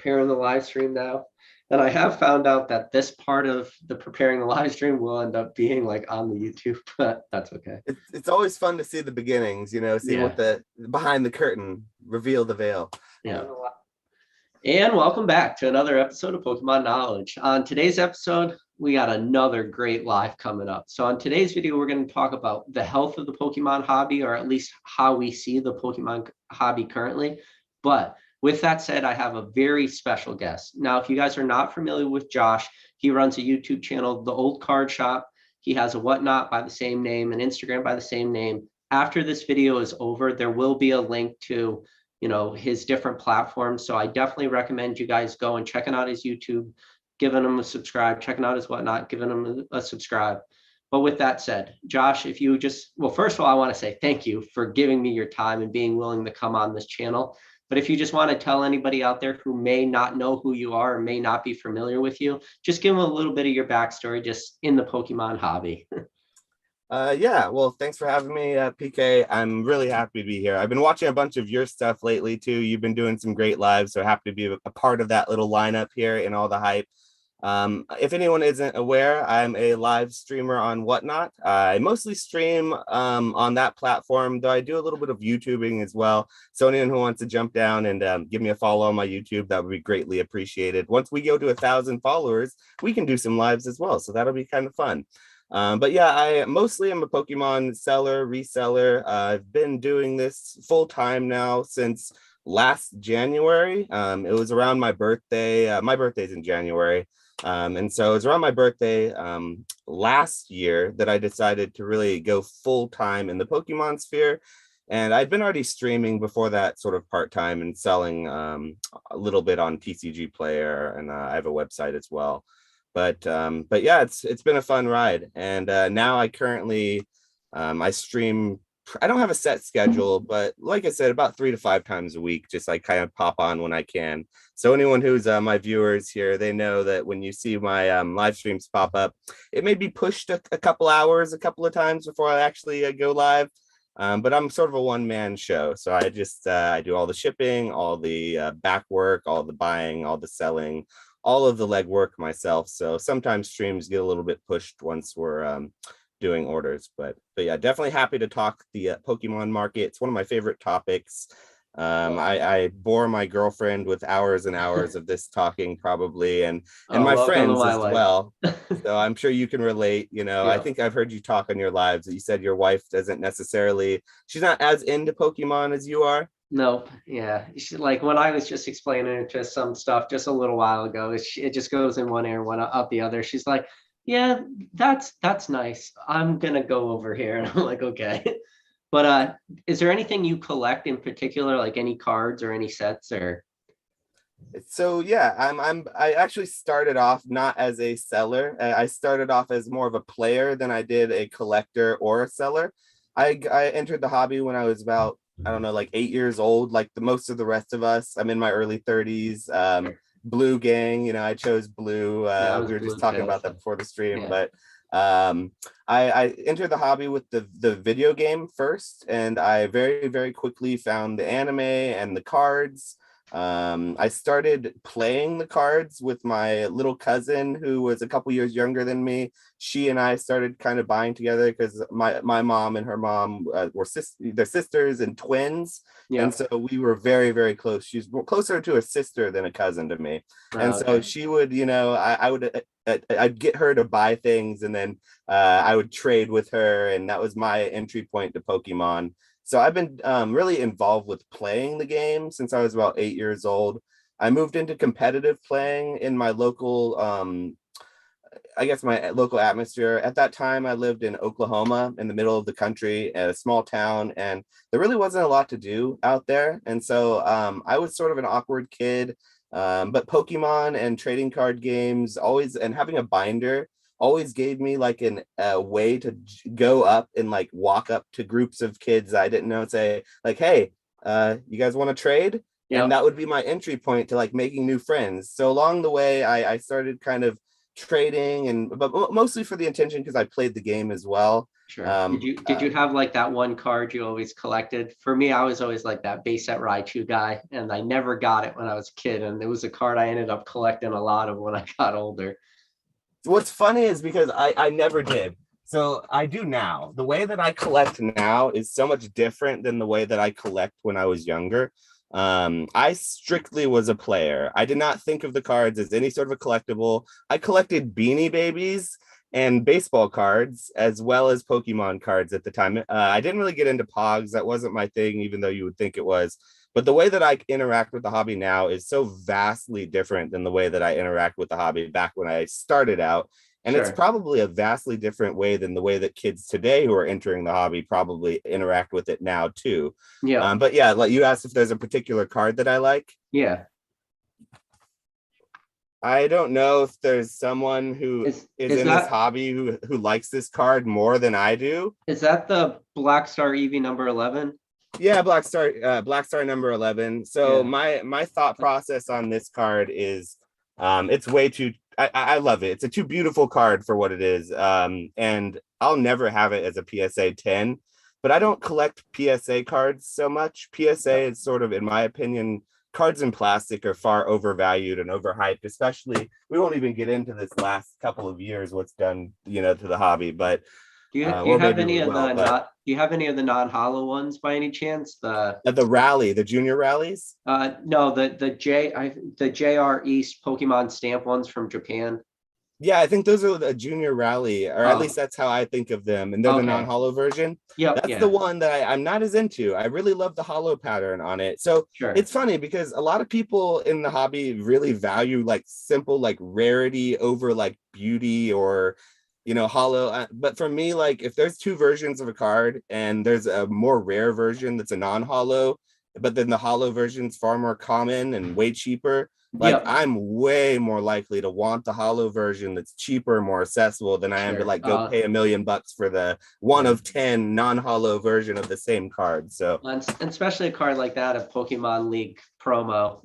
preparing the live stream now. And I have found out that this part of the preparing the live stream will end up being like on the YouTube, but that's okay. It's always fun to see the beginnings, see what the behind the curtain, reveal the veil. Yeah. And welcome back to another episode of Pokemon Knowledge. On today's episode, we got another great live coming up. So on today's video, we're going to talk about the health of the Pokemon hobby, or at least how we see the Pokemon hobby currently. But with that said, I have a very special guest. Now, if you guys are not familiar with Josh, he runs a YouTube channel, The Old Card Shop. He has a Whatnot by the same name, an Instagram by the same name. After this video is over, there will be a link to his different platforms. So I definitely recommend you guys go and checking out his YouTube, giving him a subscribe, checking out his Whatnot, giving him a subscribe. But with that said, Josh, if you first of all, I want to say thank you for giving me your time and being willing to come on this channel. But if you just want to tell anybody out there who may not know who you are or may not be familiar with you, just give them a little bit of your backstory just in the Pokemon hobby. Well, thanks for having me, PK. I'm really happy to be here. I've been watching a bunch of your stuff lately too. You've been doing some great lives, so happy to be a part of that little lineup here in all the hype. If anyone isn't aware, I'm a live streamer on Whatnot. I mostly stream on that platform, though I do a little bit of YouTubing as well. So anyone who wants to jump down and give me a follow on my YouTube, that would be greatly appreciated. Once we go to 1,000 followers, we can do some lives as well. So that'll be kind of fun. But yeah, I mostly am a Pokemon seller, reseller. I've been doing this full time now since last January. It was around my birthday. My birthday's in January. And so it was around my birthday last year that I decided to really go full time in the Pokemon sphere. And I'd been already streaming before that, sort of part-time, and selling a little bit on TCG Player, and I have a website as well. But yeah, it's been a fun ride. And now I currently I stream. I don't have a set schedule, but like I said, about 3 to 5 times a week, just like kind of pop on when I can. So anyone who's my viewers here, they know that when you see my live streams pop up, it may be pushed a couple hours, a couple of times before I actually go live. But I'm sort of a one-man show. So I just I do all the shipping, all the back work, all the buying, all the selling, all of the legwork myself. So sometimes streams get a little bit pushed once we're doing orders, but yeah, definitely happy to talk the Pokemon market. It's one of my favorite topics. I bore my girlfriend with hours and hours of this talking probably, and my friends as well. So I'm sure you can relate. Yeah. I think I've heard you talk on your lives that you said your wife doesn't necessarily, she's not as into Pokemon as you are. Nope. Yeah. Like when I was just explaining just some stuff just a little while ago, it just goes in one ear, one up the other. She's like, yeah, that's nice. I'm gonna go over here. And I'm like, okay. But is there anything you collect in particular, like any cards or any sets or? So yeah, I actually started off not as a seller. I started off as more of a player than I did a collector or a seller. I entered the hobby when I was about, I don't know, like 8 years old, like the most of the rest of us. I'm in my early 30s. Blue gang, I chose blue. We were just talking about that before the stream, but I entered the hobby with the video game first, and I very, very quickly found the anime and the cards. I started playing the cards with my little cousin who was a couple years younger than me. She and I started kind of buying together because my mom and her mom they're sisters and twins. Yeah. And so we were very, very close. She's closer to a sister than a cousin to me. And so she would, I'd get her to buy things, and then I would trade with her. And that was my entry point to Pokemon. So I've been really involved with playing the game since I was about 8 years old. I moved into competitive playing in my local, my local atmosphere. At that time, I lived in Oklahoma, in the middle of the country, at a small town, and there really wasn't a lot to do out there. And so I was sort of an awkward kid, but Pokemon and trading card games always, and having a binder, always gave me like a way to go up and like walk up to groups of kids I didn't know and say like, hey, you guys want to trade? Yep. And that would be my entry point to like making new friends. So along the way, I started kind of trading, but mostly for the intention because I played the game as well. Sure. Did you have like that one card you always collected? For me, I was always like that base set Raichu guy, and I never got it when I was a kid. And it was a card I ended up collecting a lot of when I got older. What's funny is because I never did. So I do now. The way that I collect now is so much different than the way that I collect when I was younger. I strictly was a player. I did not think of the cards as any sort of a collectible. I collected Beanie Babies and baseball cards as well as Pokemon cards at the time. I didn't really get into Pogs. That wasn't my thing, even though you would think it was. But the way that I interact with the hobby now is so vastly different than the way that I interact with the hobby back when I started out. And it's Sure. probably a vastly different way than the way that kids today who are entering the hobby probably interact with it now too. Yeah. But yeah, like you asked if there's a particular card that I like. Yeah. I don't know if there's someone who is Is in this that hobby who likes this card more than I do. is that the Black Star Eevee number 11? Yeah, Black Star number 11. So Yeah. my thought process on this card is it's way too I love it. It's a too beautiful card for what it is. And I'll never have it as a PSA 10, but I don't collect PSA cards so much. PSA is sort of, in my opinion, cards in plastic are far overvalued and overhyped, especially we won't even get into this last couple of years, what's done, to the hobby, but Do you or have maybe any we of will, the but not do you have any of the non-hollow ones by any chance? the junior rallies. No, the JR East Pokemon stamp ones from Japan. Yeah, I think those are the junior rally, or at least Oh, that's how I think of them. And they're the okay. non-hollow version. Yep, That's the yeah, one that I'm not as into. I really love the hollow pattern on it. So sure. it's funny because a lot of people in the hobby really value like simple, like rarity over like beauty or, hollow. But for me, like if there's two versions of a card and there's a more rare version that's a non-hollow, but then the hollow version's far more common and way cheaper, like Yep, I'm way more likely to want the hollow version that's cheaper, more accessible than I am to sure. like go pay $1 million for the one Yeah. of 10 non-hollow version of the same card. So And especially a card like that, a Pokemon League promo,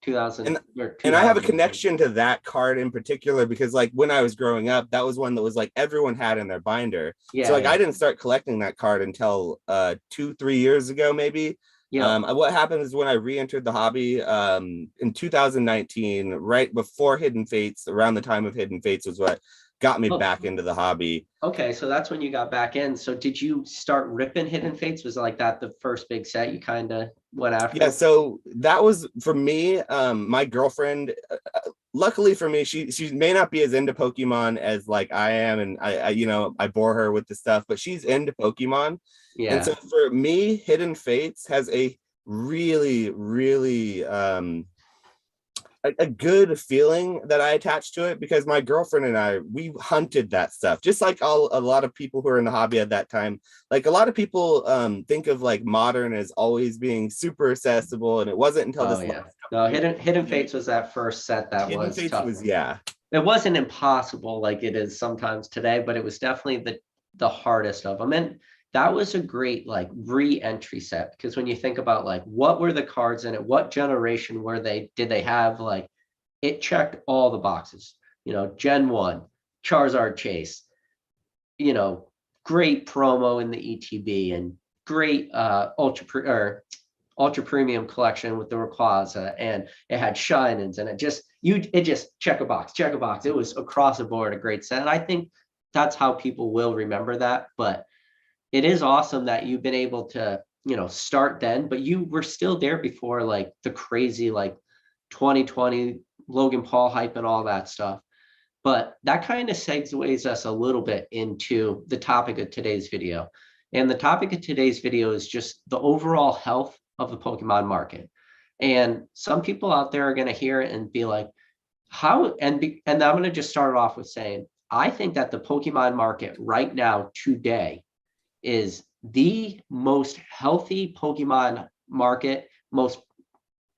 2000 and or and I have a 2000. connection to that card in particular because like when I was growing up, that was one that was like everyone had in their binder. So Yeah, like I yeah. didn't start collecting that card until 2-3 years ago, maybe. Yep. What happened is when I re-entered the hobby in 2019, right before Hidden Fates, around the time of Hidden Fates was what got me Oh, back into the hobby. okay. So that's when you got back in. So did you start ripping Hidden Fates? Was like that the first big set you kind of went Yeah, after? so that was for me. My girlfriend, luckily for me, she may not be as into Pokemon as like I am, and I bore her with the stuff, but she's into Pokemon, and so Yeah. for me, Hidden Fates has a really, really a good feeling that I attached to it because my girlfriend and we hunted that stuff just like a lot of people who are in the hobby at that time. Like a lot of people think of like modern as always being super accessible, and it wasn't until Oh this last yeah. couple No, of years. Hidden Fates was that first set that Hidden was Fates tough. was, yeah. It wasn't impossible like it is sometimes today, but it was definitely the hardest of them. And that was a great like re-entry set because when you think about like what were the cards in it, what generation were did they have like it checked all the boxes, Gen 1, Charizard Chase, you know, great promo in the ETB and great ultra premium collection with the Rayquaza, and it had Shinans, and it just check a box, check a box. It was across the board a great set. And I think that's how people will remember that. But it is awesome that you've been able to, start then, but you were still there before like the crazy like 2020 Logan Paul hype and all that stuff. But that kind of segues us a little bit into the topic of today's video. And the topic of today's video is just the overall health of the Pokemon market. And some people out there are going to hear it and be like, how? And I'm going to just start off with saying, I think that the Pokemon market right now, today, is the most healthy Pokemon market, most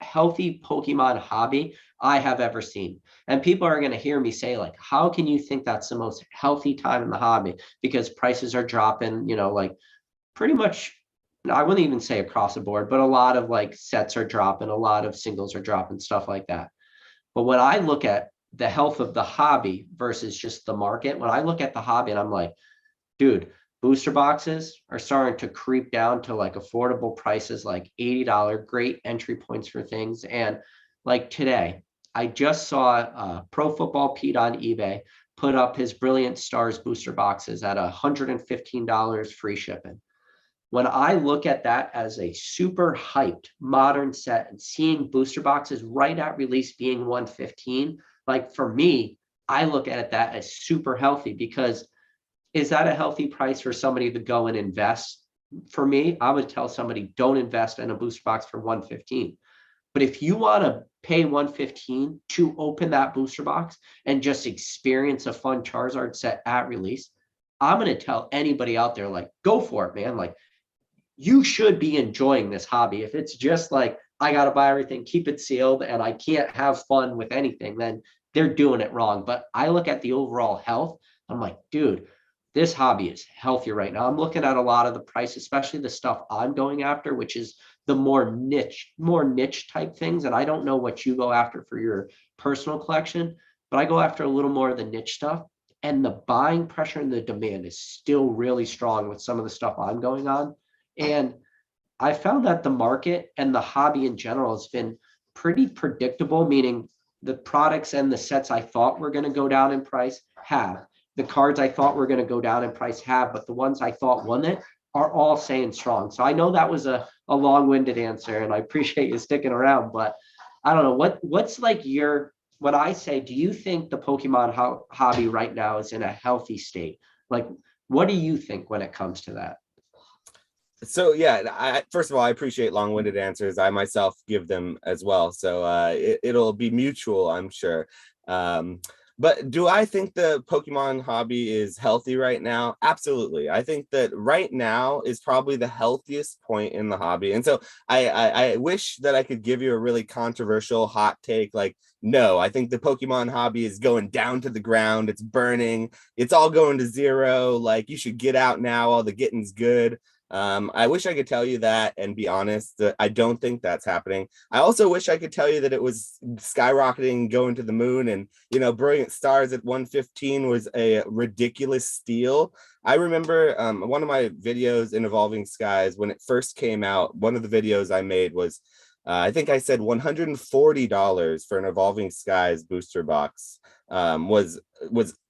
healthy Pokemon hobby I have ever seen. And people are going to hear me say, like, how can you think that's the most healthy time in the hobby? Because prices are dropping, like pretty much, I wouldn't even say across the board, but a lot of like sets are dropping, a lot of singles are dropping, stuff like that. But when I look at the health of the hobby versus just the market, when I look at the hobby and I'm like, dude, booster boxes are starting to creep down to like affordable prices, like $80, great entry points for things. And like today, I just saw Pro Football Pete on eBay put up his Brilliant Stars booster boxes at $115 free shipping. When I look at that as a super hyped modern set and seeing booster boxes right at release being 115, like for me, I look at that as super healthy, because is that a healthy price for somebody to go and invest? For me, I would tell somebody, don't invest in a booster box for 115. But if you want to pay 115 to open that booster box and just experience a fun Charizard set at release, I'm going to tell anybody out there, like, go for it, man. Like, you should be enjoying this hobby. If it's just like, I got to buy everything, keep it sealed, and I can't have fun with anything, then they're doing it wrong. But I look at the overall health. I'm like, dude, this hobby is healthier right now. I'm looking at a lot of the price, especially the stuff I'm going after, which is the more niche type things. And I don't know what you go after for your personal collection, but I go after a little more of the niche stuff. And the buying pressure and the demand is still really strong with some of the stuff I'm going on. And I found that the market and the hobby in general has been pretty predictable, meaning the products and the sets I thought were going to go down in price have. The cards I thought were going to go down in price have, but the ones I thought wouldn't are all staying strong. So I know that was a long-winded answer, and I appreciate you sticking around, but I don't know, what's like when I say, do you think the Pokemon hobby right now is in a healthy state? Like, what do you think when it comes to that? So yeah, first of all, I appreciate long-winded answers. I myself give them as well. So it'll be mutual, I'm sure. But do I think the Pokemon hobby is healthy right now? Absolutely. I think that right now is probably the healthiest point in the hobby. And so I wish that I could give you a really controversial hot take, like, no, I think the Pokemon hobby is going down to the ground. It's burning. It's all going to zero. Like, you should get out now while the getting's good. I wish I could tell you that and be honest. I don't think that's happening. I also wish I could tell you that it was skyrocketing, going to the moon, and Brilliant Stars at 115 was a ridiculous steal. I remember one of my videos in Evolving Skies, when it first came out, one of the videos I made was I think I said $140 for an Evolving Skies booster box was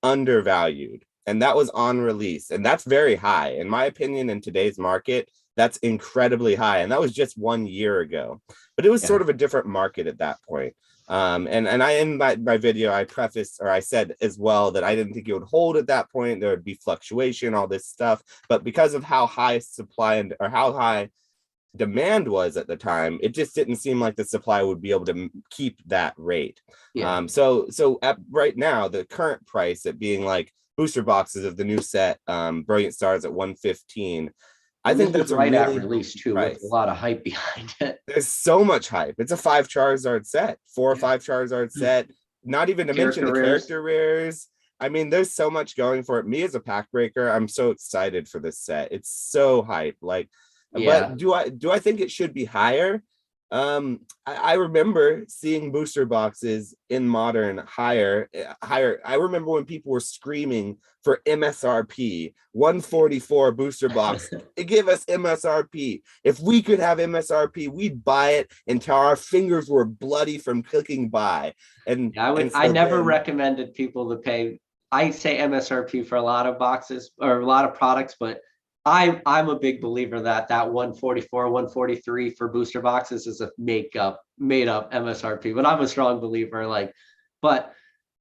undervalued. And that was on release. And that's very high. In my opinion, in today's market, that's incredibly high. And that was just 1 year ago. But it was sort of a different market at that point. And I, in my video, I prefaced, or I said as well, that I didn't think it would hold at that point. There would be fluctuation, all this stuff. But because of how high or how high demand was at the time, it just didn't seem like the supply would be able to keep that rate. So at right now, the current price at being like booster boxes of the new set, Brilliant Stars at 115, I think that's right a really at release too, with a lot of hype behind it. There's so much hype. It's a 5 Charizard set, 4 or 5 Charizard set, not even to mention the character rares. I mean, there's so much going for it. Me as a pack breaker, I'm so excited for this set. It's so hype. Like, but do I think it should be higher? I remember seeing booster boxes in Modern higher. I remember when people were screaming for MSRP, 144 booster box. Give us MSRP. If we could have MSRP, we'd buy it until our fingers were bloody from clicking buy. And I never recommended people to pay. I say MSRP for a lot of boxes or a lot of products, but I'm a big believer that 144, 143 for booster boxes is a made up MSRP. But I'm a strong believer. But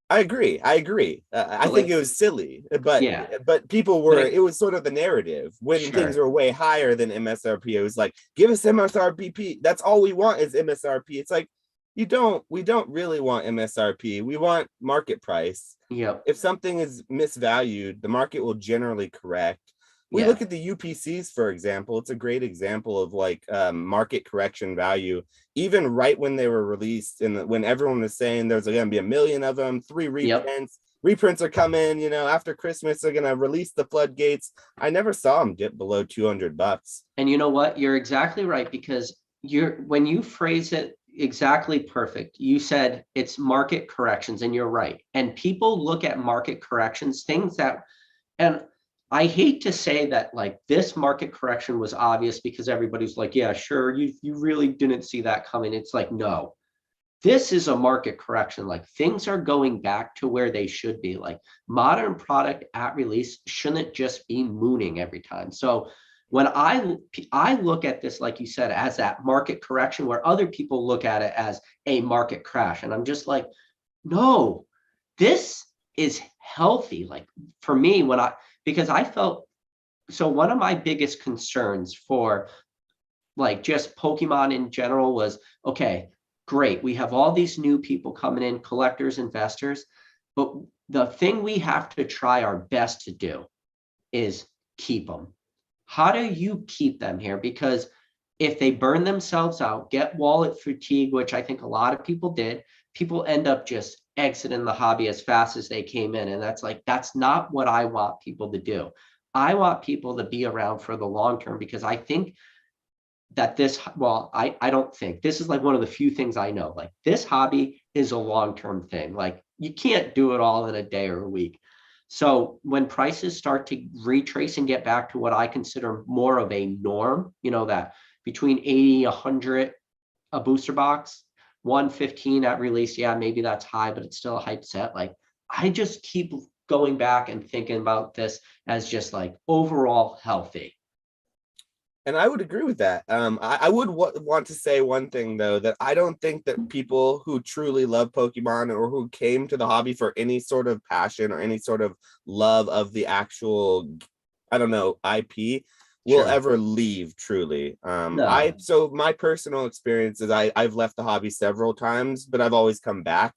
I agree. I think it was silly, but people were. It was sort of the narrative when things were way higher than MSRP. It was like, give us MSRP. That's all we want is MSRP. It's like, we don't really want MSRP. We want market price. If something is misvalued, the market will generally correct. We look at the UPCs, for example. It's a great example of like market correction value. Even right when they were released, and when everyone was saying there's going to be 1 million of them, 3 reprints. Reprints are coming. After Christmas, they're going to release the floodgates. I never saw them dip below $200. And you know what? You're exactly right, because when you phrase it exactly perfect, you said it's market corrections, and you're right. And people look at market corrections, things that, and I hate to say that like this market correction was obvious because everybody's like, yeah, sure, you really didn't see that coming. It's like, no, this is a market correction. Like things are going back to where they should be. Like modern product at release shouldn't just be mooning every time. So when I look at this, like you said, as that market correction, where other people look at it as a market crash, and I'm just like, no, this is healthy. Like for me, because I felt so one of my biggest concerns for like just Pokemon in general was, okay, great. We have all these new people coming in, collectors, investors, but the thing we have to try our best to do is keep them. How do you keep them here? Because if they burn themselves out, get wallet fatigue, which I think a lot of people did, people end up just exiting the hobby as fast as they came in. And that's not what I want people to do. I want people to be around for the long term because I think that I don't think this is like one of the few things I know. Like this hobby is a long-term thing. Like you can't do it all in a day or a week. So when prices start to retrace and get back to what I consider more of a norm, that between 80, 100 a booster box, 115 at release, yeah, maybe that's high, but it's still a hype set. Like I just keep going back and thinking about this as just like overall healthy. And I would agree with that. I would want to say one thing, though, that I don't think that people who truly love Pokemon or who came to the hobby for any sort of passion or any sort of love of the actual, I don't know, IP will Sure. ever leave truly. No. So my personal experience is I've left the hobby several times, but I've always come back.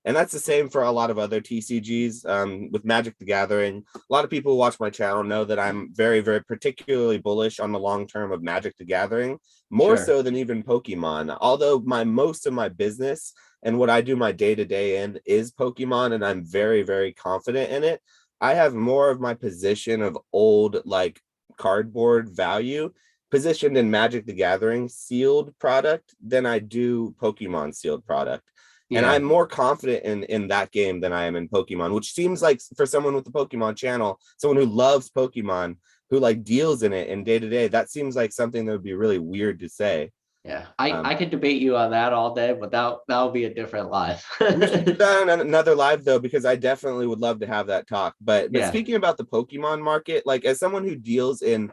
And that's the same for a lot of other TCGs. With Magic the Gathering, a lot of people who watch my channel know that I'm very, very particularly bullish on the long term of Magic the Gathering, more Sure. so than even Pokemon. Although most of my business and what I do my day to day in is Pokemon, and I'm very, very confident in it. I have more of my position of old like cardboard value positioned in Magic the Gathering sealed product than I do Pokemon sealed product. And Yeah. I'm more confident in that game than I am in Pokemon, which seems like for someone with the Pokemon channel, someone who loves Pokemon, who like deals in it in day to day, that seems like something that would be really weird to say. Yeah. I Um, could debate you on that all day, but that'll be a different life. we should do that on another live though, because I definitely would love to have that talk. But Yeah. speaking about the Pokemon market, like as someone who deals in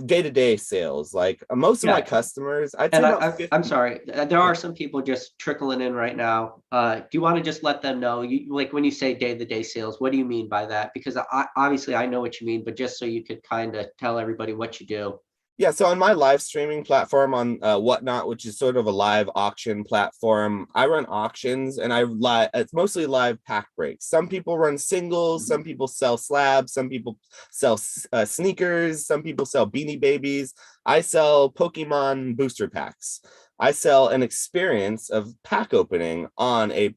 day-to-day sales, like most of my Yeah. customers, I'd say And about I'm 50. sorry. There are some people just trickling in right now. Do you want to just let them know? You like when you say day-to-day sales, what do you mean by that? Because obviously I know what you mean, but just so you could kind of tell everybody what you do. Yeah, so on my live streaming platform on Whatnot, which is sort of a live auction platform, I run auctions and it's mostly live pack breaks. Some people run singles, some people sell slabs, some people sell sneakers, some people sell Beanie Babies. I sell Pokemon booster packs. I sell an experience of pack opening on a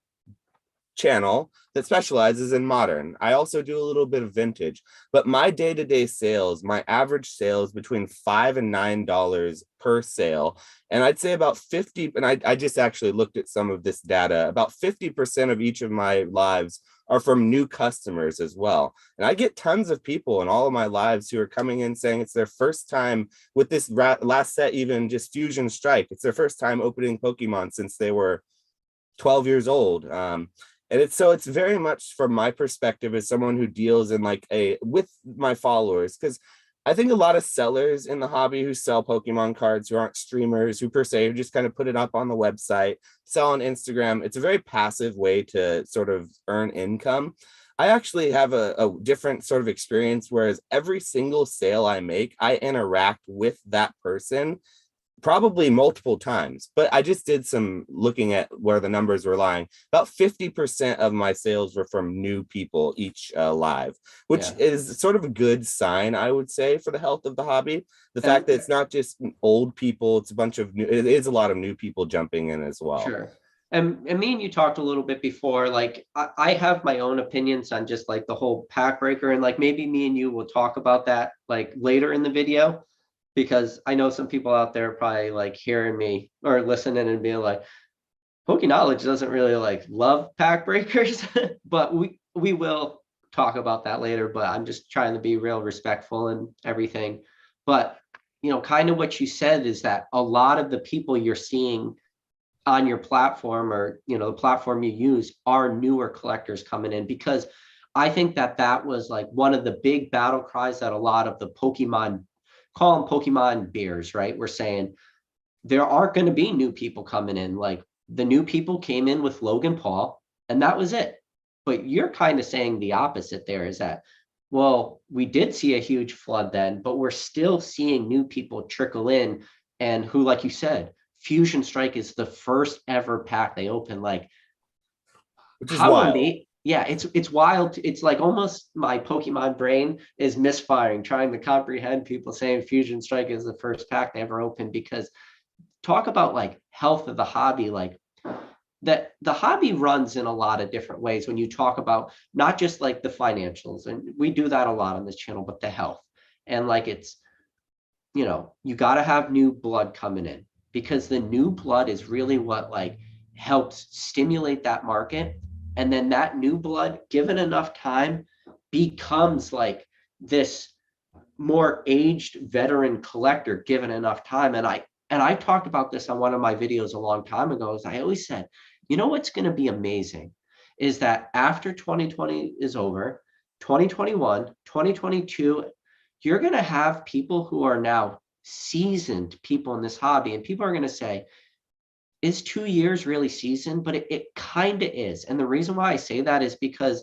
channel that specializes in modern. I also do a little bit of vintage, but my day-to-day sales, my average sales between $5 and $9 per sale. And I'd say about 50, and I just actually looked at some of this data, about 50% of each of my lives are from new customers as well. And I get tons of people in all of my lives who are coming in saying it's their first time with this last set, even just Fusion Strike. It's their first time opening Pokemon since they were 12 years old. And it's very much from my perspective as someone who deals in like with my followers, because I think a lot of sellers in the hobby who sell Pokemon cards, who aren't streamers, who per se who just kind of put it up on the website, sell on Instagram, it's a very passive way to sort of earn income. I actually have a different sort of experience, whereas every single sale I make, I interact with that person probably multiple times, but I just did some looking at where the numbers were lying. About 50% of my sales were from new people each live, which Yeah. is sort of a good sign, I would say, for the health of the hobby. The fact And that it's not just old people, it's a bunch of new, it is a lot of new people jumping in as well. sure. And me and you talked a little bit before, like I have my own opinions on just like the whole pack breaker, and like maybe me and you will talk about that like later in the video, because I know some people out there probably like hearing me or listening and being like, Poke Knowledge doesn't really like love pack breakers, but we will talk about that later, but I'm just trying to be real respectful and everything. But, kind of what you said is that a lot of the people you're seeing on your platform, or, the platform you use, are newer collectors coming in, because I think that was like one of the big battle cries that a lot of the Pokemon, call them Pokemon beers, right? We're saying there aren't going to be new people coming in. Like, the new people came in with Logan Paul, and that was it. But you're kind of saying the opposite there, is that, well, we did see a huge flood then, but we're still seeing new people trickle in, and who, like you said, Fusion Strike is the first ever pack they open. Like, which is how wild. amazing. Yeah, it's wild. It's like almost my Pokemon brain is misfiring, trying to comprehend people saying Fusion Strike is the first pack they ever opened, because talk about like health of the hobby, like that the hobby runs in a lot of different ways when you talk about not just like the financials, and we do that a lot on this channel, but the health. And like, it's, you got to have new blood coming in, because the new blood is really what like helps stimulate that market. And then that new blood, given enough time, becomes like this more aged veteran collector, given enough time. And I talked about this on one of my videos a long time ago, is I always said, what's going to be amazing is that after 2020 is over, 2021, 2022, you're going to have people who are now seasoned people in this hobby, and people are going to say, is 2 years really seasoned? But it kind of is. And the reason why I say that is because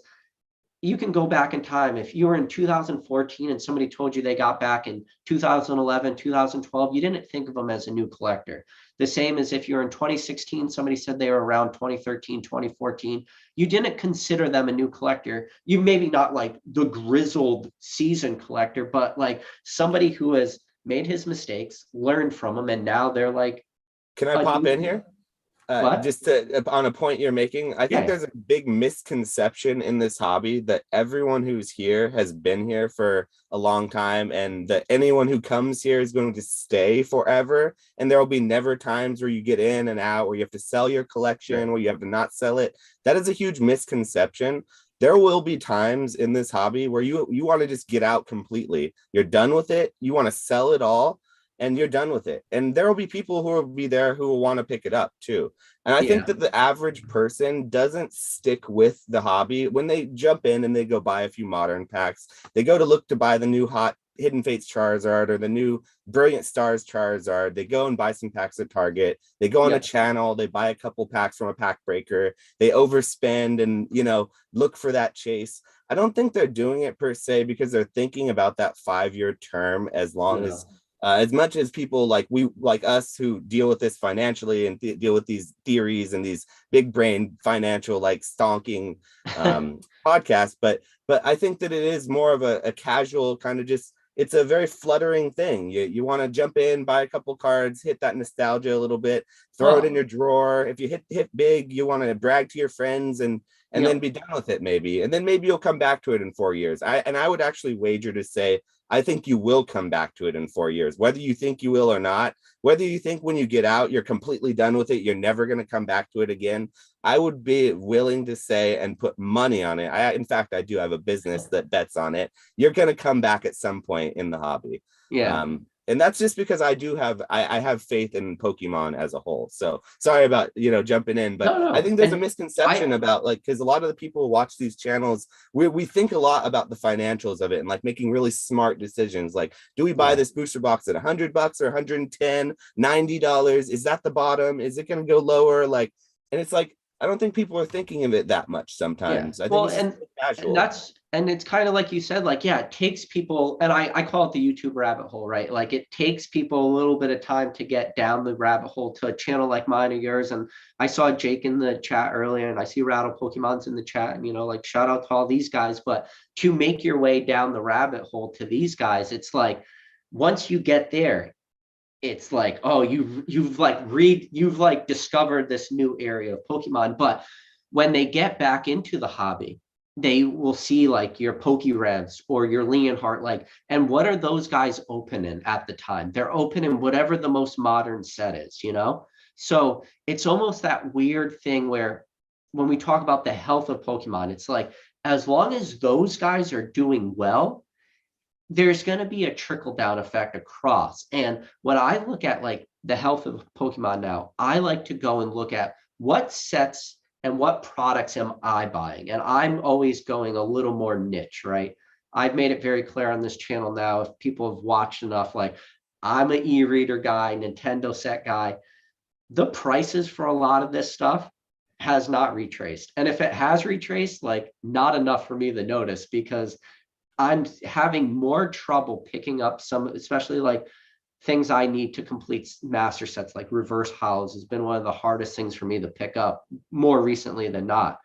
you can go back in time. If you were in 2014 and somebody told you they got back in 2011, 2012, you didn't think of them as a new collector. The same as if you're in 2016, somebody said they were around 2013, 2014, you didn't consider them a new collector. You maybe not like the grizzled seasoned collector, but like somebody who has made his mistakes, learned from them, and now they're like Can I a pop new. in here? What? Just to, on a point you're making, I think Yeah. there's a big misconception in this hobby that everyone who's here has been here for a long time, and that anyone who comes here is going to stay forever. And there will be never times where you get in and out, where you have to sell your collection, Sure. where you have to not sell it. That is a huge misconception. There will be times in this hobby where you want to just get out completely. You're done with it. You want to sell it all, and you're done with it. And there will be people who will be there who will want to pick it up too. And I think Yeah. that the average person doesn't stick with the hobby. When they jump in and they go buy a few modern packs, they go to look to buy the new hot Hidden Fates Charizard or the new Brilliant Stars Charizard. They go and buy some packs at Target. They go on a Yeah. channel, they buy a couple packs from a pack breaker. They overspend and, look for that chase. I don't think they're doing it per se because they're thinking about that 5-year term, as much as people like us who deal with this financially and deal with these theories and these big brain financial like stonking podcasts. But I think that it is more of a casual kind of just, it's a very fluttering thing. You want to jump in, buy a couple cards, hit that nostalgia a little bit, throw it in Well, your drawer. If you hit big, you want to brag to your friends and then yep. be done with it maybe. And then maybe you'll come back to it in 4 years. I would actually wager to say I think you will come back to it in 4 years, whether you think you will or not, whether you think when you get out, you're completely done with it, you're never going to come back to it again. I would be willing to say and put money on it. In fact, I do have a business that bets on it. You're going to come back at some point in the hobby. Yeah. And that's just because I have faith in Pokemon as a whole. So sorry about, jumping in, but No, I no. think there's a And misconception I, about because a lot of the people who watch these channels, we think a lot about the financials of it and like making really smart decisions. Like, do we buy yeah, this booster box at $100 or 110, $90? Is that the bottom? Is it going to go lower? Like, and it's like, I don't think people are thinking of it that much yeah. sometimes. I think Well, it's just and casual. it's kind of like you said, like, yeah, it takes people, and I call it the YouTube rabbit hole, right? Like, it takes people a little bit of time to get down the rabbit hole to a channel like mine or yours. And I saw Jake in the chat earlier, and I see Rattle Pokemon's in the chat, and like, shout out to all these guys. But to make your way down the rabbit hole to these guys, it's like, once you get there, it's like, oh, you've like discovered this new area of Pokemon. But when they get back into the hobby, they will see like your Pokerevs or your Leonhardt, like, and what are those guys opening at the time? They're opening whatever the most modern set is. So it's almost that weird thing where when we talk about the health of Pokemon, it's like as long as those guys are doing well, there's going to be a trickle down effect across. And when I look at like the health of Pokemon now, I like to go and look at what sets and what products am I buying. And I'm always going a little more niche, right? I've made it very clear on this channel now, if people have watched enough, like I'm an e-reader guy, Nintendo set guy. The prices for a lot of this stuff has not retraced. And if it has retraced, like not enough for me to notice, because I'm having more trouble picking up some, especially like things I need to complete master sets, like reverse holos has been one of the hardest things for me to pick up more recently than not.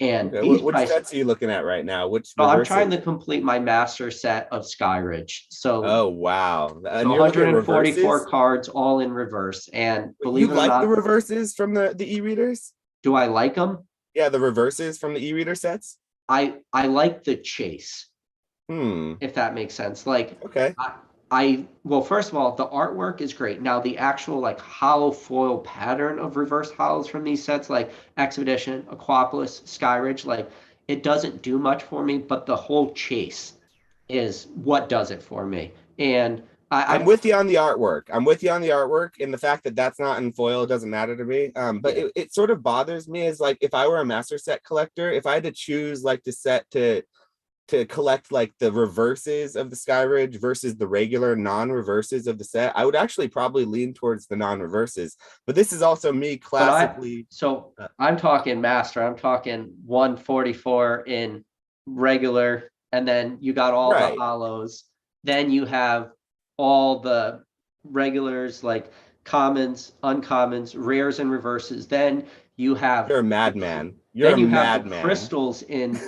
And Okay, these which prices, sets are you looking at right now? Which so I'm trying reverses? to complete my master set of Skyridge. So, Oh wow. so And you're looking at 144 reverses? cards all in reverse. And You believe it or like the not, reverses from the e-readers? do I like them? Yeah, the reverses from the e-reader sets. I like the chase, Hmm. if that makes sense. Like Okay. well, first of all, the artwork is great. Now the actual like hollow foil pattern of reverse hollows from these sets, like Expedition, Aquapolis, Skyridge, like it doesn't do much for me, but the whole chase is what does it for me. And I'm I with you on the artwork. I'm with you on the artwork, and the fact that that's not in foil doesn't matter to me. But yeah, it sort of bothers me is like if I were a master set collector, if I had to choose like to set to collect like the reverses of the Skyridge versus the regular non-reverses of the set, I would actually probably lean towards the non-reverses. But this is also me but classically. I'm talking master. I'm talking 144 in regular, and then you got all the Right. hollows. Then you have all the regulars like commons, uncommons, rares, and reverses. You have You're a the madman. You're then a you have the madman. crystals in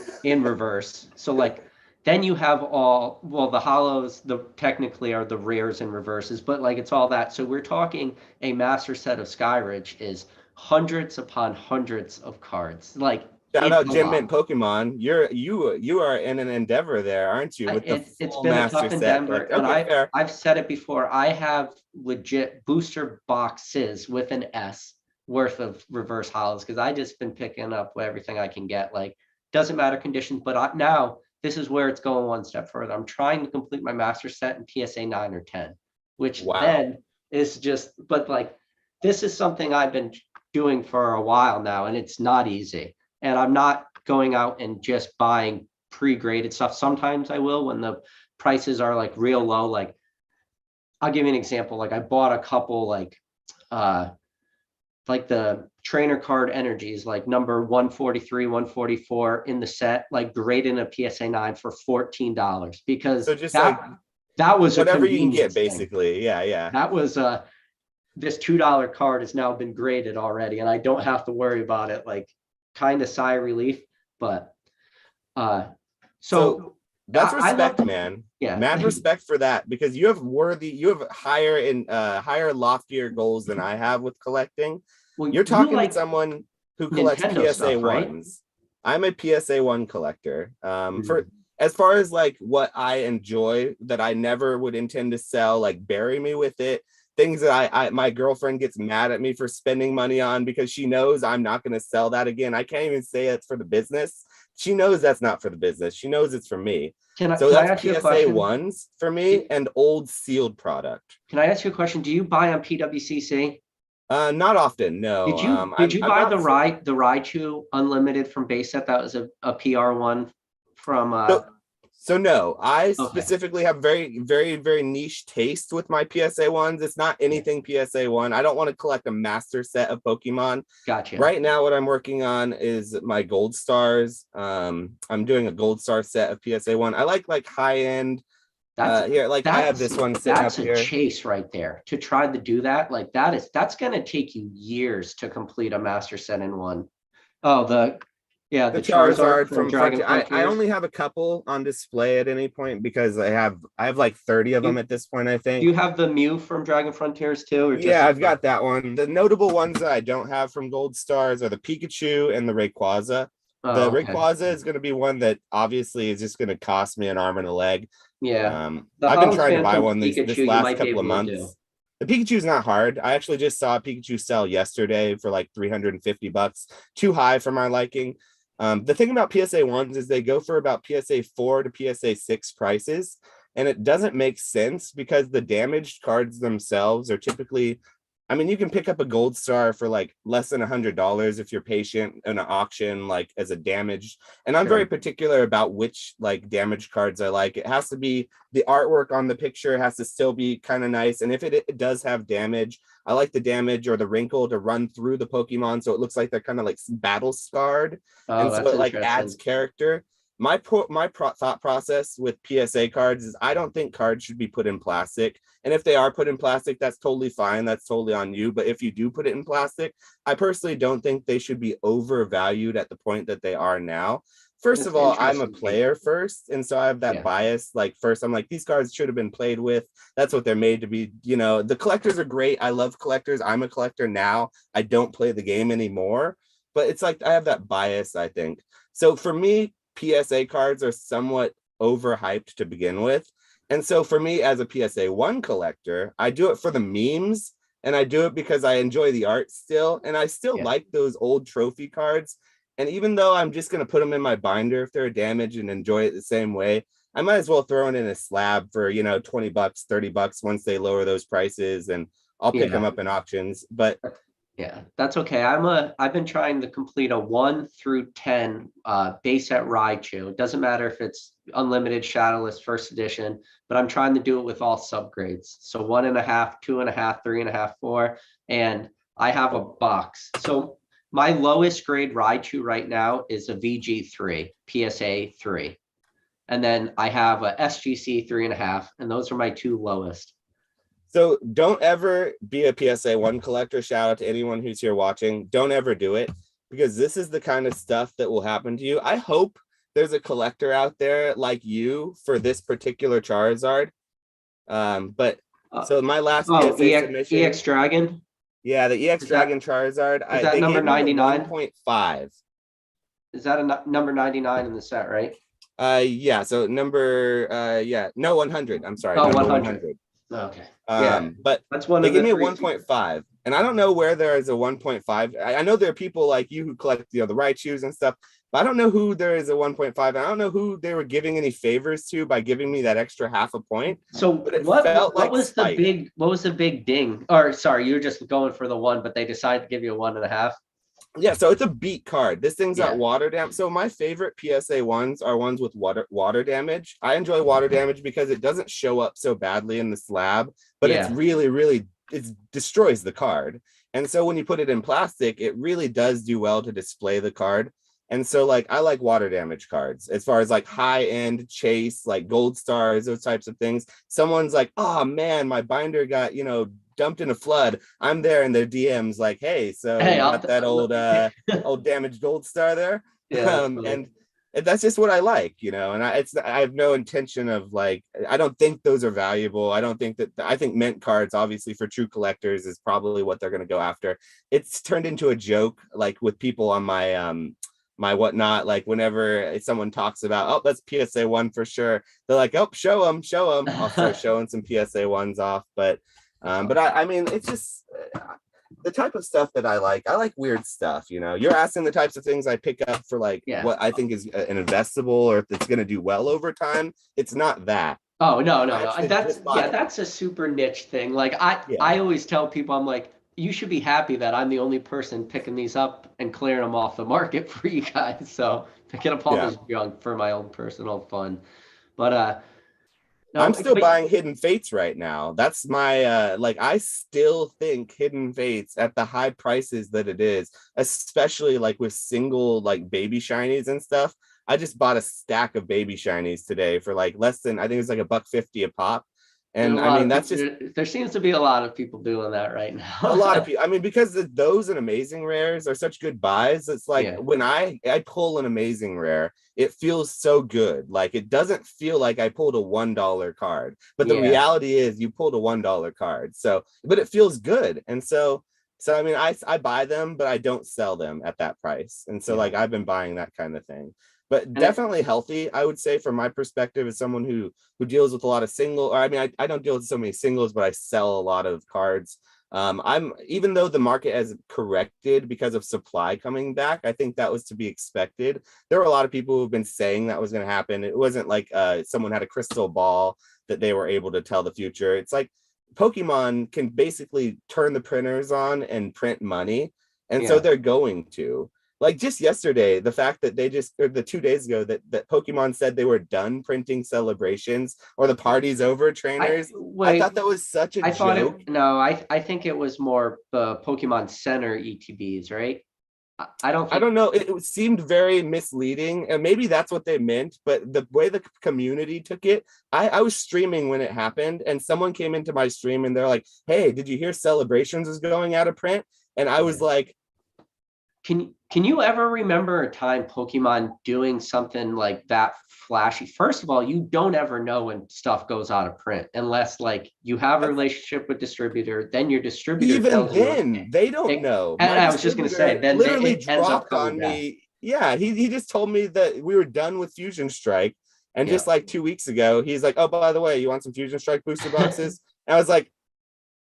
reverse. So like then you have all, well, the hollows the technically are the rares and reverses, but like it's all that. So we're talking a master set of Skyridge is hundreds upon hundreds of cards. Like Shout it's out a Gym lot. Mint Pokemon. You are in an endeavor there, aren't you? With the It's full been a master tough set endeavor, collector. and Okay, fair. I've said it before. I have legit booster boxes with an S worth of reverse hollows because I just been picking up everything I can get. Like doesn't matter conditions, but now this is where it's going one step further. I'm trying to complete my master set in PSA 9 or 10, which Wow. then is just, but like this is something I've been doing for a while now, and it's not easy. And I'm not going out and just buying pre-graded stuff. Sometimes I will when the prices are like real low. Like I'll give you an example. Like I bought a couple uh like the trainer card energies, like number 143, 144 in the set, like graded in a PSA 9 for $14 because So just like that was a whatever you can get, convenience thing. basically. Yeah, yeah. That was this $2 card has now been graded already, and I don't have to worry about it. Like kind of sigh of relief, but uh So so that's I love, respect, man. yeah. Mad respect for that because you have higher loftier goals than I have with collecting. Well, You're you talking to like someone who collects Nintendo PSA stuff, right? ones. I'm a PSA one collector. For Mhm. as far as like what I enjoy that I never would intend to sell, like bury me with it. Things that I my girlfriend gets mad at me for spending money on because she knows I'm not going to sell that again. I can't even say it's for the business. She knows that's not for the business. She knows it's for me. So Can I that's ask you a PSA question? ones for me and old sealed product. Can I ask you a question? Do you buy on PWCC? Not often, no. Did you I'm buy not the Raichu Unlimited from base set? That was a PR one from so so no. I okay. specifically have very niche taste with my PSA ones. It's not Yeah, anything PSA one. I don't want to collect a master set of Pokemon. gotcha. Right now, what I'm working on is my gold stars. I'm doing a gold star set of PSA one. I like high end. That's Here, like I have this one sitting up that's a here. chase right there to try to do that. Like that's gonna take you years to complete a master set in one. Oh, The the Charizard Charizard from from Dragon Frontier. I Frontiers. only have a couple on display at any point because I have like 30 of them You at this point, I do think. you have the Mew from Dragon Frontiers too, or just Yeah, the I've got that one. The notable ones that I don't have from Gold Stars are the Pikachu and the Rayquaza. The Oh, okay. Rayquaza is going to be one that obviously is just going to cost me an arm and a leg. Yeah. The I've been Hollow trying to buy Phantom one this Pikachu you last might be couple of able to do. months. The Pikachu's not hard. I actually just saw a Pikachu sell yesterday for like 350 bucks. Too high for my liking. The thing about PSA 1s is they go for about PSA 4 to PSA 6 prices. And it doesn't make sense because the damaged cards themselves are typically, I mean, you can pick up a gold star for like less than $100 if you're patient in an auction, like as a damaged. And I'm very Sure. particular about which like damaged cards I like. It has to be the artwork on the picture has to still be kind of nice. And if it does have damage, I like the damage or the wrinkle to run through the Pokemon so it looks like they're kind of like battle scarred, Oh, and so that's it like adds interesting. character. Thought process with PSA cards is I don't think cards should be put in plastic. And if they are put in plastic, that's totally fine. That's totally on you. But if you do put it in plastic, I personally don't think they should be overvalued at the point that they are now. First That's of all, I'm a interesting take. player first. And so I have that Yeah. bias. Like, first, I'm like, these cards should have been played with. That's what they're made to be. You know, the collectors are great. I love collectors. I'm a collector now. I don't play the game anymore. But it's like I have that bias, I think. So for me, PSA cards are somewhat overhyped to begin with. And so for me as a PSA 1 collector, I do it for the memes and I do it because I enjoy the art still. And I still Yeah. like those old trophy cards. And even though I'm just going to put them in my binder if they're damaged and enjoy it the same way, I might as well throw it in a slab for, you know, $20, $30 once they lower those prices, and I'll pick them Yeah. up in auctions. But Yeah, that's okay. I've been trying to complete a 1 through 10 base set Raichu. It doesn't matter if it's unlimited, shadowless, first edition, but I'm trying to do it with all subgrades. So 1.5, 2.5, 3.5, 4, and I have a box. So my lowest grade Raichu right now is a VG3, PSA 3. And then I have a SGC 3.5, and those are my two lowest. so don't ever be a PSA 1 collector. Shout out to anyone who's here watching. Don't ever do it, because this is the kind of stuff that will happen to you. I hope there's a collector out there like you for this particular Charizard. But Uh, so my last oh, PSA EX submission, Dragon. yeah, the EX Is that Dragon Charizard, is that they number gave me the 99? 1.5. Is that a number 99 in the set, right? Yeah, so number yeah, no, 100. I'm sorry, Oh, number 100. 100. Okay. Yeah, But that's one they of give the me a three secrets. 1.5, and I don't know where there is a 1.5. I know there are people like you who collect, you know, the Raichus and stuff, but I don't know who there is a 1.5. And I don't know who they were giving any favors to by giving me that extra half a point, So but it felt like spite. what was the big ding? Or sorry, you were just going for the one, but they decided to give you a 1.5. Yeah, so it's a beat card. This thing's got Yeah. water damage. So my favorite PSA ones are ones with water damage. I enjoy water damage because it doesn't show up so badly in the slab, but it's Yeah. really it destroys the card. And so when you put it in plastic, it really does do well to display the card. And so like I like water damage cards as far as like high end chase, like gold stars, those types of things. Someone's like, oh man, my binder got, you know, dumped in a flood. I'm there in their DMs like, hey, so Hey, you I'll got that old damaged gold star there? yeah, that's funny. And that's just what I like, you know. And I have no intention of like, I don't think those are valuable. I don't think that, I think mint cards, obviously for true collectors, is probably what they're going to go after. It's turned into a joke, like with people on my whatnot, like whenever someone talks about, oh, that's PSA 1 for sure, they're like, oh, show them. I'll start showing some PSA 1s off. But I mean, it's just the type of stuff that I like. I like weird stuff, you know. You're asking the types of things I pick up for like Yeah. what I think is an investable or if it's going to do well over time. It's not that. Oh, no, I no, no. actually That's just yeah, bought. that's a super niche thing. Like I Yeah, I always tell people, I'm like, you should be happy that I'm the only person picking these up and clearing them off the market for you guys. So picking up all yeah. this junk for my own personal fun. But no, I'm still but buying Hidden Fates right now. That's my like I still think Hidden Fates at the high prices that it is, especially like with single like baby shinies and stuff. I just bought a stack of baby shinies today for like less than, I think it's like $1.50 a pop. there's a And I lot mean of that's people just there seems to be a lot of people doing that right a lot of now. people. I mean, because those and amazing rares are such good buys. It's like Yeah, when I pull an amazing rare, it feels so good. Like it doesn't feel like I pulled a $1 card, but the yeah, reality is you pulled a $1 card. So, but it feels good, and so I mean, I buy them, but I don't sell them at that price. And so yeah. like I've been buying that kind of thing. But And it, definitely healthy, I would say, from my perspective, as someone who deals with a lot of single, or I mean, I don't deal with so many singles, but I sell a lot of cards. I'm even though the market has corrected because of supply coming back, I think that was to be expected. There were a lot of people who've been saying that was going to happen. It wasn't like someone had a crystal ball that they were able to tell the future. It's like Pokemon can basically turn the printers on and print money, and so Yeah. they're going to. Like just yesterday, the fact that they just, or the 2 days ago, that Pokemon said they were done printing celebrations or the party's over I trainers. I wait. thought that was such a I thought joke. it. No, I think it was more the Pokemon Center ETBs, right? I don't I think. don't know. It seemed very misleading, and maybe that's what they meant. But the way the community took it, I was streaming when it happened, and someone came into my stream and they're like, "Hey, did you hear Celebrations is going out of print?" And I was Yeah. like, Can you ever remember a time Pokemon doing something like that flashy? First of all, you don't ever know when stuff goes out of print unless like you have a relationship with distributor, then your distributor even tells you then, they don't it, know. and My I was just gonna say, distributor then literally it ends up dropped coming on back. me. Yeah, he just told me that we were done with Fusion Strike. And Yeah. just like 2 weeks ago, he's like, "Oh, by the way, you want some Fusion Strike booster boxes?" And I was like,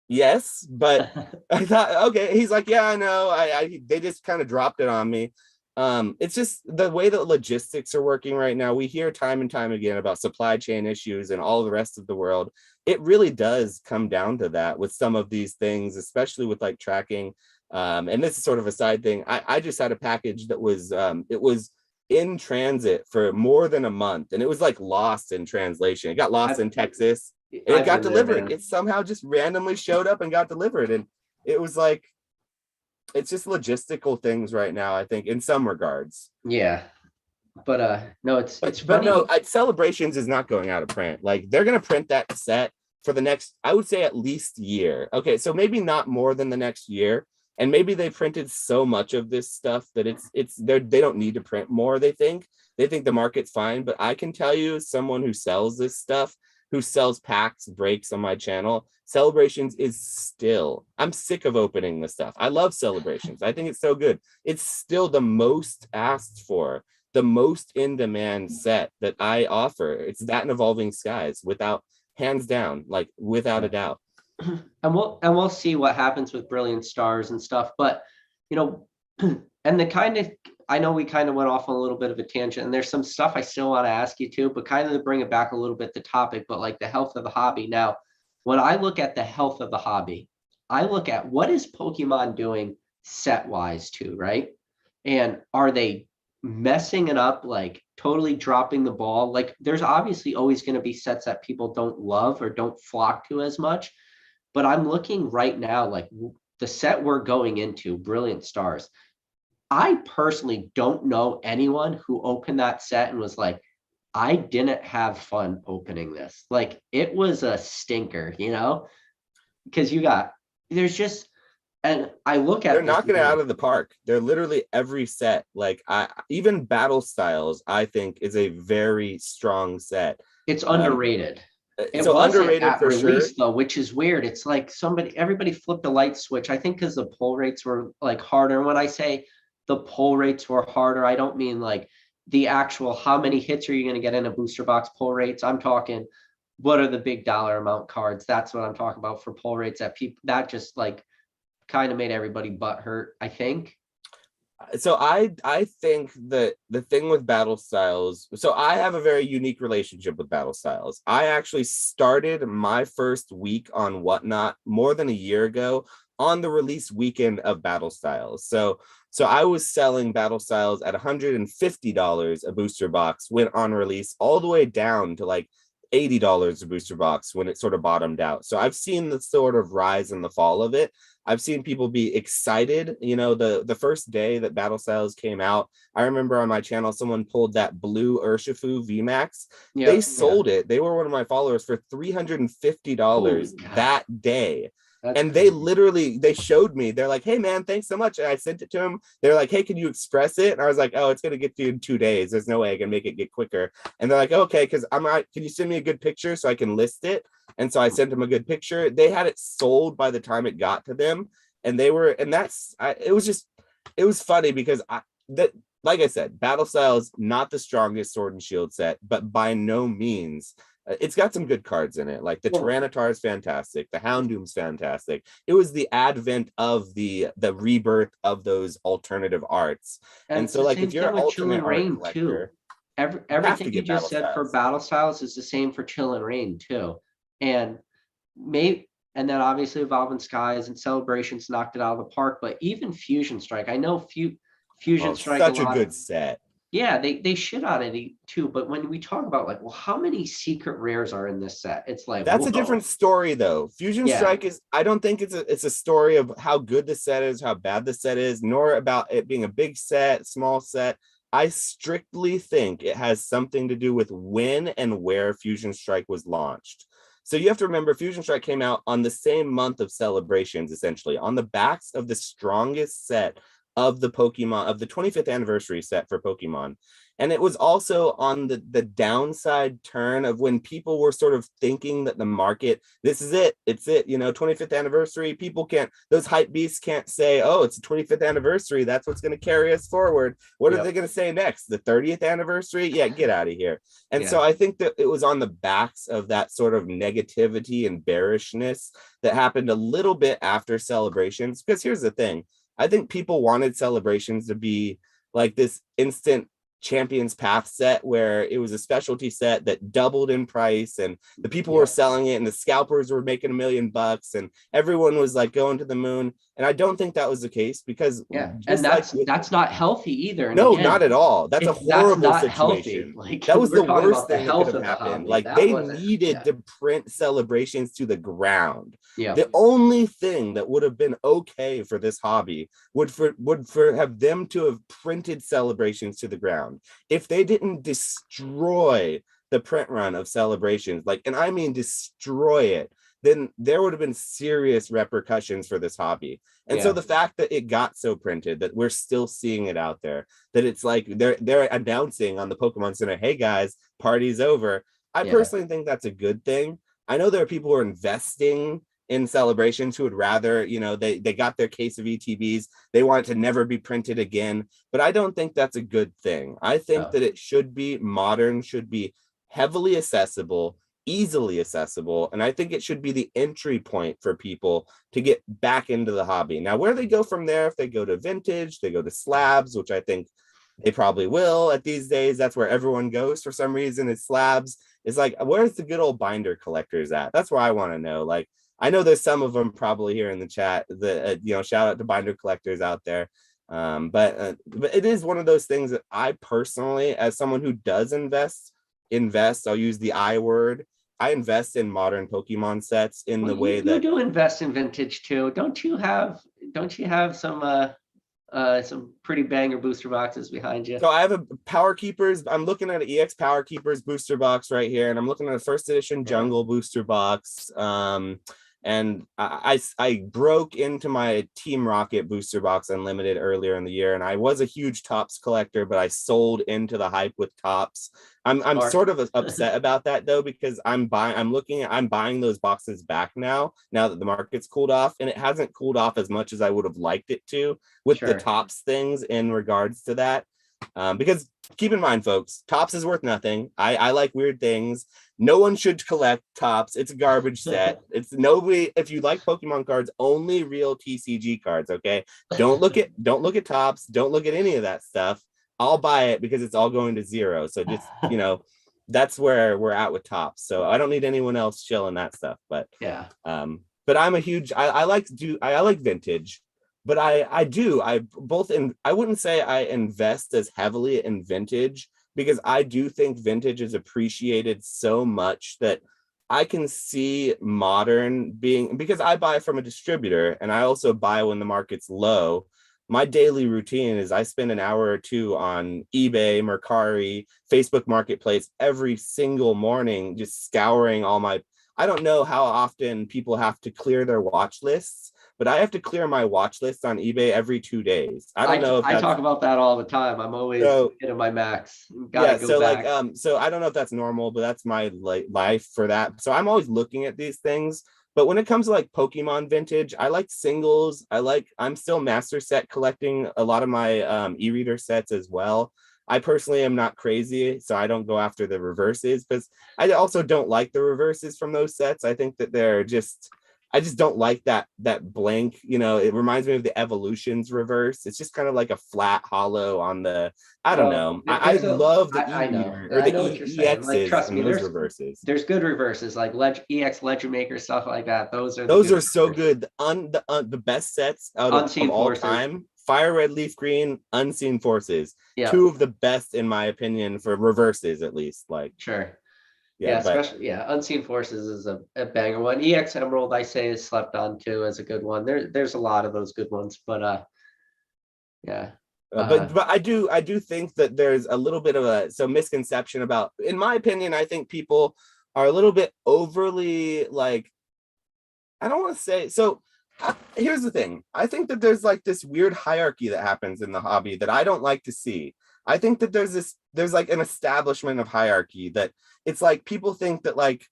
"Yes," but I thought, okay. He's like, "Yeah, I know. They just kind of dropped it on me." It's just the way that logistics are working right now. We hear time and time again about supply chain issues and all the rest of the world. It really does come down to that with some of these things, especially with like tracking. And this is sort of a side thing. I just had a package that was it was in transit for more than a month, and it was like lost in translation. It got lost I've in Texas, and it I've got been there, delivered. man. It somehow just randomly showed up and got delivered, and it was like it's just logistical things right now, I think, in some regards. Yeah. But no, it's But no, funny. Celebrations is not going out of print. Like they're gonna print that set for the next, I would say, at least year. Okay, so maybe not more than the next year. And maybe they printed so much of this stuff that they don't need to print more. They think the market's fine. But I can tell you, someone who sells this stuff, who sells packs, breaks on my channel, Celebrations is still, I'm sick of opening this stuff. I love Celebrations. I think it's so good. It's still the most asked for, the most in demand set that I offer. It's that and Evolving Skies, without, hands down, like without a doubt. And we'll see what happens with Brilliant Stars and stuff. But you know, and the kind of, I know we kind of went off on a little bit of a tangent, and there's some stuff I still want to ask you too, but kind of to bring it back a little bit the topic, but like the health of the hobby. Now, when I look at the health of the hobby, I look at what is Pokemon doing set wise too, right? And are they messing it up, like totally dropping the ball? Like there's obviously always going to be sets that people don't love or don't flock to as much, but I'm looking right now, like the set we're going into, Brilliant Stars. I personally don't know anyone who opened that set and was like, I didn't have fun opening this. Like it was a stinker, because there's just, and I look They're at this knocking it out line, of the park. They're literally every set. Like I even Battle Styles, I think, is a very strong set. it's Um, underrated. It so wasn't underrated at for sure. release though, which is weird. It's like everybody flipped a light switch. I think because the pull rates were like harder. And when I say the pull rates were harder, I don't mean like the actual how many hits are you going to get in a booster box pull rates. I'm talking what are the big dollar amount cards. That's what I'm talking about for pull rates that people that just like kind of made everybody butt hurt, I think. So I think that the thing with Battle Styles, so I have a very unique relationship with Battle Styles. I actually started my first week on Whatnot more than a year ago on the release weekend of Battle Styles. So I was selling Battle Styles at $150 a booster box when on release, all the way down to like $80 a booster box when it sort of bottomed out. So I've seen the sort of rise and the fall of it. I've seen people be excited. The first day that Battle Styles came out, I remember on my channel, someone pulled that blue Urshifu VMAX. They Yep. Yeah. sold it. They were one of my followers for Holy $350 cow. that day. That's And they crazy. literally, they showed me, they're like, "Hey man, thanks so much." And I sent it to them. They're like, "Hey, can you express it?" And I was like, "Oh, it's going to get to you in 2 days. There's no way I can make it get quicker." And they're like, "Okay, because I'm not, can you send me a good picture so I can list it?" And so I sent them a good picture. They had it sold by the time it got to them. And they were, and it was just, it was funny because that, like I said, Battle Style is not the strongest Sword and Shield set, but by no means It's got some good cards in it. Like the Well, Tyranitar is fantastic. The Houndoom's fantastic. It was the advent of the rebirth of those alternative arts. and And it's so the like if same you're thing an with Chill alternate and art Rain too. collector, you have Everything to you get just battle said for styles. battle styles is the same for Chill and Rain too. And maybe, and then obviously Evolving Skies and Celebrations knocked it out of the park, but even Fusion Strike, I know Fusion Oh, Strike a such a lot. good set. Yeah, they shit on it too. But when we talk about like, well, how many secret rares are in this set? It's like, That's a whoa, different story though. Fusion yeah, Strike is, I don't think it's a story of how good the set is, how bad the set is, nor about it being a big set, small set. I strictly think it has something to do with when and where Fusion Strike was launched. So you have to remember Fusion Strike came out on the same month of Celebrations, essentially, on the backs of the strongest set of the Pokemon, of the 25th anniversary set for Pokemon. And it was also on the downside turn of when people were sort of thinking that the market, this is it, it's it, 25th anniversary, people can't, those hype beasts can't say, oh, it's the 25th anniversary, that's what's going to carry us forward. What are they yep, going to say next? The 30th anniversary? Yeah, get out of here. And yeah, so I think that it was on the backs of that sort of negativity and bearishness that happened a little bit after Celebrations. Because here's the thing, I think people wanted Celebrations to be like this instant Champions Path set where it was a specialty set that doubled in price and the people were yep, selling it and the scalpers were making $1 million and everyone was like going to the moon. And I don't think that was the case because yeah. And just like with, that's not healthy either. And no, again, not at all. That's a that's horrible not healthy. situation. Like That was we're the talking worst about the thing that could health have of the happened. hobby. Like That they wasn't, needed yeah, to print Celebrations to the ground. yeah, The only thing that would have been okay for this hobby would have them to have printed Celebrations to the ground. If they didn't destroy the print run of Celebrations, like, and I mean destroy it, then there would have been serious repercussions for this hobby. And so yeah, the fact that it got so printed, that we're still seeing it out there, that it's like they're announcing on the Pokemon Center, hey guys, party's over. I yeah, personally think that's a good thing. I know there are people who are investing in Celebrations who would rather, they got their case of ETBs, they want it to never be printed again, but I don't think that's a good thing. I think no, that it should be modern, should be heavily accessible, easily accessible, and I think it should be the entry point for people to get back into the hobby. Now where they go from there, if they go to vintage, they go to slabs, which I think they probably will at these days, that's where everyone goes for some reason, is slabs. It's like, where's the good old binder collectors at? That's where I want to know. Like, I know there's some of them probably here in the chat that shout out to binder collectors out there. But it is one of those things that I personally, as someone who does invest, I'll use the I word, I invest in modern Pokemon sets in well, the way you that, do invest in vintage too. Don't you have some pretty banger booster boxes behind you? so I have a Power Keepers. I'm looking at an EX Power Keepers booster box right here, and I'm looking at a first edition Yeah, Jungle booster box. And I broke into my Team Rocket booster box unlimited earlier in the year, and I was a huge Tops collector, but I sold into the hype with Tops. I'm smart. sort of upset about that though, because I'm buying those boxes back now that the market's cooled off, and it hasn't cooled off as much as I would have liked it to with the Sure. Tops things in regards to that. Because keep in mind, folks, Tops is worth nothing. I like weird things. No one should collect Tops. It's a garbage set. It's nobody. If you like Pokemon cards, only real TCG cards. Okay. Don't look at Tops. Don't look at any of that stuff. I'll buy it because it's all going to zero. So just that's where we're at with Tops. So I don't need anyone else shilling that stuff. But I'm a huge. I like vintage, but I wouldn't say I invest as heavily in vintage, because I do think vintage is appreciated so much that I can see modern being, because I buy from a distributor and I also buy when the market's low. My daily routine is I spend an hour or two on eBay, Mercari, Facebook Marketplace every single morning, just scouring all my. I don't know how often people have to clear their watch lists, but I have to clear my watch list on eBay every 2 days. I don't know if I that's talk about that all the time. I'm always so. hitting my max. Got to Yeah, go so like, back. so I don't know if that's normal, but that's my life for that. So I'm always looking at these things. But when it comes to like Pokemon vintage, I like singles. I'm still master set collecting a lot of my e-reader sets as well. I personally am not crazy, so I don't go after the reverses, because I also don't like the reverses from those sets. I think that I just don't like that blank, it reminds me of the Evolutions reverse. It's just kind of like a flat hollow on the, I don't Well, know. I love the I know, E-meter or I the know what you're saying. Like, EXs trust and me, those reverses. there's good reverses, like EX Ledger Maker, stuff like that. Those are the Those good are so reverses. good. The best sets of Unseen all Forces. time. Fire Red Leaf Green, Unseen Forces. Yeah, Two of the best in my opinion for reverses, at least. Like, sure. yeah, Yeah, but especially Unseen Forces is a banger one. EX Emerald, I say, is slept on too as a good one. There's a lot of those good ones, but yeah. but I do think that there's a little bit of a misconception about, in my opinion, I think people are a little bit overly, like, I don't want to say so. Here's the thing. I think that there's like this weird hierarchy that happens in the hobby that I don't like to see. I think that there's like an establishment of hierarchy that it's like people think that like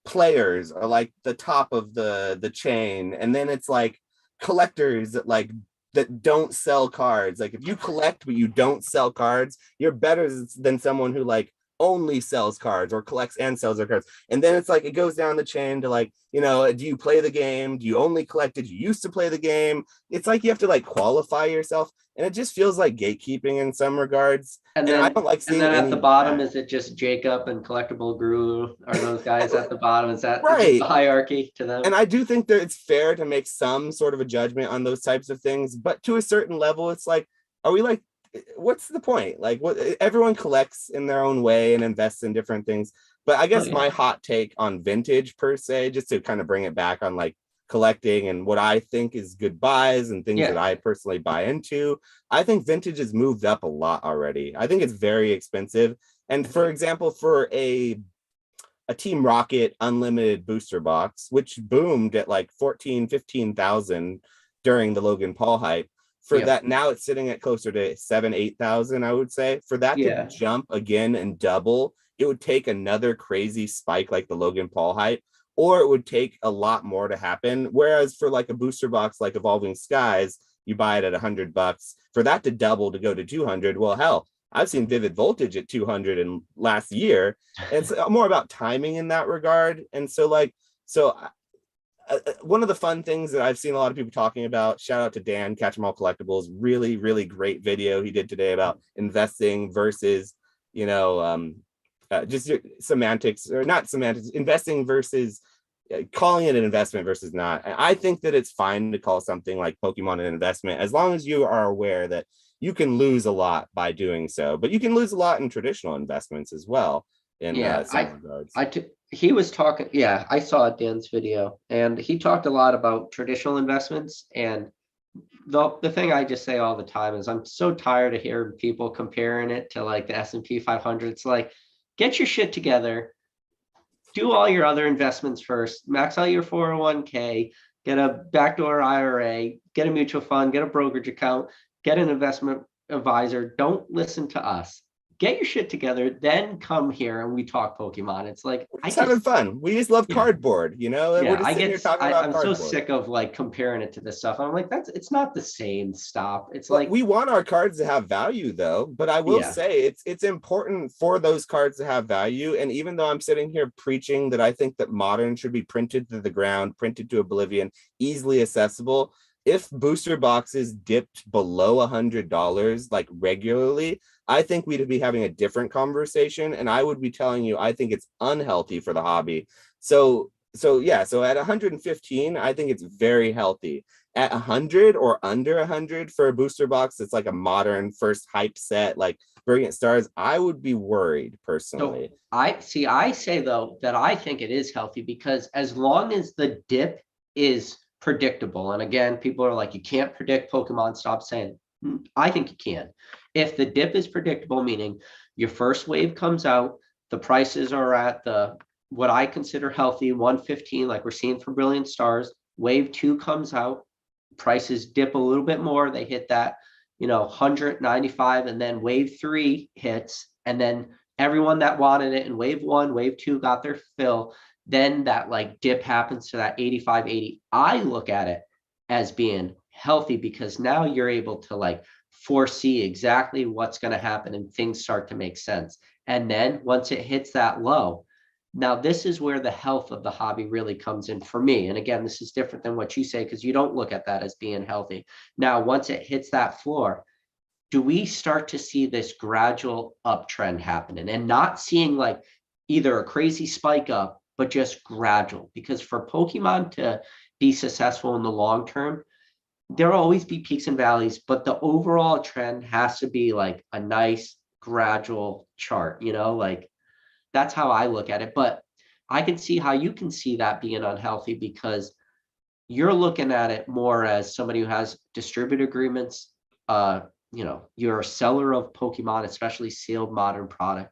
players are like the top of the chain, and then it's like collectors that don't sell cards. Like, if you collect but you don't sell cards, you're better than someone who like only sells cards or collects and sells their cards. And then it's like it goes down the chain to like, do you play the game? Do you only collect? Did you used to play the game? It's like you have to like qualify yourself, and it just feels like gatekeeping in some regards. And And I then don't like and seeing then at any the of bottom, that. is it just Jacob and Collectible Guru? Are those guys at the bottom? Is this the Right. hierarchy to them? And I do think that it's fair to make some sort of a judgment on those types of things, but to a certain level, it's like, are we like, what's the point? Like, what, everyone collects in their own way and invests in different things. But I Oh guess yeah. my hot take on vintage per se, just to kind of bring it back on like collecting and what I think is good buys and things that Yeah. I personally buy into, I think vintage has moved up a lot already. I think it's very expensive. And for example, for a Team Rocket unlimited booster box, which boomed at like 14, 15,000 during the Logan Paul hype. For Yep. that, now it's sitting at closer to 7, 8,000, I would say. For that to Yeah. jump again and double, it would take another crazy spike like the Logan Paul hype, or it would take a lot more to happen. Whereas for like a booster box like Evolving Skies, you buy it at $100. For that to double to go to 200, well, hell, I've seen Vivid Voltage at 200 in last year. And it's more about timing in that regard. And so one of the fun things that I've seen a lot of people talking about, shout out to Dan, Catch 'em All Collectibles, really, really great video he did today about investing versus, just your semantics, or not semantics, investing versus calling it an investment versus not. I think that it's fine to call something like Pokemon an investment, as long as you are aware that you can lose a lot by doing so, but you can lose a lot in traditional investments as well in Yeah. some regards. He was talking. Yeah, I saw Dan's video, and he talked a lot about traditional investments. And the thing I just say all the time is I'm so tired of hearing people comparing it to like the S&P 500. It's like, get your shit together, do all your other investments first, max out your 401k, get a backdoor IRA, get a mutual fund, get a brokerage account, get an investment advisor. Don't listen to us. Get your shit together, then come here and we talk Pokemon. It's like, We're just having fun. We just love yeah, cardboard, we're yeah, just sitting here talking about I'm so cardboard. sick of like comparing it to this stuff. I'm like, it's not the same. Stop. It's Well, like, we want our cards to have value though, but I will yeah, say it's important for those cards to have value. And even though I'm sitting here preaching that I think that modern should be printed to the ground, printed to oblivion, easily accessible, if booster boxes dipped below $100 like regularly, I think we'd be having a different conversation, and I would be telling you I think it's unhealthy for the hobby. So at 115, I think it's very healthy. At 100 or under 100 for a booster box, it's like a modern first hype set like Brilliant Stars, I would be worried so personally. I say though that I think it is healthy because as long as the dip is predictable, and again, people are like, you can't predict Pokemon, stop saying it. I think you can. If the dip is predictable, meaning your first wave comes out, the prices are at the what I consider healthy 115, like we're seeing for Brilliant Stars. Wave two comes out, prices dip a little bit more, they hit that 195, and then wave three hits, and then everyone that wanted it in wave one, wave two got their fill, then that like dip happens to that 85, 80. I look at it as being healthy because now you're able to like foresee exactly what's going to happen and things start to make sense. And then once it hits that low, now this is where the health of the hobby really comes in for me. And again, this is different than what you say, because you don't look at that as being healthy. Now, once it hits that floor, do we start to see this gradual uptrend happening and not seeing like either a crazy spike up, but just gradual? Because for Pokemon to be successful in the long term, there'll always be peaks and valleys, but the overall trend has to be like a nice gradual chart, like that's how I look at it. But I can see how you can see that being unhealthy, because you're looking at it more as somebody who has distributor agreements. You're a seller of Pokemon, especially sealed modern product.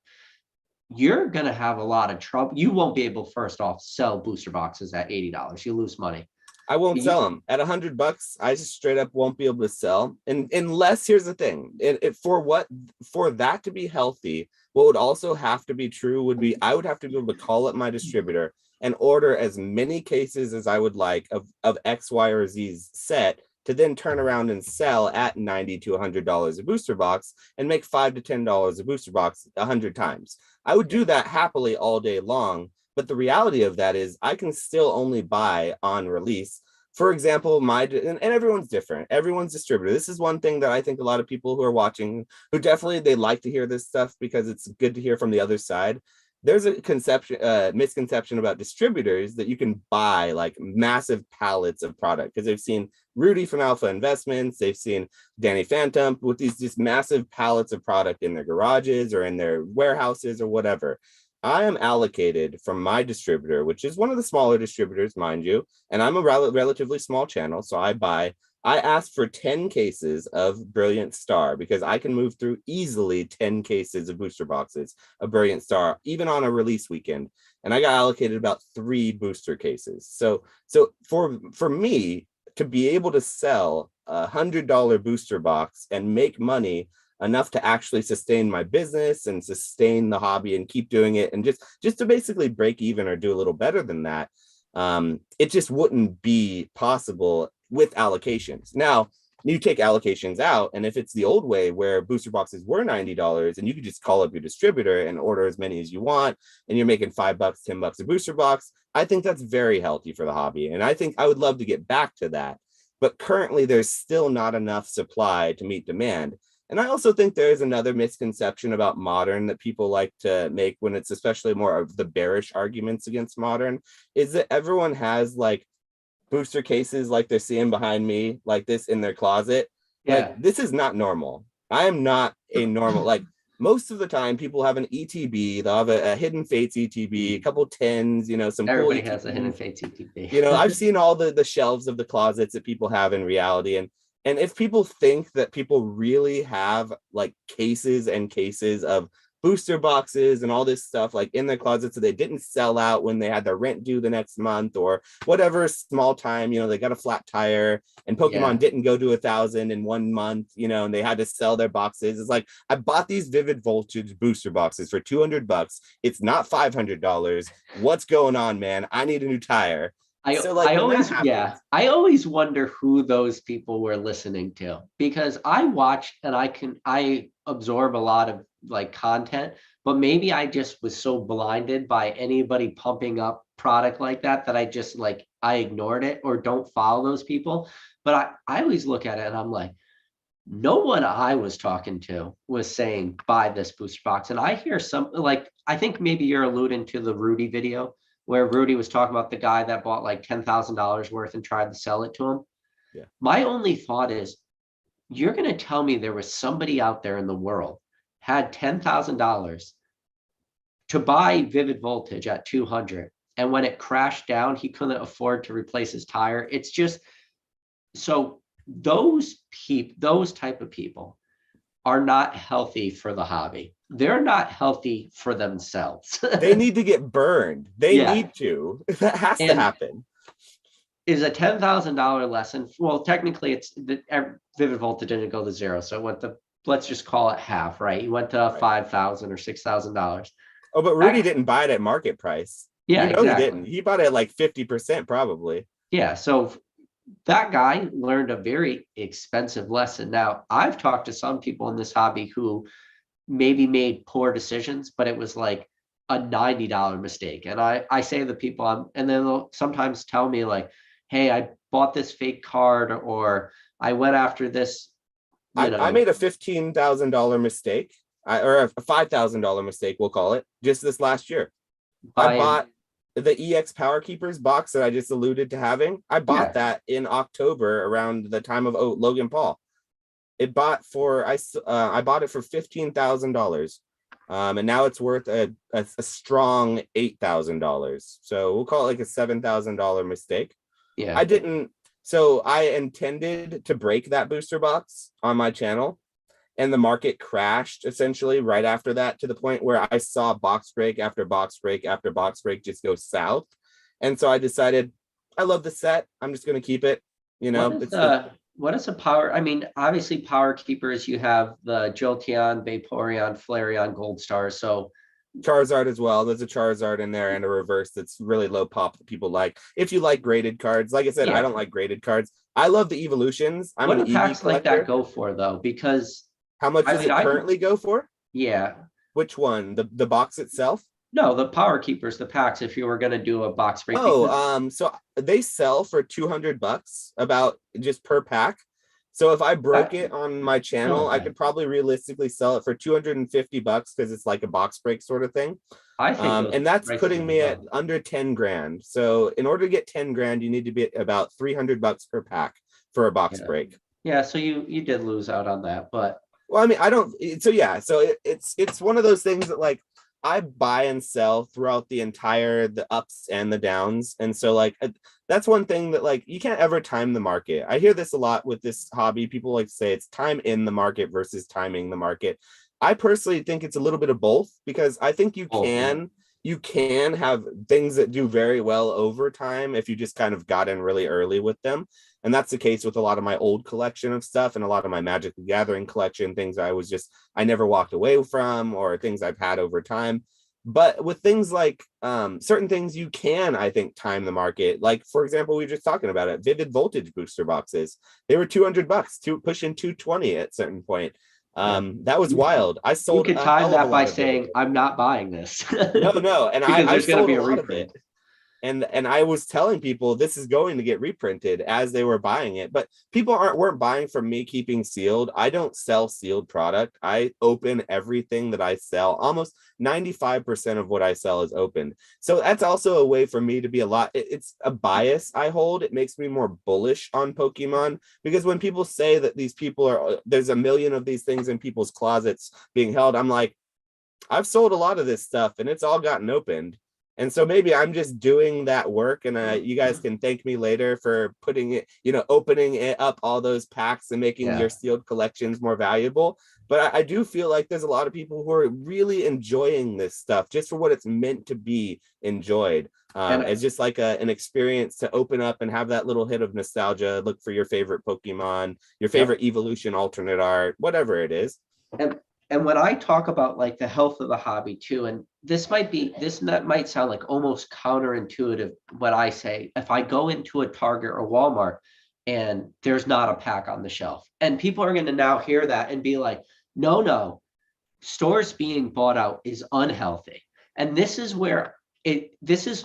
You're going to have a lot of trouble. You won't be able, first off, sell booster boxes at $80. You lose money. I won't sell them at $100. I just straight up won't be able to sell. And unless, here's the thing, for that to be healthy, what would also have to be true would be I would have to be able to call up my distributor and order as many cases as I would like of X, Y, or Z's set, to then turn around and sell at $90 to $100 a booster box and make $5 to $10 a booster box 100 times. I would do that happily all day long. But the reality of that is I can still only buy on release. For example, and everyone's different. Everyone's distributor. This is one thing that I think a lot of people who are watching, who definitely, they like to hear this stuff because it's good to hear from the other side. There's a misconception about distributors that you can buy like massive pallets of product, because they've seen Rudy from Alpha Investments, they've seen Danny Phantom with these just massive pallets of product in their garages or in their warehouses or whatever. I am allocated from my distributor, which is one of the smaller distributors, mind you, and I'm a relatively small channel, so I ask for 10 cases of Brilliant Star, because I can move through easily 10 cases of booster boxes of Brilliant Star, even on a release weekend. And I got allocated about 3 booster cases. So for me to be able to sell $100 booster box and make money enough to actually sustain my business and sustain the hobby and keep doing it, and just to basically break even or do a little better than that, it just wouldn't be possible with allocations. Now, you take allocations out, and if it's the old way where booster boxes were $90 and you could just call up your distributor and order as many as you want, and you're making $5, $10 a booster box, I think that's very healthy for the hobby. And I think I would love to get back to that. But currently, there's still not enough supply to meet demand. And I also think there's another misconception about modern that people like to make when it's especially more of the bearish arguments against modern, is that everyone has like booster cases like they're seeing behind me, like this in their closet. Yeah. Like, this is not normal. I am not a normal, like most of the time people have an ETB, they'll have a Hidden Fates ETB, a couple tens, some Everybody cool has a Hidden Fates ETB. I've seen all the shelves of the closets that people have in reality. And if people think that people really have like cases and cases of booster boxes and all this stuff like in their closets, so they didn't sell out when they had their rent due the next month or whatever small time, they got a flat tire and Pokemon didn't go to 1,000 in 1 month, and they had to sell their boxes. It's like, I bought these Vivid Voltage booster boxes for $200. It's not $500. What's going on, man? I need a new tire. I always wonder who those people were listening to, because I watch and I absorb a lot of like content, but maybe I just was so blinded by anybody pumping up product like that I just like, I ignored it or don't follow those people. But I always look at it and I'm like, no one I was talking to was saying buy this booster box. And I hear some, like, I think maybe you're alluding to the Rudy video where Rudy was talking about the guy that bought like $10,000 worth and tried to sell it to him. Yeah. My only thought is, you're going to tell me there was somebody out there in the world had $10,000 to buy Vivid Voltage at 200, and when it crashed down, he couldn't afford to replace his tire. It's just, so those type of people are not healthy for the hobby. They're not healthy for themselves. They need to get burned. They need to. That has to happen. Is a $10,000 lesson? Well, technically, it's the Vivid Voltage didn't go to zero, so it went to, let's just call it half, right? You went to $5,000 or $6,000. Oh, but Rudy didn't buy it at market price. Yeah, exactly. He didn't. He bought it at like 50% probably. Yeah, so that guy learned a very expensive lesson. Now, I've talked to some people in this hobby who maybe made poor decisions, but it was like a $90 mistake. And I say to the people, and then they'll sometimes tell me like, hey, I bought this fake card, or I went after this, I made a $15,000 mistake, or a $5,000 mistake, we'll call it, just this last year. I buying. bought the EX Power Keepers box that I just alluded to having. I bought Yeah, that in October around the time of Logan Paul. I bought it for $15,000, and now it's worth a strong $8,000. So we'll call it like a $7,000 mistake. yeah. I didn't. So I intended to break that booster box on my channel, and the market crashed essentially right after that, to the point where I saw box break after box break after box break just go south. And so I decided, I love the set. I'm just going to keep it. You What know, is it's the a power? I mean, obviously power keepers, you have the Jolteon, Vaporeon, Flareon, Gold Star. So Charizard as well. There's a Charizard in there and a reverse that's really low pop that people like. If you like graded cards, like I said, I yeah, don't like graded cards. I love the evolutions. I'm what an do Eevee packs like that collector. go for though? Because How much I does mean, it currently go for? yeah, Which one? The box itself? no, the power keepers, the packs, if you were going to do a box break, Oh, because so they sell for $200 about just per pack. So if I I, broke it on my channel, I okay, could probably realistically sell it for $250 because it's like a box break sort of thing. I think those And that's prices putting are me at low. under 10 grand. So in order to get 10 grand, you need to be at about $300 per pack for a box Yeah. break. Yeah, so you did lose out on that, but Well, I mean, I don't. So yeah, so it's one of those things that like I buy and sell throughout the ups and the downs, and so like that's one thing that like you can't ever time the market. I hear this a lot with this hobby. People like to say it's time in the market versus timing the market. I personally think it's a little bit of both, because I think both, yeah. you can have things that do very well over time if you just kind of got in really early with them. And that's the case with a lot of my old collection of stuff and a lot of my Magic the Gathering collection, things I never walked away from, or things I've had over time. But with things like certain things, you can, I think, time the market. Like, for example, we were just talking about it, Vivid Voltage booster boxes. They were $200, pushing 220 at a certain point. Yeah. That was wild. I You sold could a time hell of a that by lot of saying, Vivid. I'm not buying this. No, no, and Because I there's going to sold be a a lot of reprint. it. And I was telling people this is going to get reprinted as they were buying it, but people weren't buying from me keeping sealed. I don't sell sealed product. I open everything that I sell. Almost 95% of what I sell is opened. So that's also a way for me to be it's a bias I hold. It makes me more bullish on Pokemon, because when people say that there's a million of these things in people's closets being held, I'm like, I've sold a lot of this stuff and it's all gotten opened. And so maybe I'm just doing that work, and you guys can thank me later for putting it, opening it up, all those packs, and making your Yeah. sealed collections more valuable. But I do feel like there's a lot of people who are really enjoying this stuff just for what it's meant to be enjoyed. And It's just like an experience to open up and have that little hit of nostalgia, look for your favorite Pokemon, your yep. favorite evolution alternate art, whatever it is. And and when I talk about like the health of the hobby too, and this might sound like almost counterintuitive what I say. If I go into a Target or Walmart and there's not a pack on the shelf, and people are going to now hear that and be like, no, no, stores being bought out is unhealthy. And this is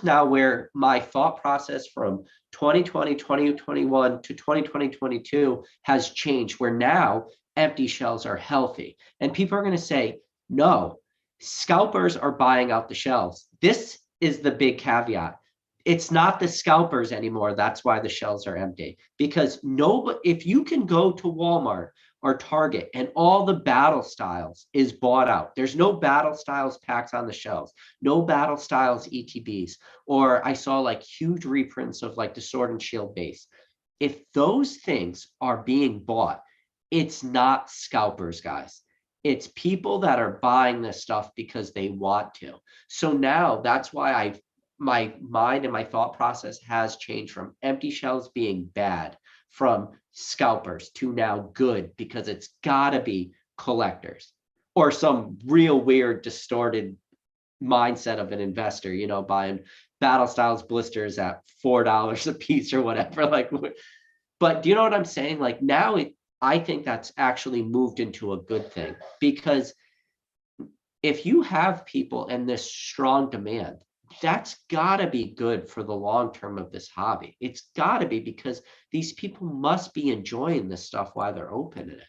now where my thought process from 2020, 2021 to 2020, 22 has changed, where now empty shelves are healthy. And people are going to say, no, scalpers are buying out the shelves. This is the big caveat. It's not the scalpers anymore. That's why the shelves are empty. Because if you can go to Walmart or Target and all the battle styles is bought out, there's no battle styles packs on the shelves, no battle styles ETBs, or I saw like huge reprints of like the Sword and Shield base. If those things are being bought, it's not scalpers, guys. It's people that are buying this stuff because they want to. So now that's why my mind and my thought process has changed from empty shelves being bad, from scalpers, to now good, because it's gotta be collectors or some real weird distorted mindset of an investor, buying battle styles blisters at $4 a piece or whatever. Like, But do you know what I'm saying? Like now I think that's actually moved into a good thing, because if you have people and this strong demand, that's gotta be good for the long term of this hobby. It's gotta be, because these people must be enjoying this stuff while they're opening it.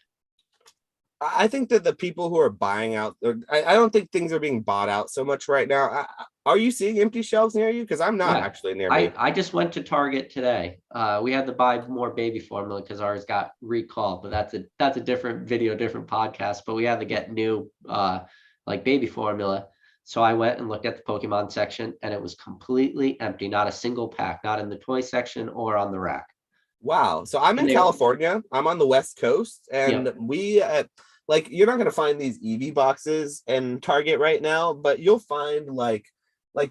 I think that the people who are buying out, I don't think things are being bought out so much right now. Are you seeing empty shelves near you? Because I'm not Yeah, actually near me. I just went to Target today. We had to buy more baby formula because ours got recalled, but that's a different video, different podcast. But we had to get new like baby formula. So I went and looked at the Pokemon section, and it was completely empty. Not a single pack, not in the toy section or on the rack. Wow. So I'm And in they were, California. I'm on the West Coast, yeah, and we like you're not gonna find these EV boxes in Target right now, but you'll find like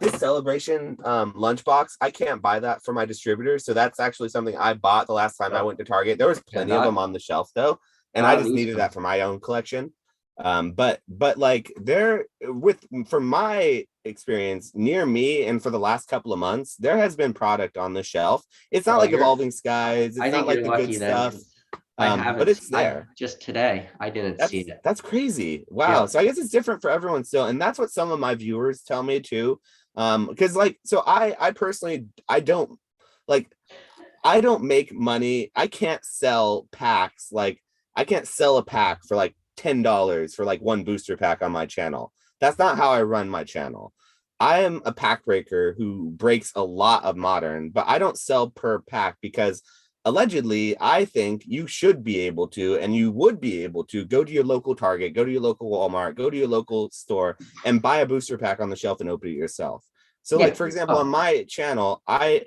this celebration lunchbox. I can't buy that for my distributors, so that's actually something I bought the last time I went to Target. There was yeah, plenty of them on the shelf though, and I not just these needed that ones. for my own collection. But like there with from my experience near me and for the last couple of months, there has been product on the shelf. It's not Oh, like Evolving Skies, I it's not think like you're the good lucky then, stuff. 'cause But it's I there. just today, I didn't see it. That's crazy. Wow. Yeah. So I guess it's different for everyone still. And that's what some of my viewers tell me too. Because like so I personally like I don't make money. I can't sell packs. Like I can't sell a pack for like $10 for like one booster pack on my channel. That's not how I run my channel. I am a pack breaker who breaks a lot of modern, but I don't sell per pack because allegedly I think you should be able to, and you would be able to go to your local Target, go to your local Walmart, go to your local store and buy a booster pack on the shelf and open it yourself. So like Yeah. for example, on Oh, my channel, I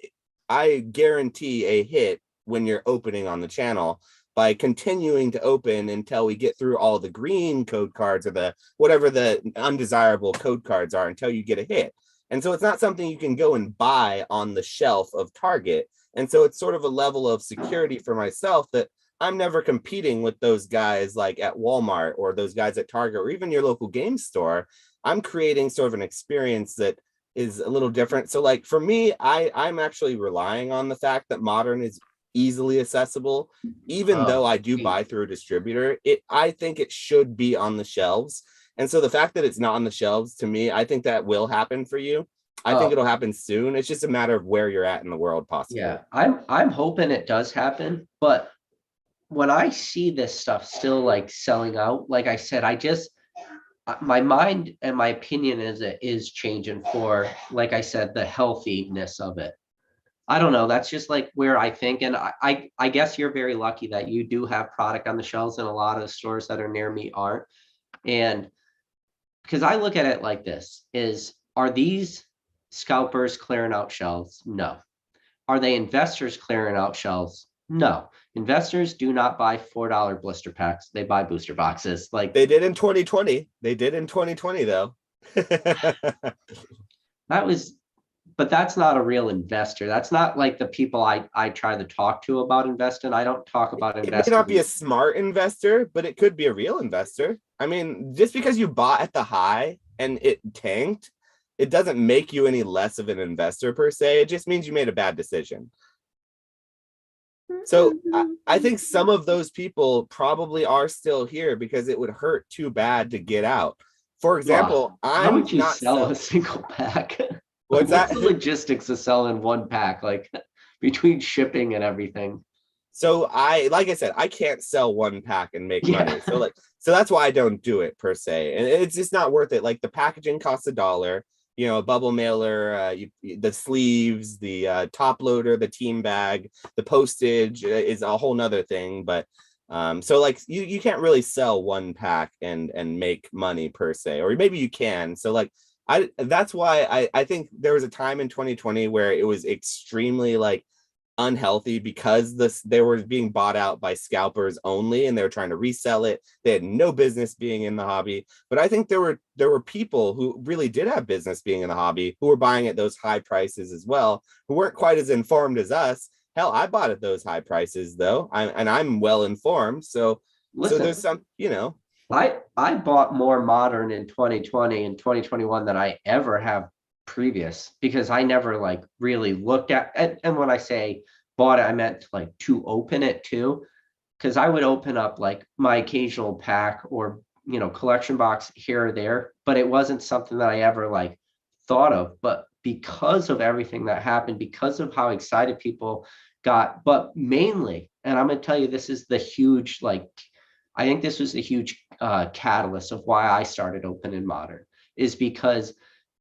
guarantee a hit when you're opening on the channel by continuing to open until we get through all the green code cards or the whatever the undesirable code cards are until you get a hit. And so it's not something you can go and buy on the shelf of Target. And so it's sort of a level of security for myself that I'm never competing with those guys like at Walmart or those guys at Target or even your local game store. I'm creating sort of an experience that is a little different. So like for me, I'm actually relying on the fact that modern is easily accessible. Even though oh, I do buy through a distributor, I think it should be on the shelves. And so the fact that it's not on the shelves, to me, I think that will happen for you. I think oh, it'll happen soon. It's just a matter of where you're at in the world, possibly. yeah. I'm hoping it does happen, but when I see this stuff still like selling out, like I said, my mind and my opinion is it is changing for, like I said, the healthiness of it. I don't know. That's just like where I think, and I guess you're very lucky that you do have product on the shelves, and a lot of the stores that are near me aren't. And because I look at it like this, are these scalpers clearing out shelves? No. Are they investors clearing out shelves? No. Investors do not buy $4 blister packs. They buy booster boxes. Like They did in 2020. They did in 2020, though. that was, but that's not a real investor. That's not like the people I try to talk to about investing. I don't talk about It may not be a investing. smart investor, but it could be a real investor. I mean, just because you bought at the high and it tanked, it doesn't make you any less of an investor per se. It just means you made a bad decision. So I think some of those people probably are still here because it would hurt too bad to get out. For Well, example, how I'm would you not sell a sell. single pack? What's What's that? the logistics of selling one pack, like between shipping and everything? So like I said, I can't sell one pack and make Yeah. money. So that's why I don't do it per se. And it's just not worth it. Like the packaging costs $1, a bubble mailer, the sleeves, the top loader, the team bag, the postage is a whole nother thing. But so like you can't really sell one pack and make money per se, or maybe you can. So like that's why I think there was a time in 2020 where it was extremely like unhealthy because they were being bought out by scalpers only and they were trying to resell it. They had no business being in the hobby. But I think there were people who really did have business being in the hobby who were buying at those high prices as well, who weren't quite as informed as us. Hell, I bought at those high prices though. I'm well informed. So there's Listen, some. I bought more modern in 2020 and 2021 than I ever have previous, because I never like really looked at, and when I say bought it, I meant like to open it too, because I would open up like my occasional pack or collection box here or there, but it wasn't something that I ever like thought of. But because of everything that happened, because of how excited people got, but mainly, and I'm going to tell you, this is the huge, like, I think this was the huge catalyst of why I started Open and Modern, is because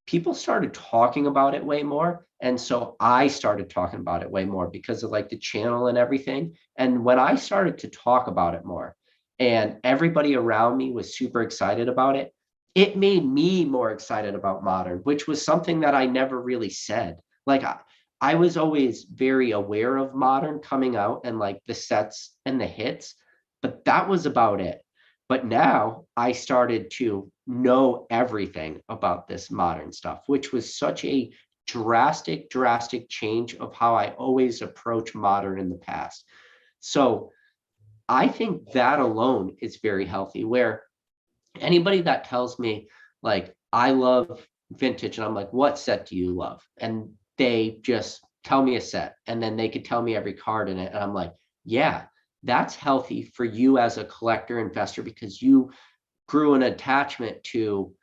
people started talking about it way more. And so I started talking about it way more because of like the channel and everything. And when I started to talk about it more and everybody around me was super excited about it, it made me more excited about modern, which was something that I never really said. Like I was always very aware of modern coming out and like the sets and the hits, but that was about it. But now I started to know everything about this modern stuff, which was such a drastic change of how I always approach modern in the past. So I think that alone is very healthy, where anybody that tells me like I love vintage and I'm like, what set do you love? And they just tell me a set and then they could tell me every card in it. And I'm like, yeah, that's healthy for you as a collector investor because you grew an attachment to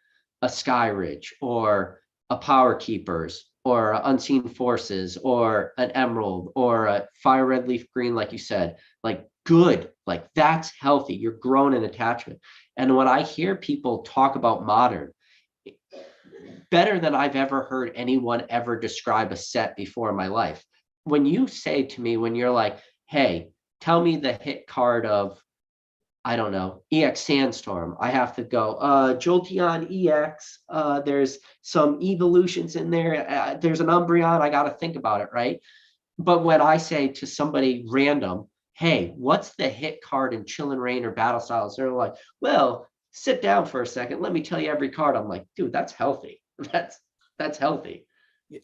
a Sky Ridge or a Power Keepers or Unseen Forces or an Emerald or a Fire Red Leaf Green, like you said, like good, like that's healthy. You're growing an attachment. And when I hear people talk about modern, better than I've ever heard anyone ever describe a set before in my life. When you say to me, when you're like, hey, tell me the hit card of, I don't know, EX Sandstorm. I have to go, Jolteon EX. There's some evolutions in there. There's an Umbreon. I got to think about it, right? But when I say to somebody random, hey, what's the hit card in Chill and Rain or Battle Styles? They're like, well, sit down for a second. Let me tell you every card. I'm like, dude, that's healthy. That's healthy.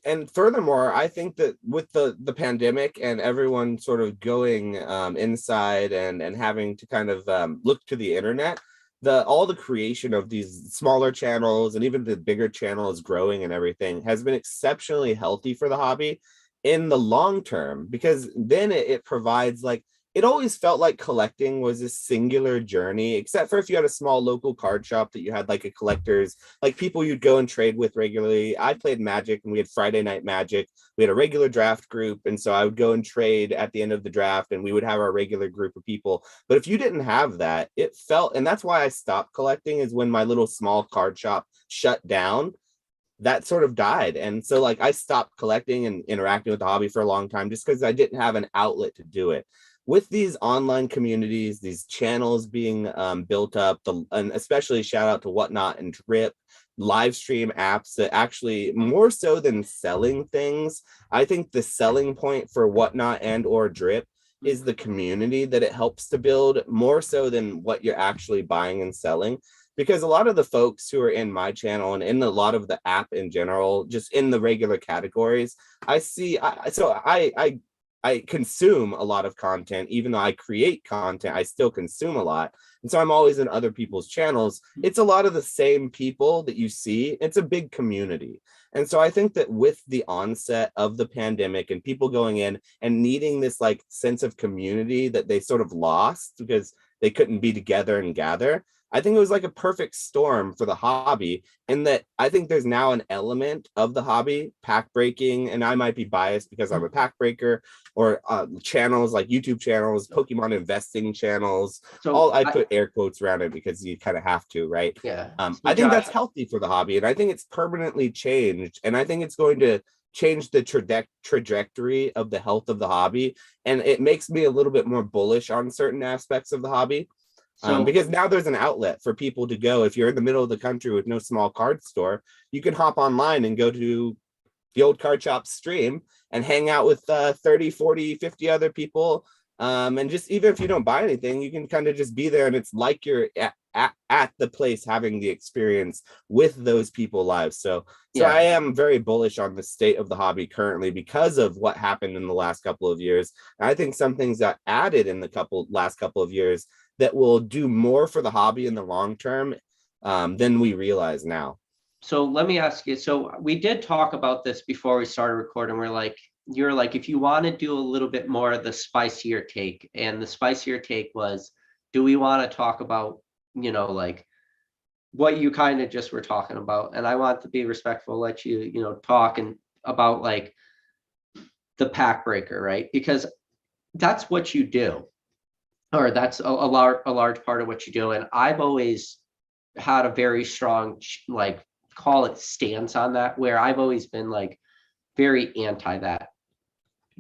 And furthermore, I think that with the pandemic and everyone sort of going inside and having to kind of look to the internet, all the creation of these smaller channels and even the bigger channels growing and everything has been exceptionally healthy for the hobby in the long term, because then it provides like, it always felt like collecting was a singular journey, except for if you had a small local card shop that you had like a collector's, like people you'd go and trade with regularly. I played Magic and we had Friday Night Magic. We had a regular draft group. And so I would go and trade at the end of the draft and we would have our regular group of people. But if you didn't have that, it felt, and that's why I stopped collecting, is when my little small card shop shut down, that sort of died. And so like I stopped collecting and interacting with the hobby for a long time just because I didn't have an outlet to do it. With these online communities, these channels being built up, and especially shout out to Whatnot and Drip, live stream apps that actually, more so than selling things, I think the selling point for Whatnot and or Drip is the community that it helps to build, more so than what you're actually buying and selling. Because a lot of the folks who are in my channel and in a lot of the app in general, just in the regular categories, I consume a lot of content. Even though I create content, I still consume a lot. And so I'm always in other people's channels. It's a lot of the same people that you see. It's a big community. And so I think that with the onset of the pandemic and people going in and needing this like sense of community that they sort of lost because they couldn't be together and gather, I think it was like a perfect storm for the hobby, in that I think there's now an element of the hobby, pack breaking, and I might be biased because I'm a pack breaker, or channels like YouTube channels, Pokemon investing channels. So I put air quotes around it because you kind of have to, right? yeah. So I think Josh, that's healthy for the hobby, and I think it's permanently changed, and I think it's going to change the trajectory of the health of the hobby, and it makes me a little bit more bullish on certain aspects of the hobby. Because now there's an outlet for people to go. If you're in the middle of the country with no small card store, you can hop online and go to the old card shop stream and hang out with 30, 40, 50 other people. And just, even if you don't buy anything, you can kind of just be there, and it's like you're at the place having the experience with those people live. So yeah. I am very bullish on the state of the hobby currently because of what happened in the last couple of years. And I think some things got added in the last couple of years that will do more for the hobby in the long term than we realize now. So let me ask you. So we did talk about this before we started recording. We're like, you're like, if you want to do a little bit more of the spicier take, and the spicier take was, do we want to talk about, like what you kind of just were talking about? And I want to be respectful, let you, talk and about like the pack breaker, right? Because that's what you do, or that's a large part of what you do. And I've always had a very strong, like, call it stance on that, where I've always been like very anti that.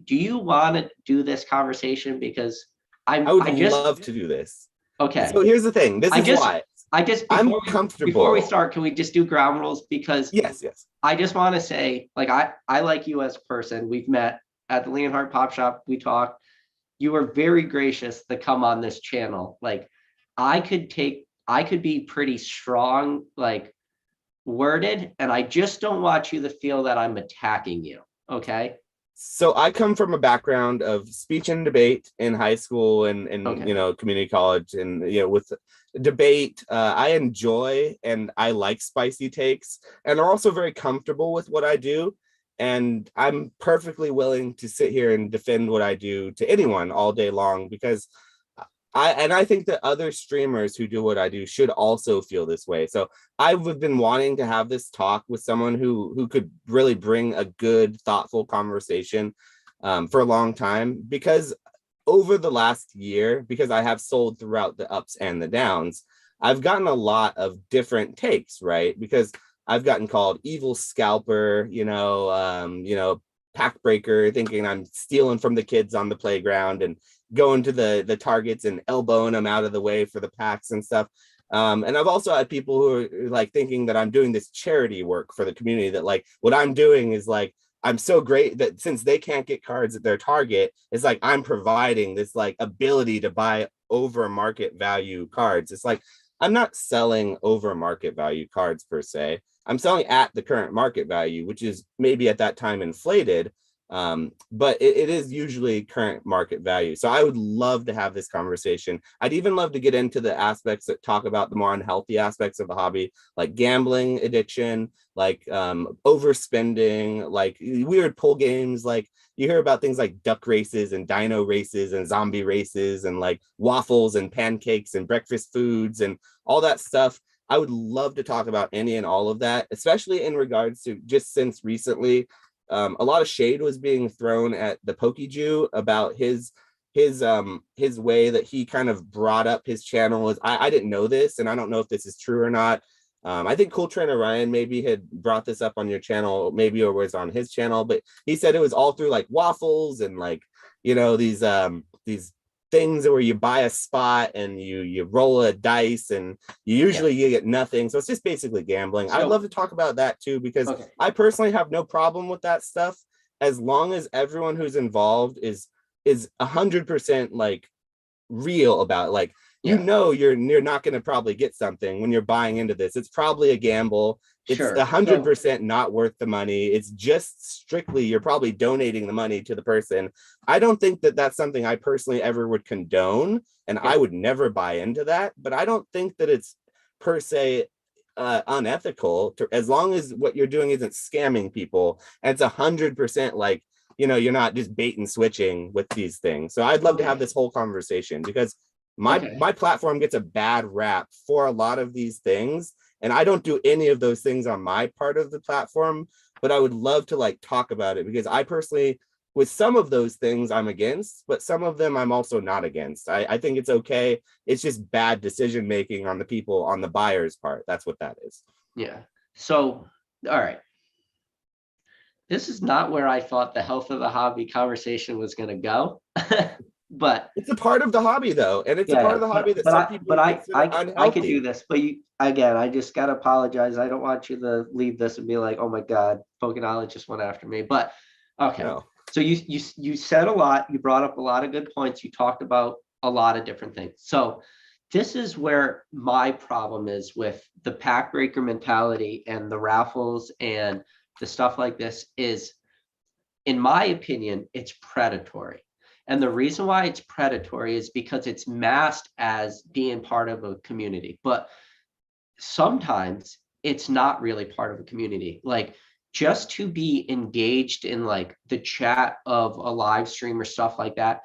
Do you want to do this conversation? Because I would love to do this. Okay. So here's the thing. This I is just, why before I'm comfortable. Before we start, can we just do ground rules? Because yes. I just want to say, like, I like you as a person. We've met at the Leonhardt Pop Shop. We talked. You were very gracious to come on this channel. Like, I could be pretty strong, like, worded, and I just don't want you to feel that I'm attacking you. Okay. So I come from a background of speech and debate in high school and Okay. Community college, and with debate, I enjoy and I like spicy takes, and I'm also very comfortable with what I do, and I'm perfectly willing to sit here and defend what I do to anyone all day long, because I think that other streamers who do what I do should also feel this way. So I've been wanting to have this talk with someone who could really bring a good, thoughtful conversation for a long time, because over the last year, because I have sold throughout the ups and the downs, I've gotten a lot of different takes, right? Because I've gotten called evil scalper, pack breaker, thinking I'm stealing from the kids on the playground and going to the targets and elbowing them out of the way for the packs and stuff. And I've also had people who are like thinking that I'm doing this charity work for the community, that like what I'm doing is like, I'm so great that since they can't get cards at their target, it's like I'm providing this like ability to buy over market value cards. It's like, I'm not selling over market value cards per se. I'm selling at the current market value, which is maybe at that time inflated, but it is usually current market value. So I would love to have this conversation. I'd even love to get into the aspects that talk about the more unhealthy aspects of the hobby, like gambling addiction, like overspending, like weird pull games. Like you hear about things like duck races and dino races and zombie races and like waffles and pancakes and breakfast foods and all that stuff. I would love to talk about any and all of that, especially in regards to just since recently, a lot of shade was being thrown at the Pokiju about his way that he kind of brought up his channel. I didn't know this, and I don't know if this is true or not. I think Cool Trainer Ryan maybe had brought this up on your channel, maybe, or was on his channel, but he said it was all through like waffles and like, these things where you buy a spot and you roll a dice and you get nothing. So it's just basically gambling. I'd love to talk about that too, because I personally have no problem with that stuff, as long as everyone who's involved is 100% like real about it. Like, you're not going to probably get something when you're buying into this. It's probably a gamble. It's 100% not worth the money. It's just strictly, you're probably donating the money to the person. I don't think that that's something I personally ever would condone, and I would never buy into that. But I don't think that it's per se unethical, as long as what you're doing isn't scamming people, and it's 100% like, you're not just bait and switching with these things. So I'd love to have this whole conversation, because my platform gets a bad rap for a lot of these things, and I don't do any of those things on my part of the platform, but I would love to like talk about it, because I personally, with some of those things I'm against, but some of them I'm also not against. I think it's okay. It's just bad decision making on the people, on the buyer's part. That's what that is. Yeah. So, all right. This is not where I thought the health of the hobby conversation was going to go. But it's a part of the hobby though, and it's a part of the hobby that some people consider unhealthy. I could do this, but I just gotta apologize. I don't want you to leave this and be like, oh my god, Pokenomics just went after me. But okay, no. So you said a lot. You brought up a lot of good points. You talked about a lot of different things. So this is where my problem is with the pack breaker mentality and the raffles and the stuff like this is, in my opinion, it's predatory. And the reason why it's predatory is because it's masked as being part of a community. But sometimes it's not really part of a community. Like, just to be engaged in like the chat of a live stream or stuff like that,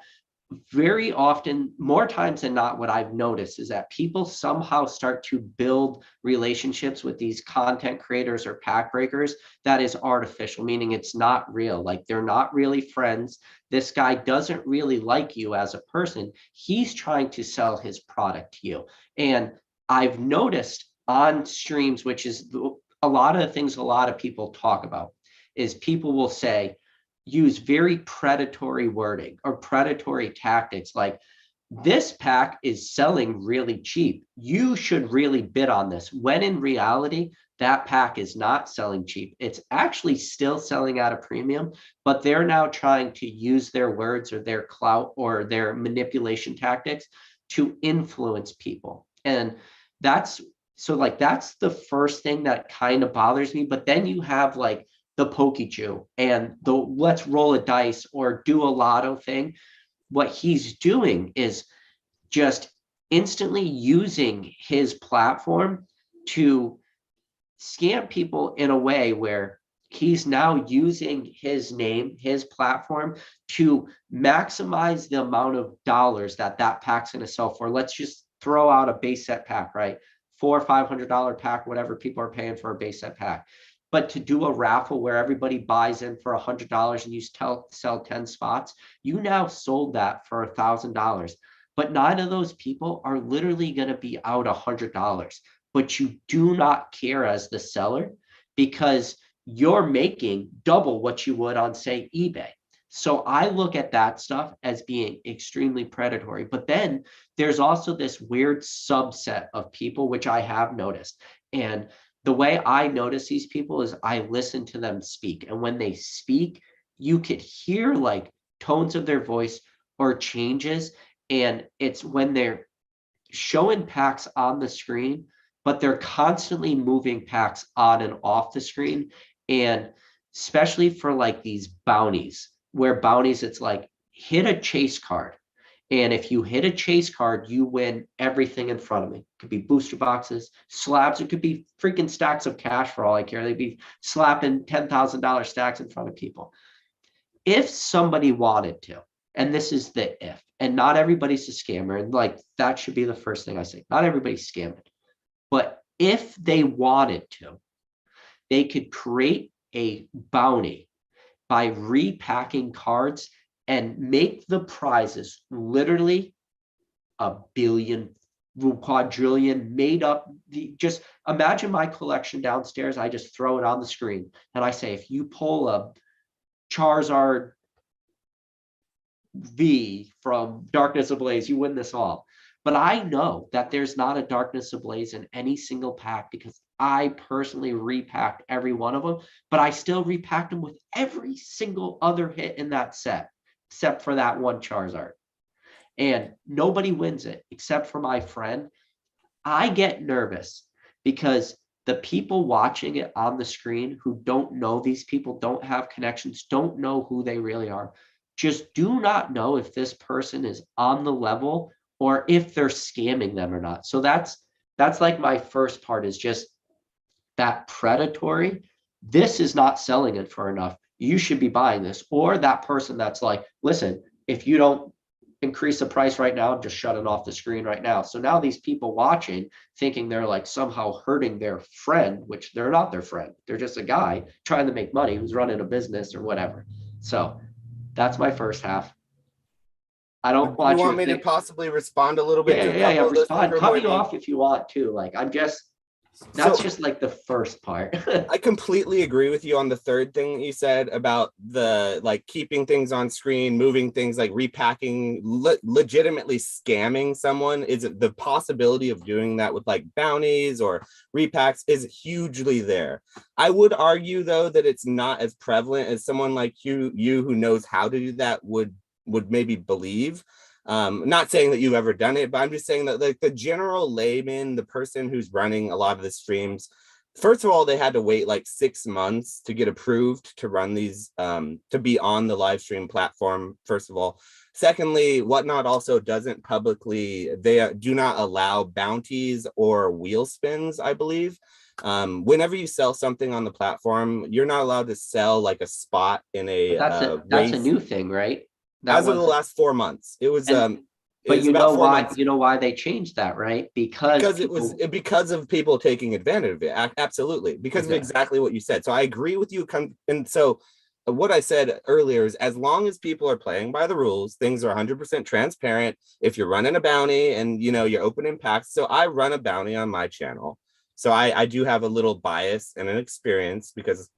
very often, more times than not, what I've noticed is that people somehow start to build relationships with these content creators or pack breakers that is artificial, meaning it's not real. Like they're not really friends. This guy doesn't really like you as a person. He's trying to sell his product to you. And I've noticed on streams, which is a lot of the things a lot of people talk about, is people will say, use very predatory wording or predatory tactics like, this pack is selling really cheap, you should really bid on this, when in reality that pack is not selling cheap. It's actually still selling at a premium, but they're now trying to use their words or their clout or their manipulation tactics to influence people. And that's that's the first thing that kind of bothers me. But then you have like the Pikachu and the let's roll a dice or do a lotto thing. What he's doing is just instantly using his platform to scam people in a way where he's now using his name, his platform, to maximize the amount of dollars that that pack's going to sell for. Let's just throw out a base set pack, right? $400-$500 pack, whatever people are paying for a base set pack. But to do a raffle where everybody buys in for $100 and you sell 10 spots, you now sold that for $1,000. But 9 of those people are literally going to be out $100. But you do not care as the seller because you're making double what you would on, say, eBay. So I look at that stuff as being extremely predatory. But then there's also this weird subset of people, which I have noticed. And the way I notice these people is I listen to them speak. And when they speak, you could hear like tones of their voice or changes. And it's when they're showing packs on the screen, but they're constantly moving packs on and off the screen. And especially for like these bounties, where bounties, it's like hit a chase card. And if you hit a chase card, you win everything in front of me. It could be booster boxes, slabs. It could be freaking stacks of cash for all I care. They'd be slapping $10,000 stacks in front of people. If somebody wanted to, and this is the if, and not everybody's a scammer, and like that should be the first thing I say. Not everybody's scamming. But if they wanted to, they could create a bounty by repacking cards and make the prizes literally a billion, quadrillion made up. Just imagine my collection downstairs. I just throw it on the screen and I say, if you pull a Charizard V from Darkness Ablaze, you win this all. But I know that there's not a Darkness Ablaze in any single pack because I personally repacked every one of them, but I still repacked them with every single other hit in that set, except for that one Charizard. And nobody wins it except for my friend. I get nervous because the people watching it on the screen who don't know these people, don't have connections, don't know who they really are, just do not know if this person is on the level or if they're scamming them or not. So that's like my first part, is just that predatory. This is not selling it for enough. You should be buying this. Or that person that's like, listen, if you don't increase the price right now, just shut it off the screen right now. So now these people watching thinking they're like somehow hurting their friend, which they're not their friend. They're just a guy trying to make money who's running a business or whatever. So that's my first half. I don't want you want me to possibly respond a little bit to a couple of those respond. Cut me off if you want to. Like I'm just that's just like the first part. I completely agree with you on the third thing that you said about the like keeping things on screen, moving things, like repacking, legitimately scamming someone. Is the possibility of doing that with like bounties or repacks is hugely there. I would argue though that it's not as prevalent as someone like you who knows how to do that would maybe believe. Not saying that you've ever done it, but I'm just saying that like the general layman, the person who's running a lot of the streams, first of all, they had to wait like 6 months to get approved to run these, to be on the live stream platform, first of all. Secondly, Whatnot also doesn't publicly, they do not allow bounties or wheel spins, I believe. Whenever you sell something on the platform, you're not allowed to sell like a spot in But a that's a race. new thing, right? That As of the wasn't, last 4 months, and it but was about 4 months. you know why they changed that, right? Because Because it was people, because of people taking advantage of it. Absolutely, because of exactly. exactly what you said. So I agree with you. And so what I said earlier is, as long as people are playing by the rules, things are 100% transparent. If you're running a bounty and you're opening packs, so I run a bounty on my channel, so I do have a little bias and an experience because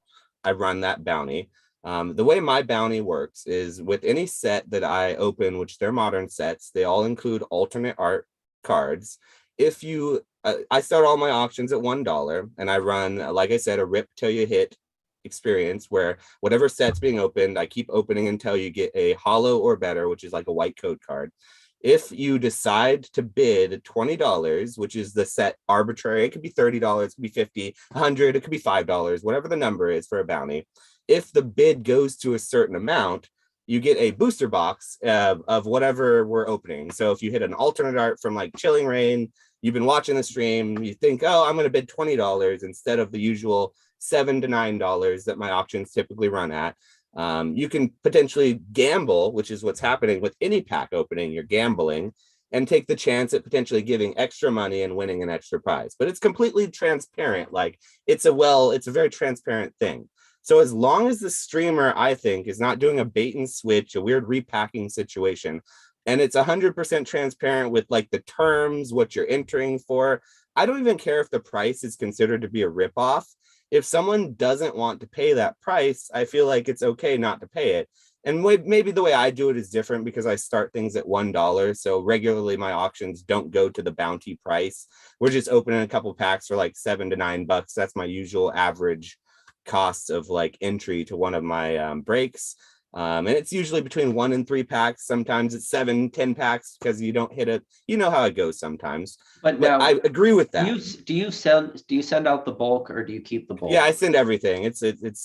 I run that bounty. The way my bounty works is, with any set that I open, which they're modern sets, they all include alternate art cards. If you I start all my auctions at $1, and I run, like I said, a rip till you hit experience, where whatever set's being opened, I keep opening until you get a hollow or better, which is like a white code card. If you decide to bid $20, which is the set arbitrary, it could be $30, it could be 50, 100, it could be $5, whatever the number is for a bounty. If the bid goes to a certain amount, you get a booster box of whatever we're opening. So if you hit an alternate art from like Chilling Rain, you've been watching the stream, you think, oh, I'm going to bid $20 instead of the usual $7 to $9 that my auctions typically run at. You can potentially gamble, which is what's happening with any pack opening. You're gambling and take the chance at potentially giving extra money and winning an extra prize. But it's completely transparent. Like, it's a very transparent thing. So as long as the streamer, I think, is not doing a bait and switch, a weird repacking situation, and it's 100% transparent with like the terms, what you're entering for, I don't even care if the price is considered to be a ripoff. If someone doesn't want to pay that price, I feel like it's okay not to pay it. And maybe the way I do it is different because I start things at $1. So regularly my auctions don't go to the bounty price. We're just opening a couple packs for like $7 to $9. That's my usual average cost of like entry to one of my breaks. And it's usually between 1 and 3 packs. Sometimes it's 7, 10 packs because you don't hit it. You know how it goes sometimes. But But now, I agree with do that. you send out the bulk, or do you keep the Yeah, bulk? I send everything. It's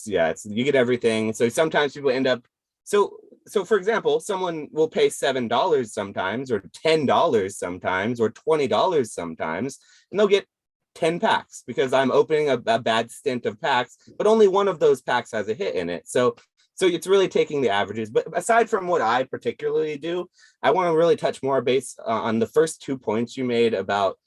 yeah, it's you get everything. So sometimes people end up so for example, someone will pay $7 sometimes, or $10 sometimes, or $20 sometimes, and they'll get 10 packs because I'm opening a bad stint of packs, but only one of those packs has a hit in it. So it's really taking the averages. But aside from what I particularly do, I want to really touch more base on the first 2 points you made about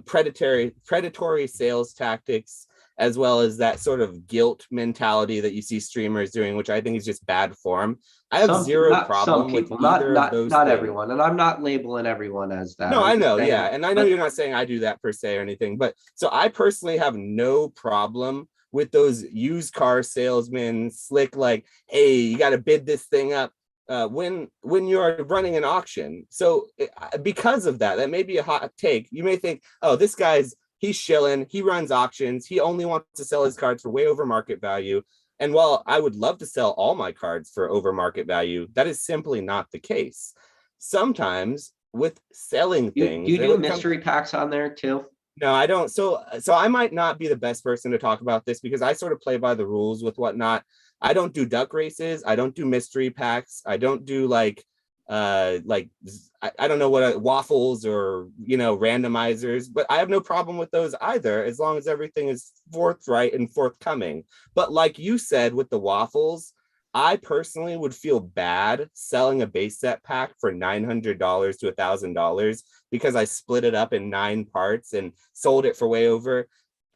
predatory sales tactics, as well as that sort of guilt mentality that you see streamers doing, which I think is just bad form. I have zero Not some problem with people, either of those not things. everyone, and I'm not labeling everyone as that. No, I'm I just know, yeah, saying, and I know but you're not saying I do that per se or anything, but so I personally have no problem with those used car salesmen slick, like, hey, you got to bid this thing up when you're running an auction. So because of that, that may be a hot take. You may think, oh, this guy's he's shilling, he runs auctions, he only wants to sell his cards for way over market value. And while I would love to sell all my cards for over market value, that is simply not the case. Sometimes with selling do things, you and do when it comes, mystery packs on there too? no, I don't. So I might not be the best person to talk about this because I sort of play by the rules with whatnot. I don't do duck races. I don't do mystery packs. I don't do like I don't know what waffles or randomizers, but I have no problem with those either, as long as everything is forthright and forthcoming. But like you said with the waffles, I personally would feel bad selling a base set pack for $900 to $1,000 because I split it up in 9 parts and sold it for way over.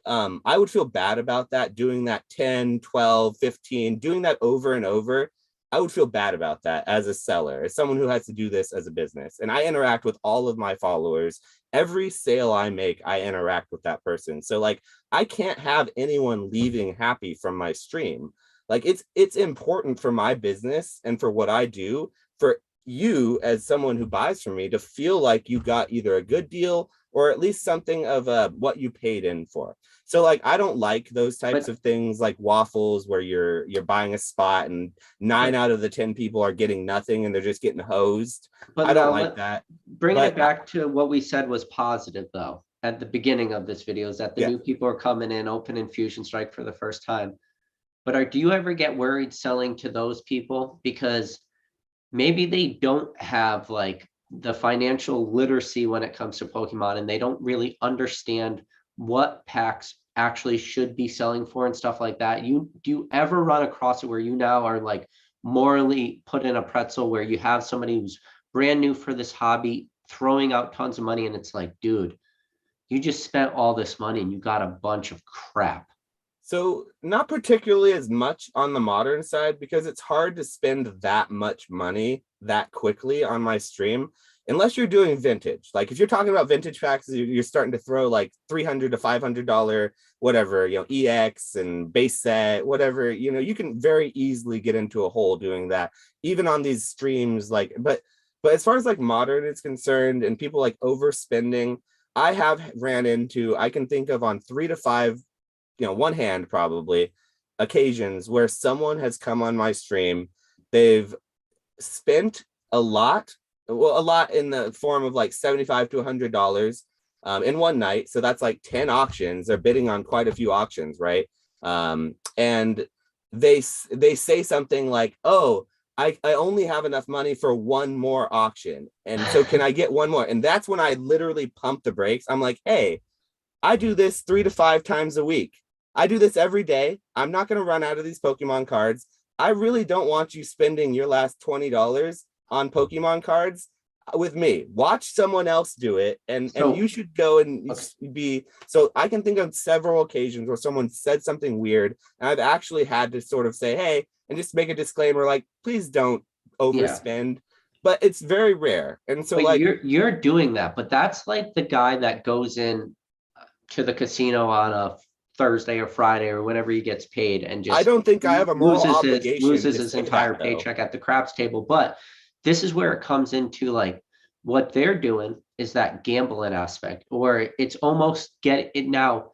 I would feel bad about that, doing that 10, 12, 15, doing that over and over. I would feel bad about that as a seller, as someone who has to do this as a business. And I interact with all of my followers. Every sale I make, I interact with that person. So like, I can't have anyone leaving happy from my stream. Like, it's important for my business and for what I do, for you as someone who buys from me to feel like you got either a good deal or at least something of what you paid in for. So like, I don't like those types But of things like waffles where you're buying a spot and 9 but out of the 10 people are getting nothing and they're just getting hosed. but I don't now like that. bringing it But back to what we said was positive though at the beginning of this video, is that the yeah, new people are coming in, open Infusion Strike for the first time. But do you ever get worried selling to those people because maybe they don't have like the financial literacy when it comes to Pokemon, and they don't really understand what packs actually should be selling for and stuff like that? Do you ever run across it where you now are like morally put in a pretzel where you have somebody who's brand new for this hobby throwing out tons of money and it's like, dude, you just spent all this money and you got a bunch of crap? So not particularly as much on the modern side, because it's hard to spend that much money that quickly on my stream, unless you're doing vintage. Like if you're talking about vintage packs, you're starting to throw like $300 to $500, whatever, EX and base set, whatever, you can very easily get into a hole doing that, even on these streams. But as far as like modern is concerned and people like overspending, I have ran into, I can think of on 3 to 5, one hand probably, occasions where someone has come on my stream, they've spent a lot in the form of like $75 to $100 in one night. So that's like 10 auctions. They're bidding on quite a few auctions, right? And they say something like, oh, I only have enough money for one more auction, and so can I get one more? And that's when I literally pump the brakes. I'm like, hey, I do this 3 to 5 times a week. I do this every day. I'm not going to run out of these Pokemon cards. I really don't want you spending your last $20 on Pokemon cards with me. Watch someone else do it, and you should go and be. So I can think of several occasions where someone said something weird, and I've actually had to sort of say, hey, and just make a disclaimer like, please don't overspend. But it's very rare. And so, but like, you're doing that, but that's like the guy that goes in to the casino on a Thursday or Friday or whenever he gets paid and just, I don't think I have a moral obligation loses his entire paycheck at the craps table. But this is where it comes into like what they're doing is that gambling aspect, or it's almost get it now.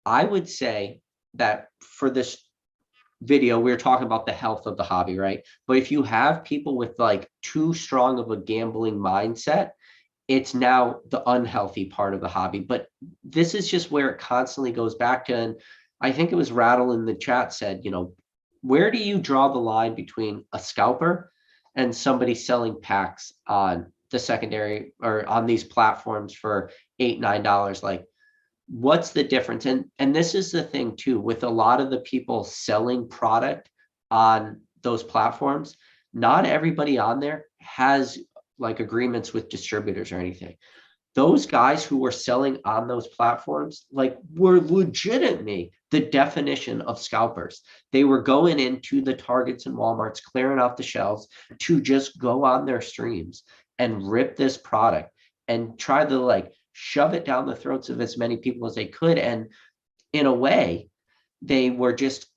I would say that for this video, we're talking about the health of the hobby, right? But if you have people with like too strong of a gambling mindset, it's now the unhealthy part of the hobby. But this is just where it constantly goes back to, and I think it was Rattle in the chat said, where do you draw the line between a scalper and somebody selling packs on the secondary or on these platforms for $8, $9? Like, what's the difference? And this is the thing too, with a lot of the people selling product on those platforms, not everybody on there has like agreements with distributors or anything. Those guys who were selling on those platforms like were legitimately the definition of scalpers. They were going into the Targets and Walmarts, clearing off the shelves to just go on their streams and rip this product and try to like shove it down the throats of as many people as they could. And in a way, they were just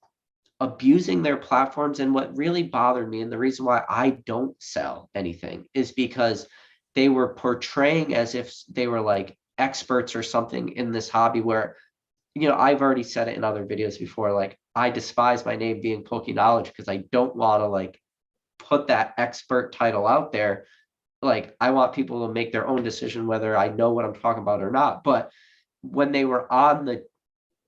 abusing their platforms. And what really bothered me, and the reason why I don't sell anything, is because they were portraying as if they were like experts or something in this hobby where, I've already said it in other videos before, like I despise my name being Pokenology because I don't want to like put that expert title out there. Like I want people to make their own decision whether I know what I'm talking about or not. But when they were on the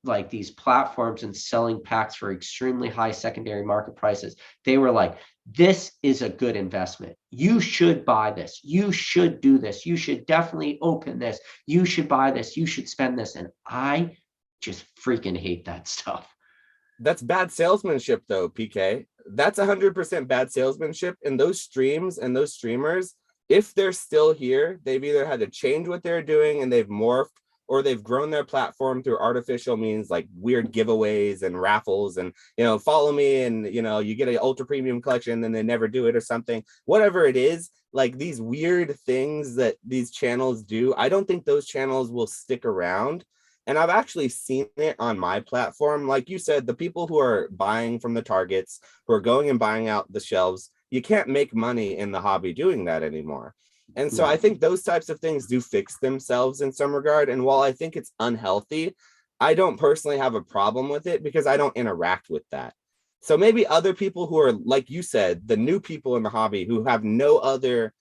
like these platforms and selling packs for extremely high secondary market prices, they were like, this is a good investment. You should buy this. You should do this. You should definitely open this. You should buy this. You should spend this. And I just freaking hate that stuff. That's bad salesmanship though, PK. That's 100% bad salesmanship. And those streams and those streamers, if they're still here, they've either had to change what they're doing and they've morphed, or they've grown their platform through artificial means like weird giveaways and raffles and, follow me and, you get an ultra premium collection and they never do it or something, whatever it is, like these weird things that these channels do. I don't think those channels will stick around. And I've actually seen it on my platform. Like you said, the people who are buying from the Targets, who are going and buying out the shelves, you can't make money in the hobby doing that anymore. And so I think those types of things do fix themselves in some regard. And while I think it's unhealthy, I don't personally have a problem with it because I don't interact with that. So maybe other people who are, like you said, the new people in the hobby who have no other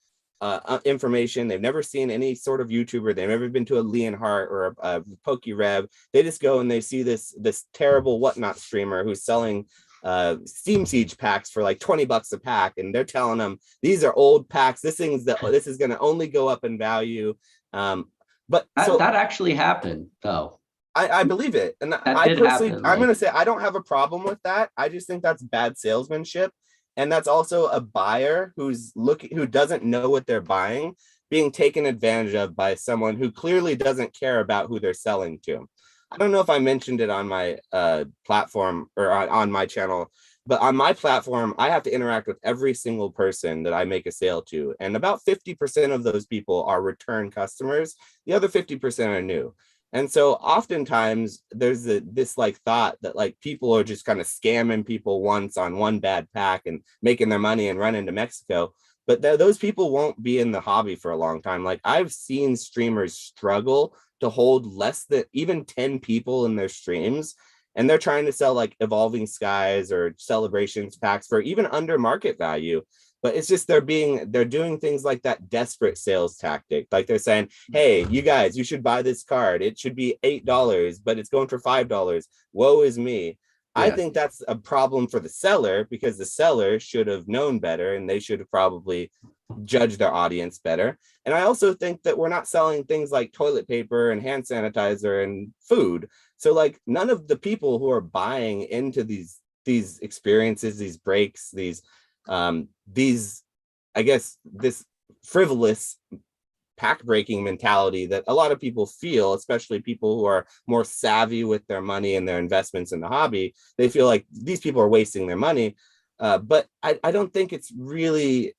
information, they've never seen any sort of YouTuber, they've never been to a Leonhardt or a PokeRev, they just go and they see this terrible whatnot streamer who's selling Steam Siege packs for like $20 a pack, and they're telling them these are old packs, this is going to only go up in value. But that actually happened though. I believe it. And That I did personally, happen. I'm Like, going to say I don't have a problem with that. I just think that's bad salesmanship. And that's also a buyer who doesn't know what they're buying, being taken advantage of by someone who clearly doesn't care about who they're selling to. I don't know if I mentioned it on my platform or on my channel, but on my platform, I have to interact with every single person that I make a sale to. And about 50% of those people are return customers. The other 50% are new. And so oftentimes there's this like thought that like people are just kind of scamming people once on one bad pack and making their money and running to Mexico. But those people won't be in the hobby for a long time. Like I've seen streamers struggle to hold less than even 10 people in their streams. And they're trying to sell like Evolving Skies or Celebrations packs for even under market value. But it's just they're doing things like that desperate sales tactic. Like they're saying, hey, you guys, you should buy this card. It should be $8, but it's going for $5. Woe is me. I yeah, think that's a problem for the seller because the seller should have known better and they should have probably judged their audience better. And I also think that we're not selling things like toilet paper and hand sanitizer and food. So like none of the people who are buying into these experiences, these breaks, these I guess this frivolous pack breaking mentality that a lot of people feel, especially people who are more savvy with their money and their investments in the hobby, they feel like these people are wasting their money. But I don't think it's really,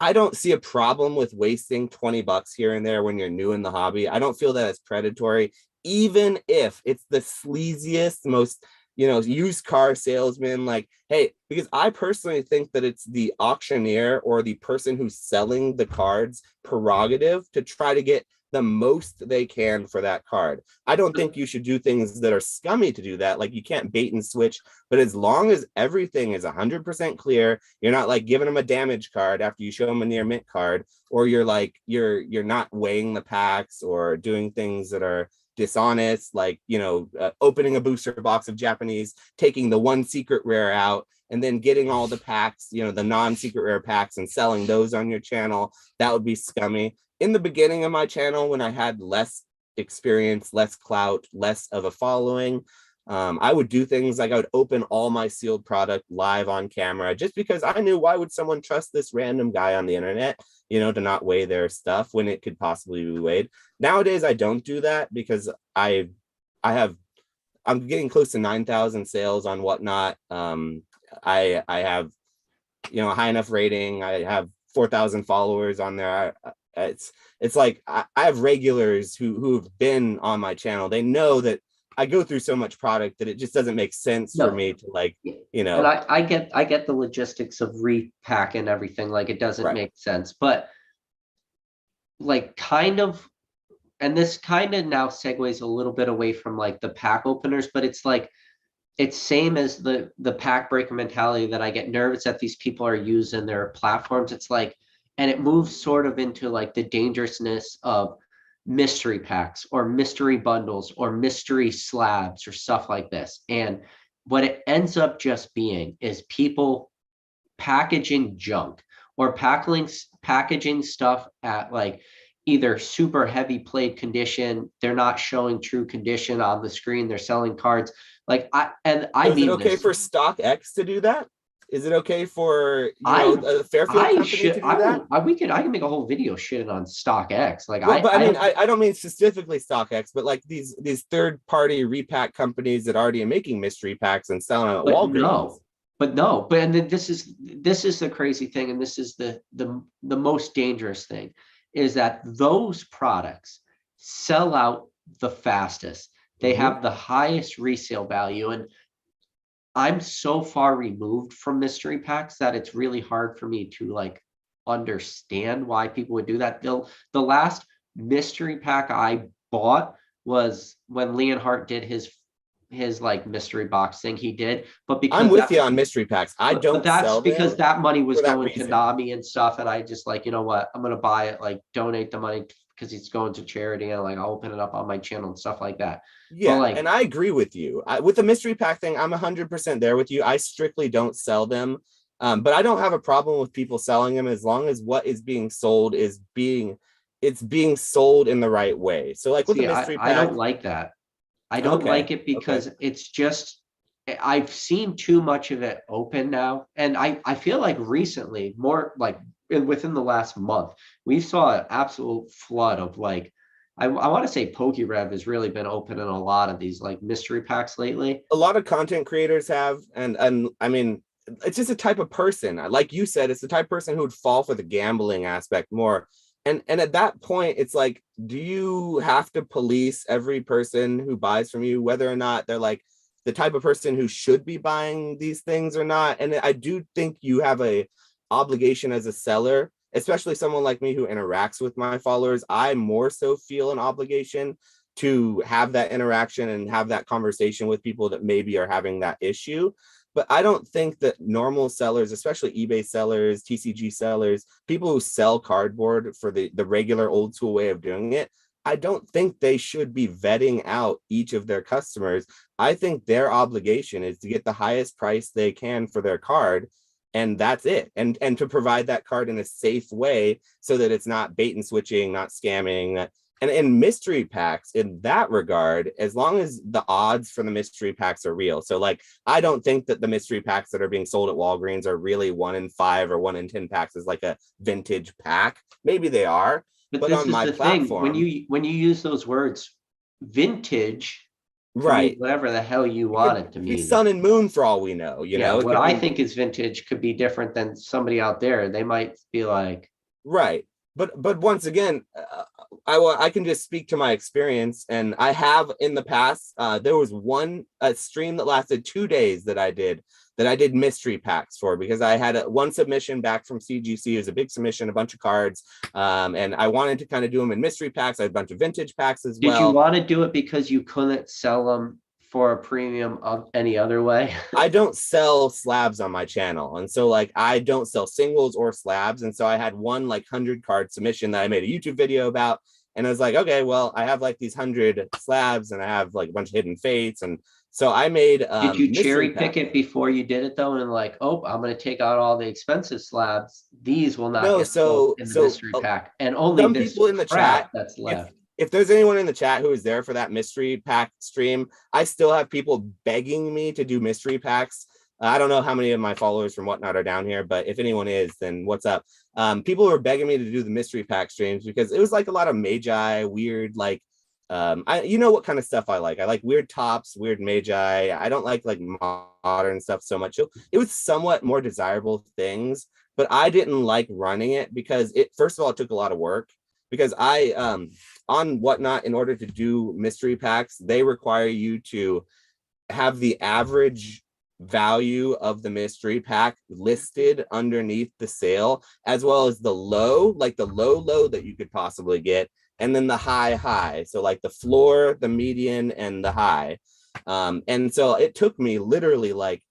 I don't see a problem with wasting $20 here and there when you're new in the hobby. I don't feel that as predatory, even if it's the sleaziest, most, used car salesman. Like, hey, because I personally think that it's the auctioneer or the person who's selling the cards prerogative to try to get the most they can for that card. I don't think you should do things that are scummy to do that. Like you can't bait and switch, but as long as everything is 100% clear, you're not like giving them a damage card after you show them a near mint card, or you're not weighing the packs or doing things that are dishonest, like opening a booster box of Japanese, taking the one secret rare out, and then getting all the packs, the non-secret rare packs, and selling those on your channel. That would be scummy. In the beginning of my channel, when I had less experience, less clout, less of a following, I would do things like I would open all my sealed product live on camera just because I knew, why would someone trust this random guy on the internet, to not weigh their stuff when it could possibly be weighed. Nowadays, I don't do that because I'm getting close to 9,000 sales on Whatnot. I have, a high enough rating. I have 4,000 followers on there. It's like I have regulars who've been on my channel. They know that I go through so much product that it just doesn't make sense for no. me to like, And I get the logistics of repack and everything. Like it doesn't right. make sense, but like kind of, and this kind of now segues a little bit away from like the pack openers, but it's like it's same as the pack breaker mentality that I get nervous that these people are using their platforms. It's like, and it moves sort of into like the dangerousness of mystery packs or mystery bundles or mystery slabs or stuff like this. And what it ends up just being is people packaging junk or packaging stuff at like either super heavy played condition. They're not showing true condition on the screen. They're selling cards. Like I So is it mean okay this. for StockX to do that? Is it okay for I a Fairfield I company should to do that? I can make a whole video shitting on StockX. Like Well, but I I mean, don't I don't mean specifically StockX, but like these third party repack companies that already are making mystery packs and selling them at but Walgreens. no. But and then this is the crazy thing, and this is the most dangerous thing, is that those products sell out the fastest. They Mm-hmm. have the highest resale value, and I'm so far removed from mystery packs that it's really hard for me to like understand why people would do that. The last mystery pack I bought was when Leonhardt did his like mystery box thing he did, but I'm because with that's you on mystery packs. I but don't that's sell because them that money was for that going to reason. Nami and stuff, and I just like, you know what, I'm gonna buy it, like donate the money because it's going to charity, and like I'll open it up on my channel and stuff like that. But Yeah, like and I agree with you. With the mystery pack thing, I'm 100% there with you. I strictly don't sell them, but I don't have a problem with people selling them as long as what is being sold is being it's being sold in the right way. So like with the See, mystery I pack, don't like that. I don't okay, like it okay. because it's just I've seen too much of it open now. And I feel like recently, more like within the last month, we saw an absolute flood of like I want to say PokeRev has really been open in a lot of these like mystery packs lately. A lot of content creators have, and I mean, it's just a type of person. Like you said, it's the type of person who would fall for the gambling aspect more. And at that point, it's like, do you have to police every person who buys from you, whether or not they're like the type of person who should be buying these things or not? And I do think you have a obligation as a seller, especially someone like me who interacts with my followers. I more so feel an obligation to have that interaction and have that conversation with people that maybe are having that issue. But I don't think that normal sellers, especially eBay sellers, TCG sellers, people who sell cardboard for the regular old school way of doing it, I don't think they should be vetting out each of their customers. I think their obligation is to get the highest price they can for their card, and that's it. And to provide that card in a safe way so that it's not bait and switching, not scamming, and in mystery packs, in that regard, as long as the odds for the mystery packs are real. So like, I don't think that the mystery packs that are being sold at Walgreens are really 1 in 5 or 1 in 10 packs is like a vintage pack. Maybe they are, But but this on is my the thing, platform, when you use those words, vintage can mean right, whatever the hell you it want could it to be mean. sun and moon for all we know, you Yeah, know, it what could I be think is vintage could be different than somebody out there. They might be like, right. But once again, I can just speak to my experience, and I have in the past. There was one stream that lasted 2 days that I did mystery packs for, because I had one submission back from CGC. It was a big submission, a bunch of cards, and I wanted to kind of do them in mystery packs. I had a bunch of vintage packs as did you well. want to do it because you couldn't sell them for a premium of any other way? I don't sell slabs on my channel. And so like I don't sell singles or slabs. And so I had one like 100 card submission that I made a YouTube video about. And I was like, okay, well, I have like these 100 slabs and I have like a bunch of hidden fates. And so I made Did you mystery cherry pack. pick it before you did it though? And like, oh, I'm going to take out all the expensive slabs. These will not No, get sold so in the so mystery pack. And only some this people in the chat, crap that's if left. if there's anyone in the chat who is there for that mystery pack stream, I still have people begging me to do mystery packs. I don't know how many of my followers from Whatnot are down here, but if anyone is, then what's up? People were begging me to do the mystery pack streams because it was like a lot of magi, weird, like, you know what kind of stuff I like. I like weird tops, weird magi. I don't like modern stuff so much. It was somewhat more desirable things, but I didn't like running it because it, first of all, it took a lot of work, because I on Whatnot, in order to do mystery packs, they require you to have the average value of the mystery pack listed underneath the sale, as well as the low, like the low that you could possibly get, and then the high. So like the floor, the median, and the high. And so it took me literally like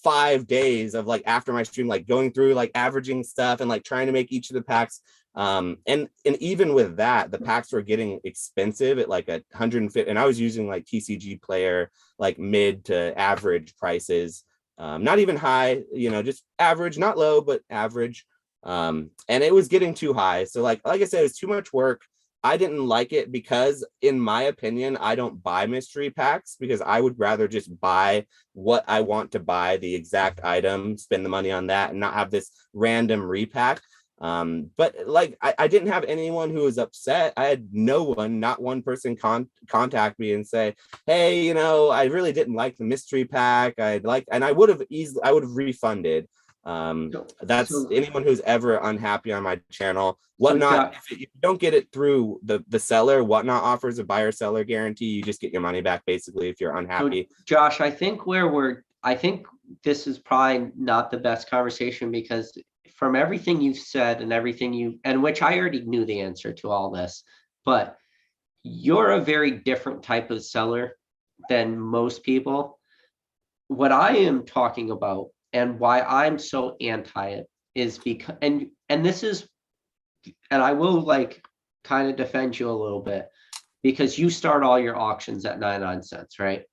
5 days of like after my stream, like going through like averaging stuff and like trying to make each of the packs. And even with that, the packs were getting expensive at like 150, and I was using like TCG player, like mid to average prices, not even high, you know, just average, not low, but average. And it was getting too high. So like I said, it was too much work. I didn't like it because, in my opinion, I don't buy mystery packs because I would rather just buy what I want to buy, the exact item, spend the money on that, and not have this random repack. But like I didn't have anyone who was upset. I had no one, not one person contact me and say, hey, you know, I really didn't like the mystery pack. And I would have refunded. That's So, anyone who's ever unhappy on my channel. so Whatnot, if you don't get it through the seller, Whatnot offers a buyer seller guarantee. You just get your money back basically if you're so unhappy. Josh, I think this is probably not the best conversation because from everything you've said and and which I already knew the answer to all this, but you're a very different type of seller than most people. What I am talking about and why I'm so anti it is because, and this is, and I will like kind of defend you a little bit because you start all your auctions at 99 cents, right?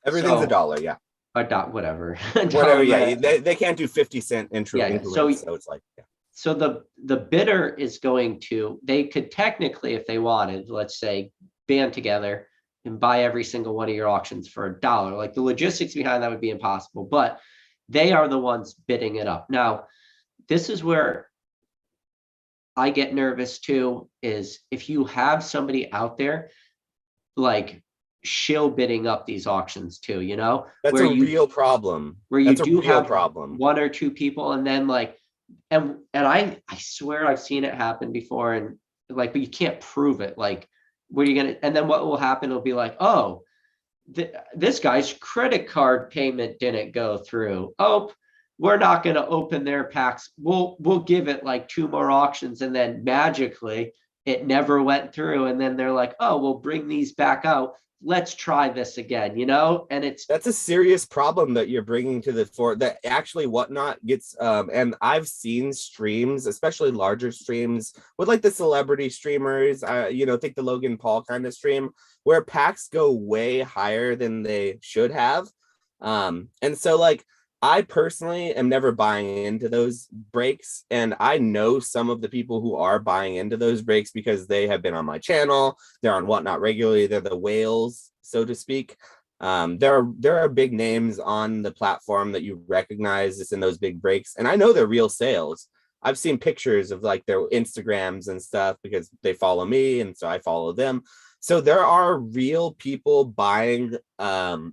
Everything's a So dollar, yeah. a dot, whatever, a Whatever, dollar yeah. 99 cents. They can't do 50-cent Yeah, yeah. So increments, so it's like, yeah. So the bidder is going to, they could technically, if they wanted, let's say, band together and buy every single one of your auctions for $1. Like the logistics behind that would be impossible, but they are the ones bidding it up. Now, this is where I get nervous too, is if you have somebody out there like shill bidding up these auctions too, That's a real problem. where you That's a do real have problem. one or two people, and then like, and I swear I've seen it happen before, and like, but you can't prove it. Like, what are you gonna? And then what will happen? It'll be like, oh, this guy's credit card payment didn't go through. Oh, we're not going to open their packs. We'll give it like two more auctions, and then magically it never went through. And then they're like, oh, we'll bring these back out. Let's try this again, And it's That's a serious problem that you're bringing to the fore, that actually Whatnot gets and I've seen streams, especially larger streams with like the celebrity streamers, think the Logan Paul kind of stream, where packs go way higher than they should have. And so like I personally am never buying into those breaks, and I know some of the people who are buying into those breaks because they have been on my channel, they're on Whatnot regularly, they're the whales, so to speak. There are big names on the platform that you recognize this in those big breaks, and I know they're real sales. I've seen pictures of like their Instagrams and stuff because they follow me, and so I follow them. So there are real people buying,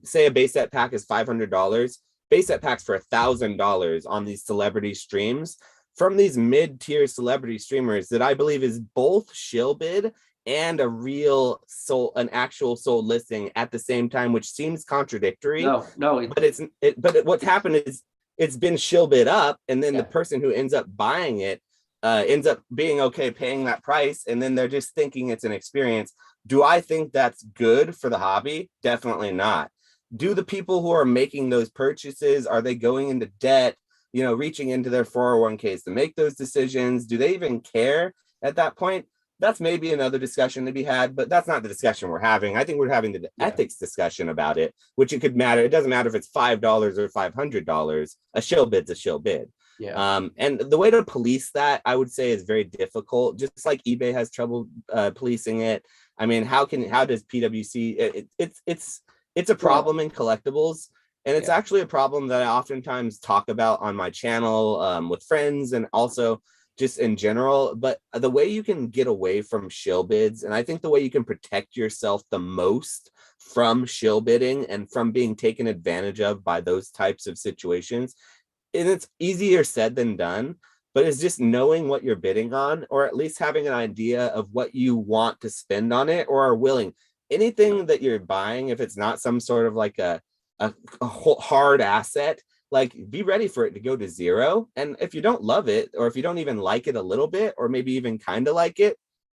say a base set pack is $500, base set packs for $1,000 on these celebrity streams from these mid-tier celebrity streamers that I believe is both shill bid and an actual sold listing at the same time, which seems contradictory. no, But what's happened is it's been shill bid up, and then yeah. the person who ends up buying it ends up being okay paying that price, and then they're just thinking it's an experience. Do I think that's good for the hobby? Definitely not. Do the people who are making those purchases, are they going into debt, reaching into their 401ks to make those decisions? Do they even care at that point? That's maybe another discussion to be had, but that's not the discussion we're having. I think we're having the ethics discussion about it, which it could matter. It doesn't matter if it's $5 or $500. A shill bid's a shill bid. Yeah. And the way to police that, I would say, is very difficult. Just like eBay has trouble policing it. I mean, how does PWC? It's a problem in collectibles, and it's actually a problem that I oftentimes talk about on my channel with friends, and also just in general. But the way you can get away from shill bids, and I think the way you can protect yourself the most from shill bidding and from being taken advantage of by those types of situations, and it's easier said than done, but it's just knowing what you're bidding on, or at least having an idea of what you want to spend on it or are willing. Anything that you're buying, if it's not some sort of like a hard asset, like be ready for it to go to zero. And if you don't love it, or if you don't even like it a little bit, or maybe even kind of like it,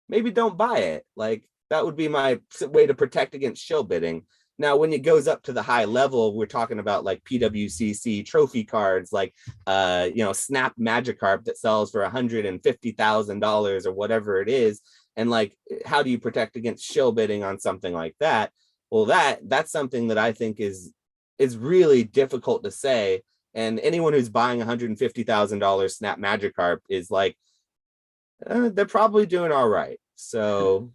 maybe don't buy it. Like that would be my way to protect against shill bidding. Now, when it goes up to the high level, we're talking about like PWCC trophy cards, like Snap Magikarp that sells for $150,000 or whatever it is. And like, how do you protect against shill bidding on something like that? Well, that's something that I think is really difficult to say. And anyone who's buying $150,000 Snap Magikarp is like, they're probably doing all right. So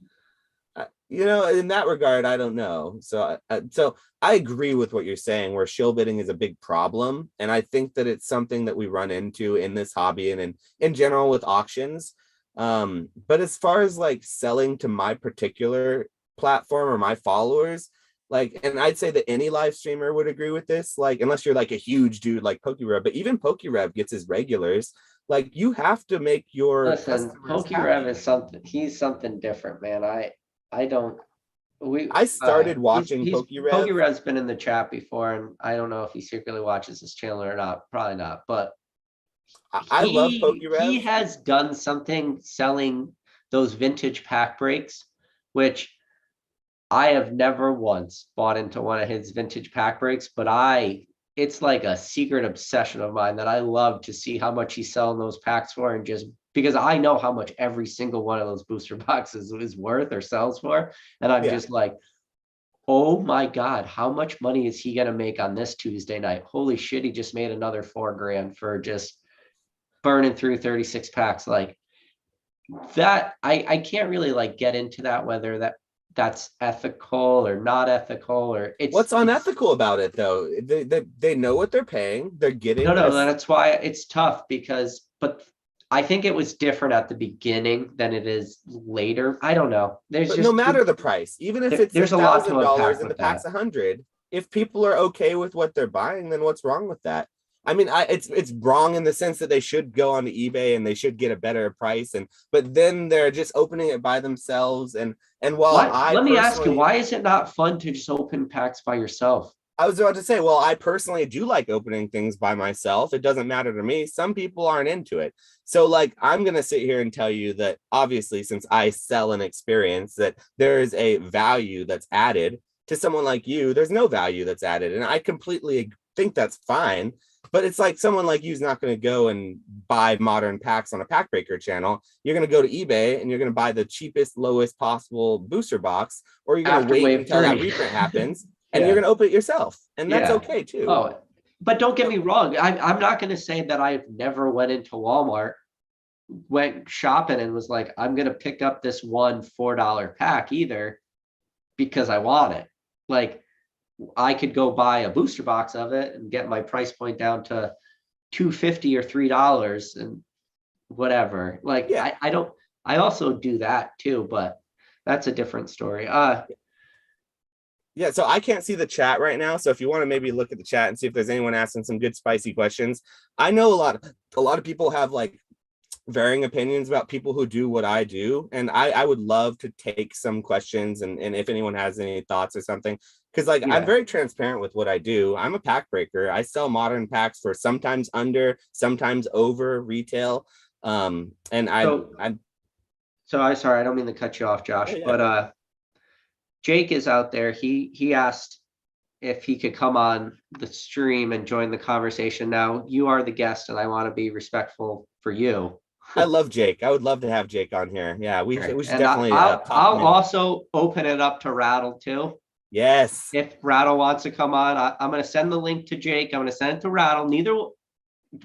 in that regard, I don't know. So I agree with what you're saying, where shill bidding is a big problem. And I think that it's something that we run into in this hobby and in general with auctions. But as far as like selling to my particular platform or my followers, like, and I'd say that any live streamer would agree with this, like, unless you're like a huge dude like Pokerev, but even Pokerev gets his regulars. Like, you have to make your Listen, Pokerev is something. He's something different, man. I don't. I started watching Pokerev. Pokerev's been in the chat before, and I don't know if he secretly watches this channel or not. Probably not, but I love Pokerev. He has done something selling those vintage pack breaks, which I have never once bought into one of his vintage pack breaks, but it's like a secret obsession of mine that I love to see how much he's selling those packs for, and just because I know how much every single one of those booster boxes is worth or sells for. And I'm just like, oh my God, how much money is he going to make on this Tuesday night? Holy shit, he just made another $4,000 for just burning through 36 packs. Like that, I can't really like get into that, whether that's ethical or not ethical, or What's it's unethical about it though? They know what they're paying. They're no, getting no, this. that's why it's tough but I think it was different at the beginning than it is later. I don't know. But no matter the price, even if it's There's a lot to $1,000 unpack and the with pack's that. 100, if people are okay with what they're buying, then what's wrong with that? I mean, it's wrong in the sense that they should go onto eBay and they should get a better price, but then they're just opening it by themselves. And while Why? I Let me ask you, personally, why is it not fun to just open packs by yourself? I was about to say, well, I personally do like opening things by myself. It doesn't matter to me. Some people aren't into it. So, like, I'm going to sit here and tell you that obviously, since I sell an experience, that there is a value that's added to someone like you. There's no value that's added. And I completely think that's fine. But it's like someone like you is not going to go and buy modern packs on a pack breaker channel. You're going to go to eBay and you're going to buy the cheapest, lowest possible booster box, or you're going to After wait wave until that three. reprint happens and you're Yeah. going to open it yourself. And that's Yeah. okay too. Oh, but don't get So, me wrong. I'm not going to say that I've never went into Walmart, went shopping and was like, I'm going to pick up this one $4 pack either because I want it. Like I could go buy a booster box of it and get my price point down to $2.50 or $3 and whatever. Like yeah. I don't, I also do that too, but that's a different story. Yeah, so I can't see the chat right now. So if you want to maybe look at the chat and see if there's anyone asking some good spicy questions. I know a lot of people have like varying opinions about people who do what I do. And I would love to take some questions and if anyone has any thoughts or something. Because like I'm Yeah. very transparent with what I do. I'm a pack breaker. I sell modern packs for sometimes under, sometimes over retail. And So, I so I sorry, I don't mean to cut you off, Josh, oh yeah. but Jake is out there. He asked if he could come on the stream and join the conversation. Now you are the guest, and I want to be respectful for you. I love Jake. I would love to have Jake on here. Yeah, Right. we should And definitely pop I'll him in. also open it up to Rattle too. Yes. If Rattle wants to come on, I'm going to send the link to Jake. I'm going to send it to Rattle. Neither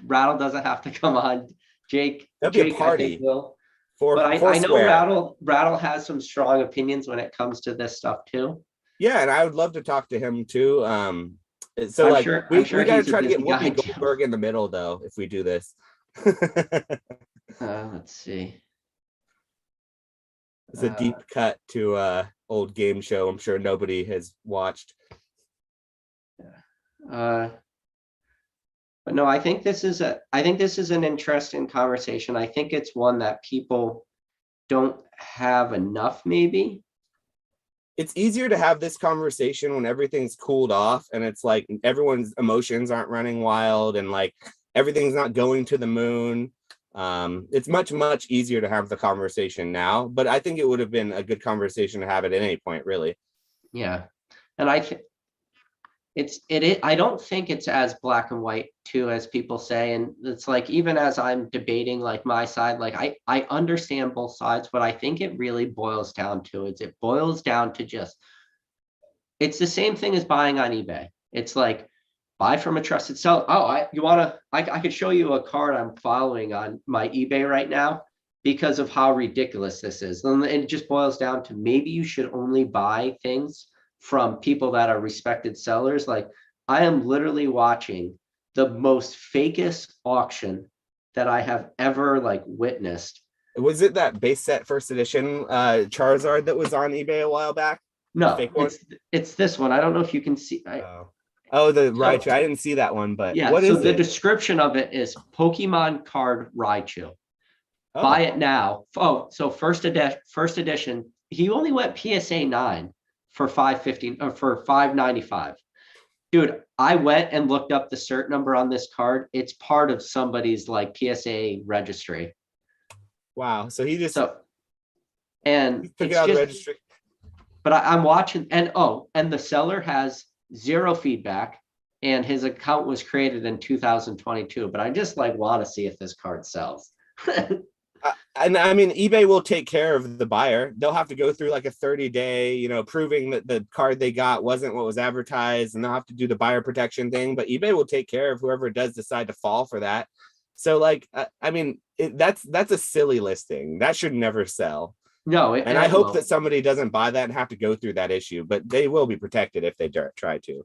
Rattle doesn't have to come on. That'd be a Jake, I think party. will. For But I know Foursquare. Rattle has some strong opinions when it comes to this stuff too. Yeah, and I would love to talk to him too. So like I'm we sure got to he's a try to get busy guy Whoopi too. Goldberg in the middle though if we do this. Let's see. It's a deep cut to old game show I'm sure nobody has watched. But no, I think this is an interesting conversation. I think it's one that people don't have enough, maybe. It's easier to have this conversation when everything's cooled off and it's like everyone's emotions aren't running wild and like everything's not going to the moon. It's much easier to have the conversation now, but I think it would have been a good conversation to have at any point, really. Yeah, and I think I don't think it's as black and white too as people say, and it's like even as I'm debating like my side, like I understand both sides, but I think it really boils down to just it's the same thing as buying on eBay. It's like buy from a trusted seller. Oh, I could show you a card I'm following on my eBay right now because of how ridiculous this is. And it just boils down to maybe you should only buy things from people that are respected sellers. Like I am literally watching the most fakest auction that I have ever like witnessed. Was it that base set first edition Charizard that was on eBay a while back? The No, fake one? it's this one. I don't know if you can see. Oh, the So, Raichu. I didn't see that one, but yeah, what so is the it? description of it is Pokemon card Raichu. Oh, Buy it now. Oh, so first edition. He only went PSA 9 for 515 or for 595. Dude, I went and looked up the cert number on this card. It's part of somebody's like PSA registry. wow. So he just So, and took it it's out of the just, registry. but I'm watching, and the seller has zero feedback, and his account was created in 2022. But I just like want to see if this card sells. And I mean, eBay will take care of the buyer. They'll have to go through like a 30-day, proving that the card they got wasn't what was advertised, and they'll have to do the buyer protection thing. But eBay will take care of whoever does decide to fall for that. So like, I mean, that's a silly listing. That should never sell. No, And I it hope that won't. somebody doesn't buy that and have to go through that issue, but they will be protected if they try to.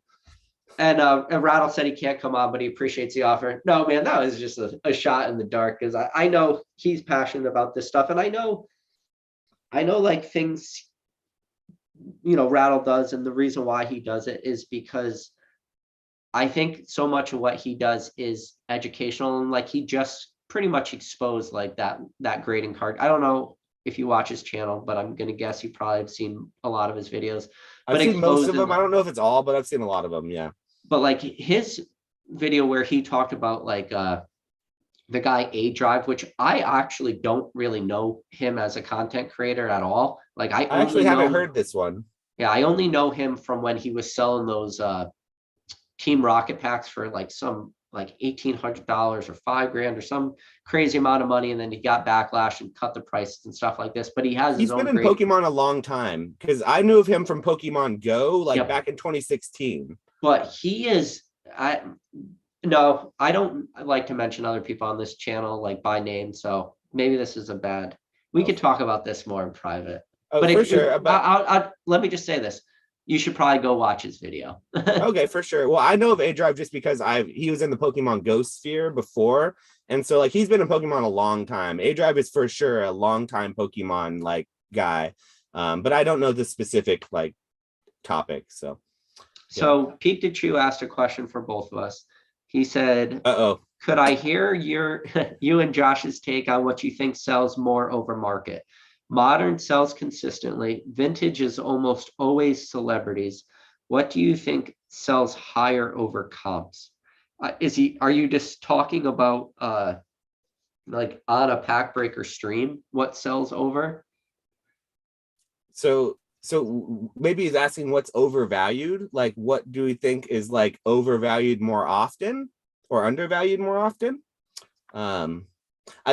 And Rattle said he can't come on, but he appreciates the offer. No, man, that was just a shot in the dark because I know he's passionate about this stuff, and I know like things, Rattle does, and the reason why he does it is because I think so much of what he does is educational, and like he just pretty much exposed like that grading card. I don't know if you watch his channel, but I'm gonna guess you probably have seen a lot of his videos. I've But seen most of exposing, them. I don't know if it's all, but I've seen a lot of them. Yeah. but like his video where he talked about like the guy A Drive, which I actually don't really know him as a content creator at all. Like I I actually only haven't know, heard this one. yeah, I only know him from when he was selling those Team Rocket packs for like some like $1,800 or $5,000 or some crazy amount of money, and then he got backlash and cut the prices and stuff like this. But he has his He's been own in great. Pokemon a long time because I knew of him from Pokemon Go, like Yep. back in 2016. But he is. I no, I don't like to mention other people on this channel like by name. So maybe this is a bad. We Oh, could talk about this more in private. oh, But for if sure. But let me just say this, you should probably go watch his video. okay, for sure. Well, I know of A Drive just because he was in the Pokemon Go sphere before, and so like he's been in Pokemon a long time. A Drive is for sure a long time Pokemon like guy, but I don't know the specific like topic. So yeah. So Pikachu asked a question for both of us. He said, Oh. could I hear you and Josh's take on what you think sells more over market? Modern sells consistently. Vintage is almost always celebrities. What do you think sells higher over comps? Are you just talking about like on a pack breaker stream, what sells over? So maybe he's asking what's overvalued. Like, what do we think is like overvalued more often or undervalued more often? Um,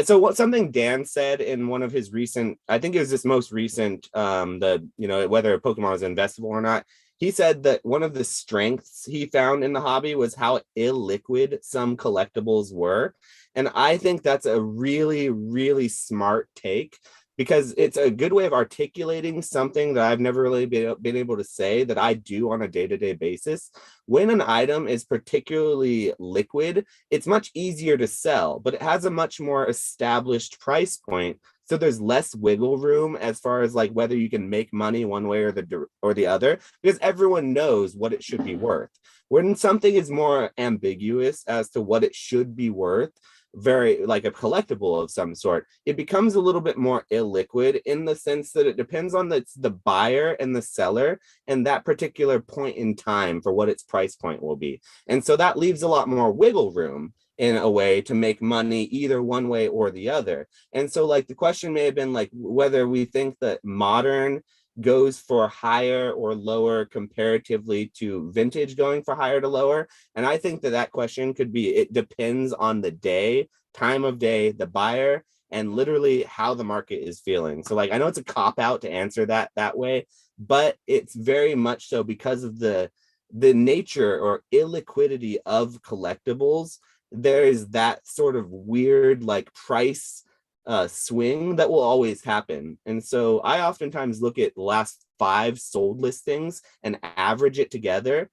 so what something Dan said in one of his recent, I think it was this most recent, whether a Pokemon is investable or not. He said that one of the strengths he found in the hobby was how illiquid some collectibles were. And I think that's a really, really smart take because it's a good way of articulating something that I've never really been able to say that I do on a day-to-day basis. When an item is particularly liquid, it's much easier to sell, but it has a much more established price point. So there's less wiggle room as far as like whether you can make money one way or the other, because everyone knows what it should be worth. When something is more ambiguous as to what it should be worth, very like a collectible of some sort, it becomes a little bit more illiquid in the sense that it depends on the buyer and the seller and that particular point in time for what its price point will be. And so that leaves a lot more wiggle room in a way to make money either one way or the other. And so like the question may have been like whether we think that modern goes for higher or lower comparatively to vintage going for higher to lower. And I think that question could be, it depends on the day, time of day, the buyer, and literally how the market is feeling. So like, I know it's a cop out to answer that way, but it's very much so because of the nature or illiquidity of collectibles. There is that sort of weird like price swing that will always happen. And so I oftentimes look at the last 5 sold listings and average it together.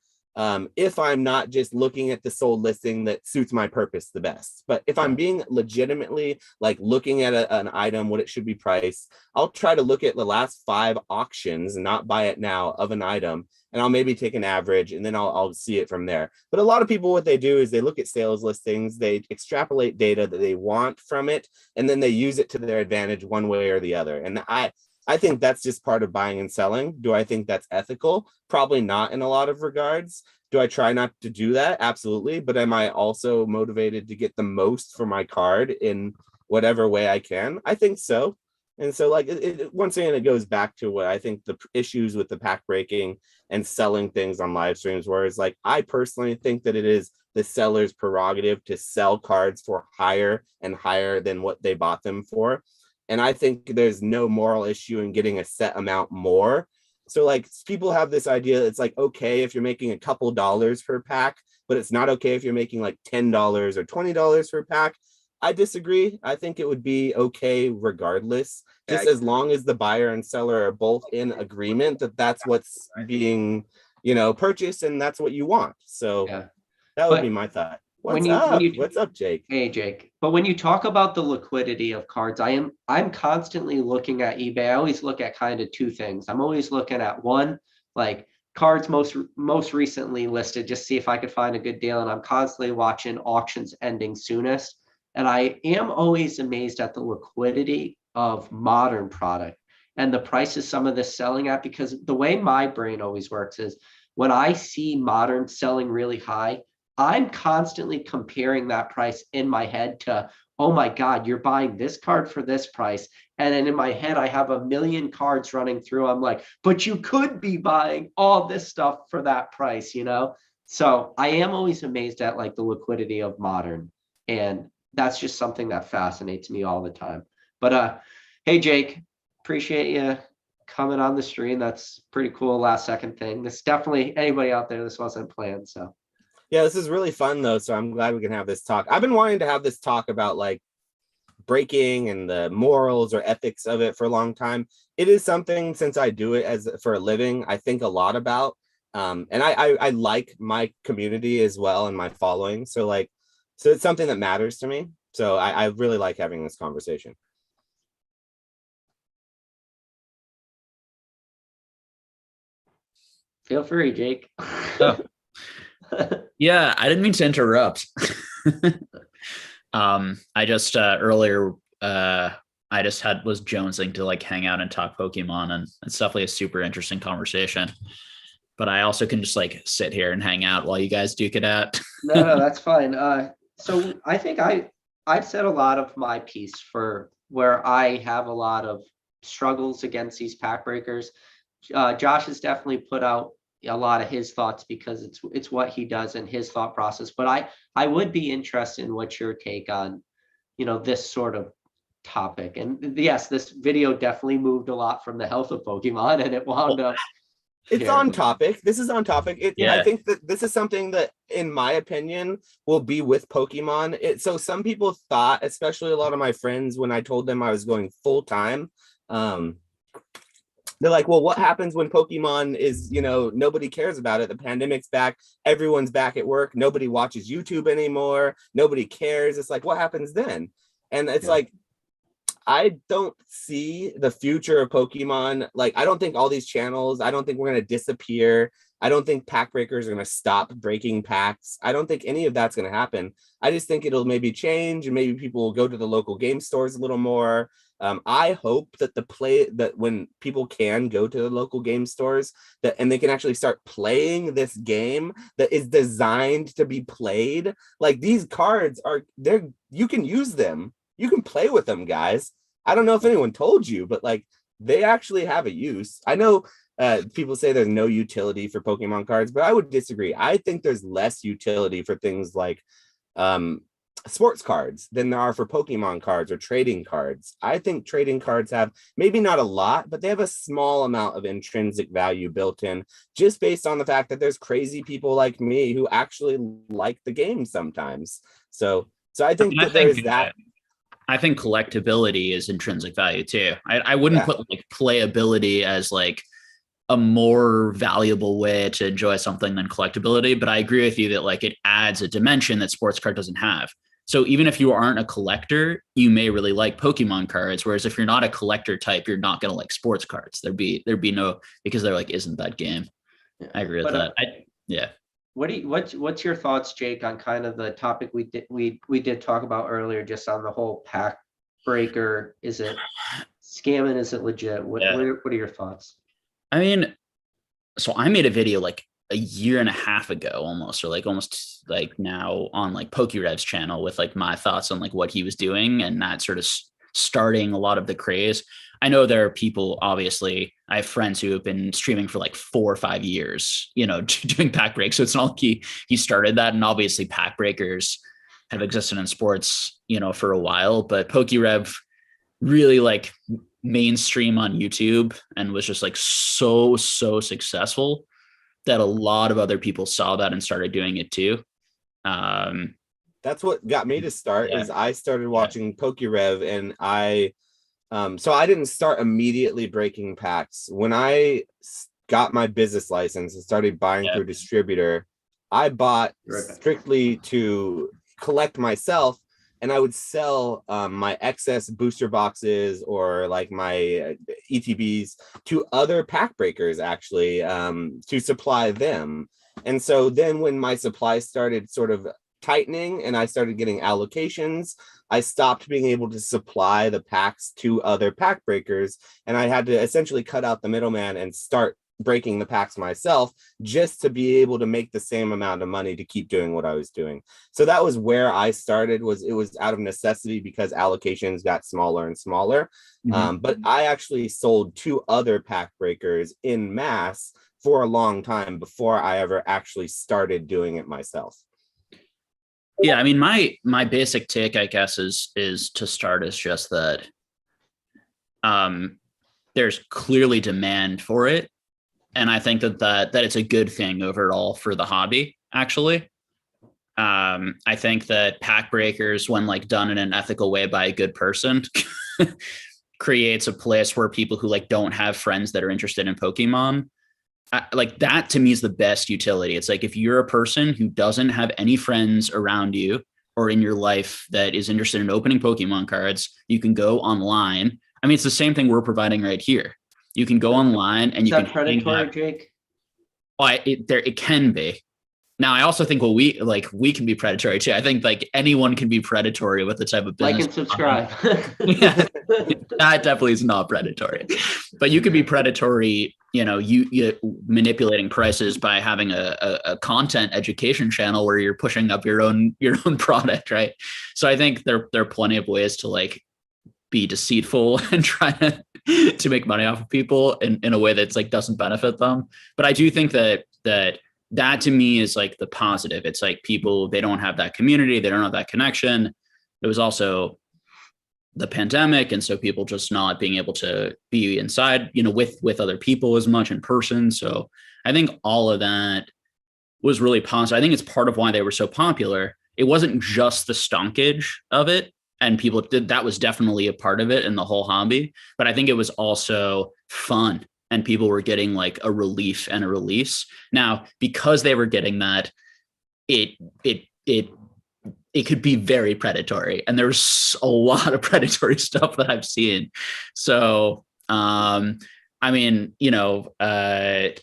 If I'm not just looking at the sold listing that suits my purpose the best, but if I'm being legitimately like looking at an item, what it should be priced, I'll try to look at the last 5 auctions and not buy it now of an item. And I'll maybe take an average and then I'll see it from there. But a lot of people, what they do is they look at sales listings, they extrapolate data that they want from it, and then they use it to their advantage one way or the other. And I think that's just part of buying and selling. Do I think that's ethical? Probably not in a lot of regards. Do I try not to do that? Absolutely. But am I also motivated to get the most for my card in whatever way I can? I think so. And so like once again, it goes back to what I think the issues with the pack breaking and selling things on live streams, whereas like I personally think that it is the seller's prerogative to sell cards for higher and higher than what they bought them for. And I think there's no moral issue in getting a set amount more. So like people have this idea, it's like, okay, if you're making a couple dollars per pack, but it's not okay if you're making like $10 or $20 per pack. I disagree. I think it would be okay regardless, just Yeah, as long as the buyer and seller are both in agreement that that's what's being, purchased and that's what you want. So yeah. that would be But my thought. when What's when up? you What's up, Jake? Hey Jake, but when you talk about the liquidity of cards, I'm constantly looking at eBay. I always look at kind of two things. I'm always looking at one, like cards most recently listed, just see if I could find a good deal. And I'm constantly watching auctions ending soonest. And I am always amazed at the liquidity of modern product and the prices some of this selling at, because the way my brain always works is when I see modern selling really high, I'm constantly comparing that price in my head to, oh my God, you're buying this card for this price. And then in my head, I have a million cards running through. I'm like, but you could be buying all this stuff for that price, you know? So I am always amazed at like the liquidity of modern. And that's just something that fascinates me all the time. But hey Jake, appreciate you coming on the stream. That's pretty cool last second thing. This definitely anybody out there, this wasn't planned. So Yeah, this is really fun though. So I'm glad we can have this talk. I've been wanting to have this talk about like breaking and the morals or ethics of it for a long time. It is something, since I do it as for a living, I think a lot about. And I like my community as well and my following. So it's something that matters to me. So I really like having this conversation. feel free, Jake. Oh, yeah, I didn't mean to interrupt. I just earlier I just was jonesing to like hang out and talk Pokemon, and it's definitely a super interesting conversation. But I also can just like sit here and hang out while you guys duke it out. No, that's fine. So I think I've said a lot of my piece for where I have a lot of struggles against these pack breakers. Josh has definitely put out a lot of his thoughts because it's what he does and his thought process. But I would be interested in what's your take on, this sort of topic. And yes, this video definitely moved a lot from the health of Pokemon, and it wound up It's here. on topic. This is on topic. I Yeah. think that this is something that, in my opinion, will be with Pokemon. So some people thought, especially a lot of my friends, when I told them I was going full time, they're like, well, what happens when Pokemon is, nobody cares about it. The pandemic's back. Everyone's back at work. Nobody watches YouTube anymore. Nobody cares. It's like, what happens then? And it's like, I don't see the future of Pokemon. Like, I don't think all these channels, I don't think we're going to disappear. I don't think pack breakers are going to stop breaking packs. I don't think any of that's going to happen. I just think it'll maybe change, and maybe people will go to the local game stores a little more. I hope that that when people can go to the local game stores, and they can actually start playing this game that is designed to be played. Like, these cards you can use them. You can play with them, guys. I don't know if anyone told you, but like, they actually have a use. I know people say there's no utility for Pokemon cards, but I would disagree. I think there's less utility for things like sports cards than there are for Pokemon cards or trading cards. I think trading cards have maybe not a lot, but they have a small amount of intrinsic value built in, just based on the fact that there's crazy people like me who actually like the game sometimes. So I think that there is that. I think collectability is intrinsic value too. I wouldn't put like playability as like a more valuable way to enjoy something than collectability, but I agree with you that like it adds a dimension that sports card doesn't have. So even if you aren't a collector, you may really like Pokemon cards, whereas if you're not a collector type, you're not going to like sports cards. There'd be no, because they're like, isn't that game? Yeah. I agree with that. Yeah. What's your thoughts, Jake, on kind of the topic we did talk about earlier, just on the whole pack breaker? Is it scamming? Is it legit? What are your thoughts? I mean, so I made a video like a year and a half ago almost, or like almost like now, on like Pokerev's channel with like my thoughts on like what he was doing, and that sort of starting a lot of the craze. I know there are people, obviously, I have friends who have been streaming for like 4 or 5 years, doing pack breaks. So it's not like he started that. And obviously pack breakers have existed in sports, for a while, but Pokerev really like mainstream on YouTube and was just like so successful that a lot of other people saw that and started doing it too. That's what got me to start. Yeah. Is I started watching PokeRev, and so I didn't start immediately breaking packs. When I got my business license and started buying through a distributor, I bought strictly to collect myself, and I would sell my excess booster boxes or like my ETBs to other pack breakers, actually, to supply them. And so then when my supply started sort of tightening and I started getting allocations, I stopped being able to supply the packs to other pack breakers, and I had to essentially cut out the middleman and start breaking the packs myself, just to be able to make the same amount of money to keep doing what I was doing. So that was where I started. It was out of necessity because allocations got smaller and smaller. But I actually sold to other pack breakers in mass for a long time before I ever actually started doing it myself. Yeah, I mean, my basic take, I guess, is to start is just that there's clearly demand for it. And I think that it's a good thing overall for the hobby, actually. I think that pack breakers, when like done in an ethical way by a good person, creates a place where people who like don't have friends that are interested in Pokemon, like that to me is the best utility. It's like if you're a person who doesn't have any friends around you or in your life that is interested in opening Pokemon cards, you can go online. I mean, it's the same thing we're providing right here. You can go online and you can predatory, Jake? It can be. Now, I also think we can be predatory too. I think like anyone can be predatory with the type of business. Like and subscribe. Yeah, that definitely is not predatory, but you could be predatory. You know, you manipulating prices by having a content education channel where you're pushing up your own product, right? So I think there are plenty of ways to like be deceitful and try to make money off of people in a way that's like doesn't benefit them. But I do think that to me is like the positive. It's like people, they don't have that community, they don't have that connection. There was also the pandemic, and so people just not being able to be inside, you know, with other people as much in person. So I think all of that was really positive. I think it's part of why they were so popular. It wasn't just the stonkage of it, and people did that was definitely a part of it in the whole hobby, but I think it was also fun, and people were getting like a relief and a release. Now, because they were getting that, it could be very predatory, and there's a lot of predatory stuff that I've seen. So, I mean, you know, I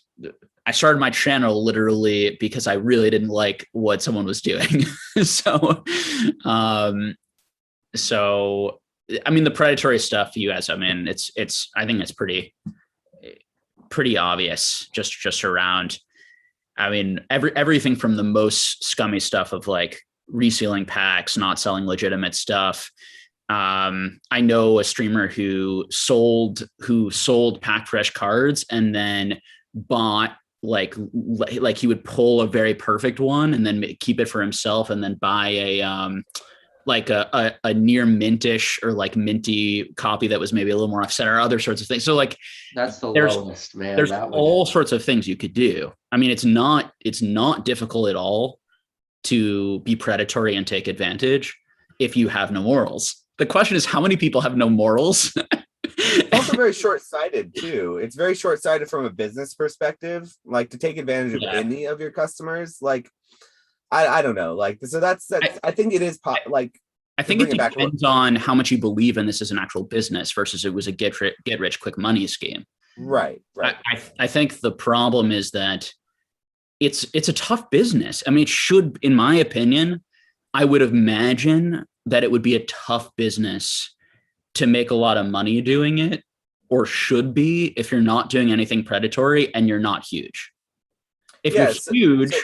started my channel literally because I really didn't like what someone was doing. So, I mean, the predatory stuff, you guys, I mean, I think it's pretty obvious just around, I mean, everything from the most scummy stuff of like resealing packs, not selling legitimate stuff. I know a streamer who sold pack fresh cards and then bought like he would pull a very perfect one and then keep it for himself and then buy a near mintish or like minty copy that was maybe a little more offset or other sorts of things. So like that's the lowest, man. There's all sorts of things you could do. I mean, it's not difficult at all to be predatory and take advantage if you have no morals. The question is, how many people have no morals? It's also very short-sighted too. It's very short-sighted from a business perspective, like to take advantage of any of your customers. Like, I don't know. Like, so that's I think it is like. I think it depends on how much you believe in this as an actual business versus it was a get rich quick money scheme. Right. I think the problem is that it's a tough business. I mean, it should, in my opinion, I would imagine that it would be a tough business to make a lot of money doing it, or should be, if you're not doing anything predatory and you're not huge. If you're huge,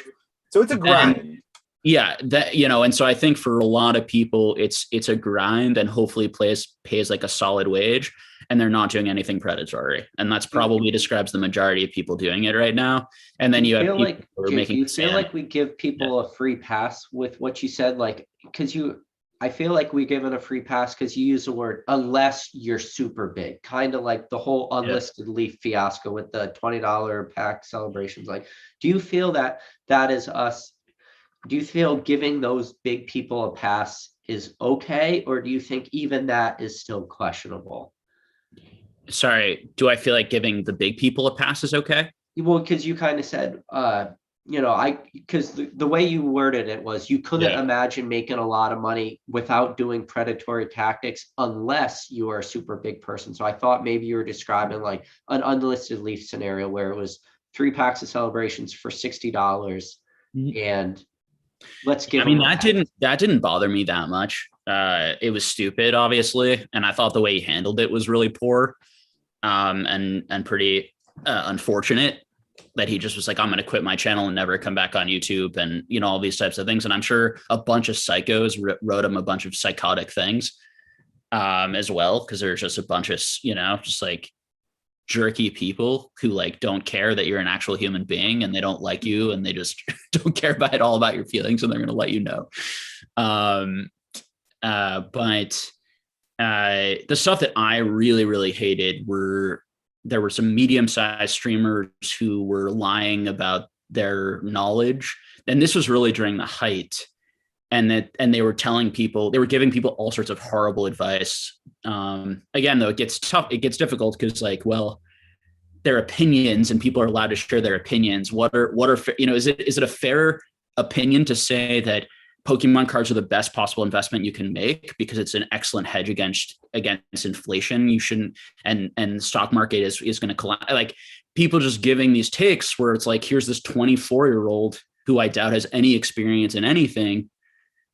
so it's a grind. Yeah, that, you know, and so I think for a lot of people, it's a grind, and hopefully pays like a solid wage, and they're not doing anything predatory, and that's probably describes the majority of people doing it right now. And then you have people who are making. You feel like we give people a free pass with what you said, like I feel like we give it a free pass because you use the word unless you're super big, kind of like the whole unlisted leaf fiasco with the $20 pack celebrations. Like, do you feel that is us do you feel giving those big people a pass is okay, or do you think even that is still questionable? Sorry, do I feel like giving the big people a pass is okay? Well, because you kind of said, because the way you worded it was you couldn't Yeah. imagine making a lot of money without doing predatory tactics unless you are a super big person. So I thought maybe you were describing like an unlisted leaf scenario where it was 3 packs of celebrations for $60 and let's give I mean, them a pass. that didn't bother me that much. It was stupid, obviously, and I thought the way he handled it was really poor, and pretty unfortunate that he just was like, I'm going to quit my channel and never come back on YouTube, and all these types of things. And I'm sure a bunch of psychos wrote him a bunch of psychotic things, as well, because there's just a bunch of just like jerky people who like don't care that you're an actual human being, and they don't like you, and they just don't care at all about your feelings, and they're going to let you know. But the stuff that I really, really hated there were some medium-sized streamers who were lying about their knowledge. And this was really during the height. And they were telling people, they were giving people all sorts of horrible advice. Again, though, it gets tough. It gets difficult because their opinions, and people are allowed to share their opinions. What are is it a fair opinion to say that Pokemon cards are the best possible investment you can make because it's an excellent hedge against inflation? You shouldn't, and the stock market is going to collapse. Like, people just giving these takes where it's like, here's this 24-year-old who I doubt has any experience in anything,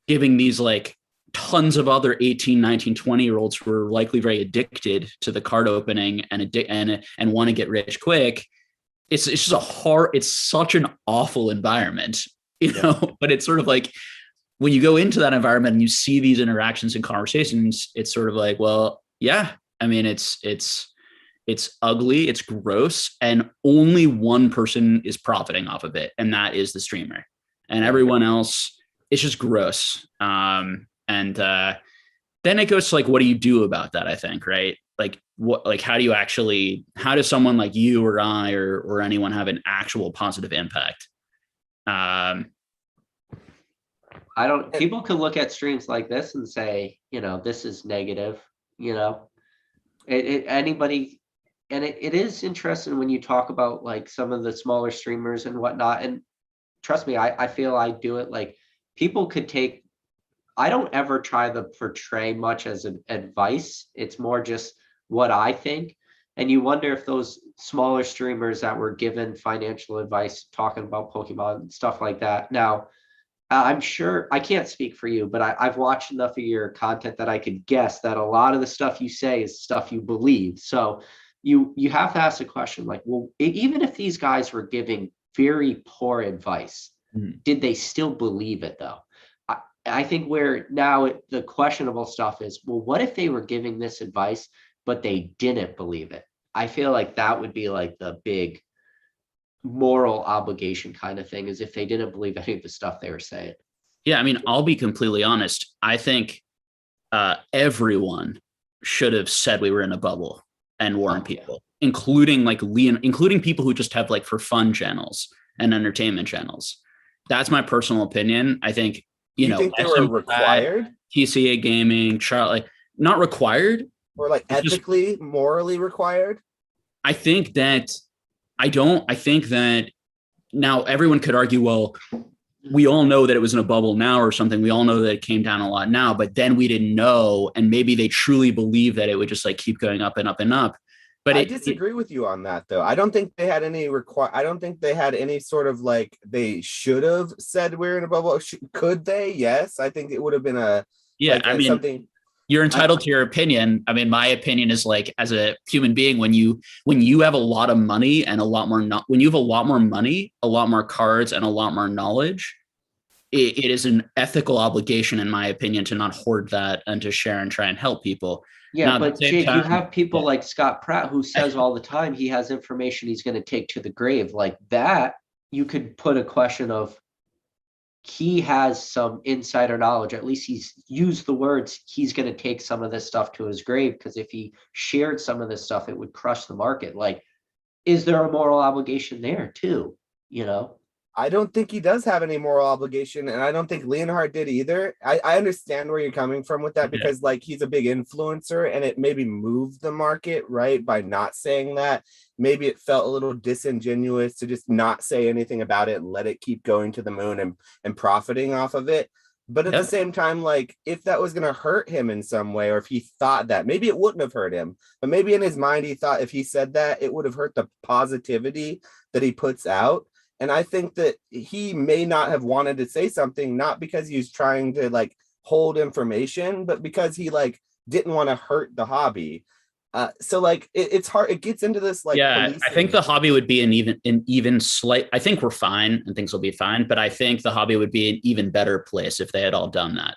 giving these like tons of other 18, 19, 20-year-olds who are likely very addicted to the card opening and want to get rich quick. It's just it's such an awful environment, but it's sort of like, when you go into that environment and you see these interactions and conversations, it's sort of like, well, yeah, I mean, it's ugly, it's gross, and only one person is profiting off of it, and that is the streamer. And everyone else, it's just gross. And then it goes to like, what do you do about that? I think, right? Like, how does someone like you or I or anyone have an actual positive impact? People could look at streams like this and say, this is negative, anybody. And it is interesting when you talk about like some of the smaller streamers and whatnot. And trust me, I feel I do it. Like, people could take, I don't ever try to portray much as an advice. It's more just what I think. And you wonder if those smaller streamers that were given financial advice, talking about Pokemon and stuff like that. Now, I'm sure, I can't speak for you, but I've watched enough of your content that I could guess that a lot of the stuff you say is stuff you believe. So you have to ask the question, like, well, even if these guys were giving very poor advice, did they still believe it though? I think where now the questionable stuff is, well, what if they were giving this advice, but they didn't believe it? I feel like that would be like the big moral obligation kind of thing, is if they didn't believe any of the stuff they were saying. Yeah, I mean, I'll be completely honest. I think everyone should have said we were in a bubble and warned people, including people who just have like for fun channels and entertainment channels. That's my personal opinion. I think, you think they were required? TCA Gaming, Charlotte, not required. Or like ethically, morally required? I think that now everyone could argue, well, we all know that it was in a bubble now or something. We all know that it came down a lot now, but then we didn't know. And maybe they truly believe that it would just like keep going up and up and up. But I disagree with you on that, though. I don't think they had any I don't think they had any sort of like, they should have said we're in a bubble. Could they? Yes. I think it would have been something. You're entitled to your opinion. I mean, my opinion is like, as a human being, when you have a lot of money and when you have a lot more money, a lot more cards, and a lot more knowledge, it is an ethical obligation, in my opinion, to not hoard that and to share and try and help people. Yeah, now, but Jake, you have people like Scott Pratt who says all the time he has information he's going to take to the grave. Like that, you could put a question of, he has some insider knowledge. At least he's used the words, he's going to take some of this stuff to his grave, because if he shared some of this stuff, it would crush the market. Like, is there a moral obligation there too? I don't think he does have any moral obligation, and I don't think Leonhardt did either. I understand where you're coming from with that, because like he's a big influencer and it maybe moved the market, right? By not saying that. Maybe it felt a little disingenuous to just not say anything about it and let it keep going to the moon and profiting off of it. But at the same time, like if that was going to hurt him in some way, or if he thought that, maybe it wouldn't have hurt him, but maybe in his mind he thought if he said that, it would have hurt the positivity that he puts out. And I think that he may not have wanted to say something, not because he was trying to like hold information, but because he like didn't want to hurt the hobby. So like it's hard. It gets into this like I think the hobby would be an even slight. I think we're fine and things will be fine, but I think the hobby would be an even better place if they had all done that.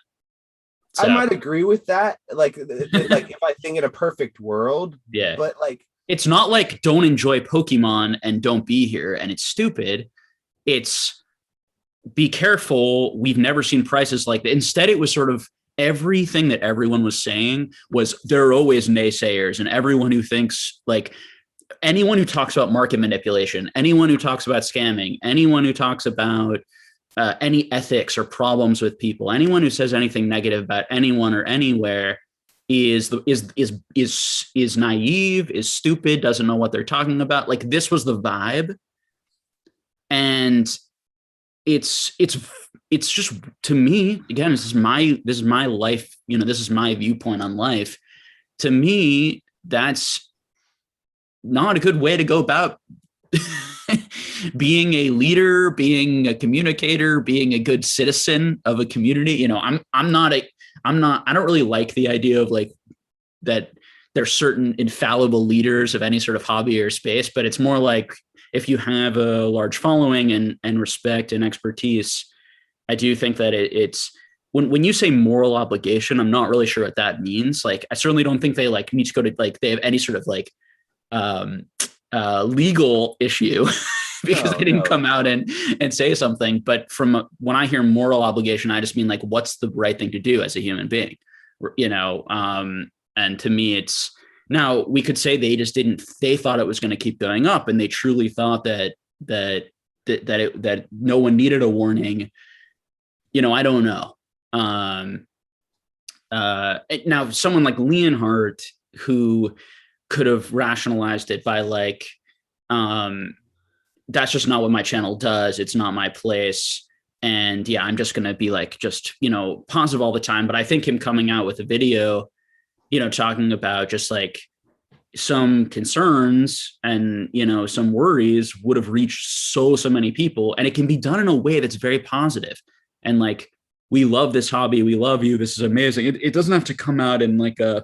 So, I might agree with that. Like like if I think in a perfect world, but like it's not like don't enjoy Pokemon and don't be here and it's stupid. It's be careful. We've never seen prices like that. Instead, it was sort of everything that everyone was saying was there are always naysayers, and everyone who thinks like anyone who talks about market manipulation, anyone who talks about scamming, anyone who talks about any ethics or problems with people, anyone who says anything negative about anyone or anywhere is naive, is stupid, doesn't know what they're talking about. Like this was the vibe. And it's just, to me, again, this is my life, this is my viewpoint on life. To me, that's not a good way to go about being a leader, being a communicator, being a good citizen of a community. I don't really like the idea of like that there's certain infallible leaders of any sort of hobby or space, but it's more like if you have a large following and respect and expertise, I do think that it's when you say moral obligation, I'm not really sure what that means. Like, I certainly don't think they like need to go to like they have any sort of like legal issue because they didn't come out and say something. But from when I hear moral obligation, I just mean like, what's the right thing to do as a human being, and to me, it's now we could say they thought it was going to keep going up, and they truly thought that no one needed a warning. I don't know. Now someone like Leonhardt, who could have rationalized it by like, that's just not what my channel does. It's not my place. And yeah, I'm just going to be like, just, positive all the time. But I think him coming out with a video, talking about just like some concerns and, some worries would have reached so many people. And it can be done in a way that's very positive. And like, we love this hobby. We love you. This is amazing. It doesn't have to come out in like and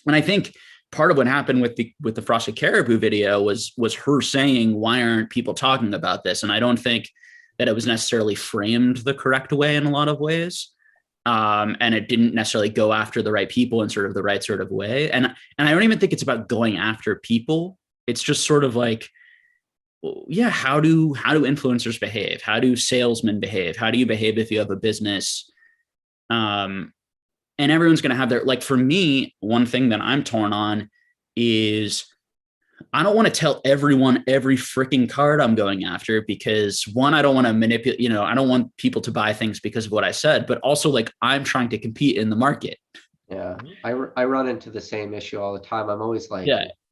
I think part of what happened with the Frosted Caribou video was her saying, why aren't people talking about this? And I don't think that it was necessarily framed the correct way in a lot of ways. And it didn't necessarily go after the right people in sort of the right sort of way. And I don't even think it's about going after people. It's just sort of like, yeah, how do influencers behave? How do salesmen behave? How do you behave if you have a business? And everyone's going to have their, like, for me, one thing that I'm torn on is I don't want to tell everyone every freaking card I'm going after, because one, I don't want to manipulate, I don't want people to buy things because of what I said, but also like I'm trying to compete in the market. Yeah. I run into the same issue all the time. I'm always like,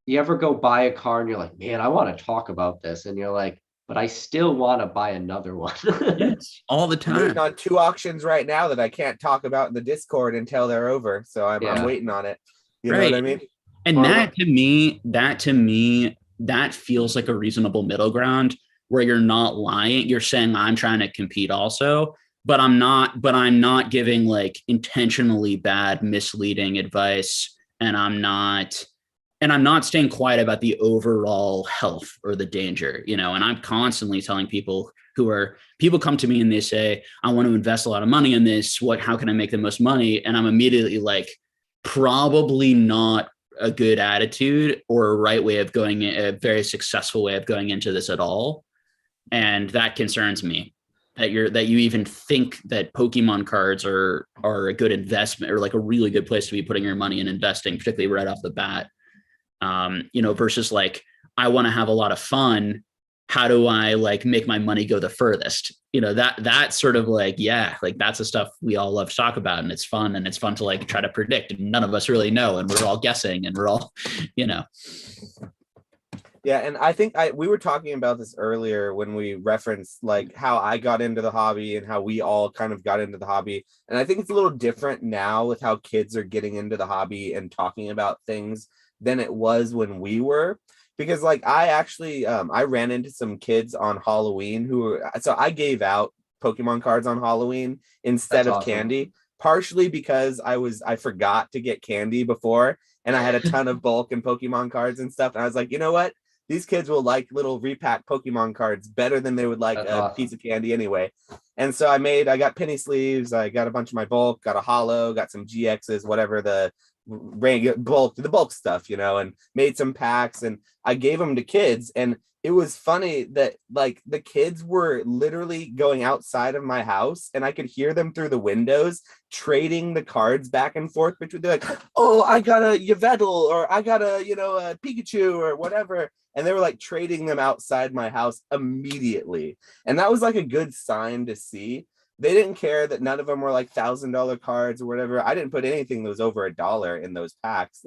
you ever go buy a car and you're like, man, I want to talk about this. And you're like, but I still want to buy another one. Yes, all the time. I'm waiting on 2 auctions right now that I can't talk about in the Discord until they're over. So I'm waiting on it. You know what I mean? And that to me, that feels like a reasonable middle ground where you're not lying. You're saying I'm trying to compete also, but I'm not giving like intentionally bad, misleading advice. And I'm not staying quiet about the overall health or the danger, and I'm constantly telling people people come to me and they say, I want to invest a lot of money in this. How can I make the most money? And I'm immediately like, probably not a good attitude or a right way of going, a very successful way of going into this at all. And that concerns me, that you even think that Pokemon cards are a good investment or like a really good place to be putting your money and investing, particularly right off the bat. Versus like, I want to have a lot of fun how do I like make my money go the furthest? That sort of like, yeah, like that's the stuff we all love to talk about, and it's fun to like try to predict, and none of us really know, and we're all guessing, and we're all, you know. Yeah, and I think we were talking about this earlier when we referenced like how I got into the hobby and how we all kind of got into the hobby. And I think it's a little different now with how kids are getting into the hobby and talking about things than it was when we were. Because like I actually I ran into some kids on Halloween so I gave out Pokemon cards on Halloween instead That's of awesome. candy, partially because I forgot to get candy before, and I had a ton of bulk and Pokemon cards and stuff. And I was like, you know what? These kids will like little repack Pokemon cards better than they would like That's a awesome. piece of candy anyway. And so I got penny sleeves, I got a bunch of my bulk, got a holo, got some GXs, whatever the bulk stuff, and made some packs, and I gave them to kids. And it was funny that like the kids were literally going outside of my house and I could hear them through the windows trading the cards back and forth between. They're like, oh, I got a Yveltal, or I got a Pikachu or whatever, and they were like trading them outside my house immediately. And that was like a good sign to see. They didn't care that none of them were like $1,000 cards or whatever. I didn't put anything that was over $1 in those packs,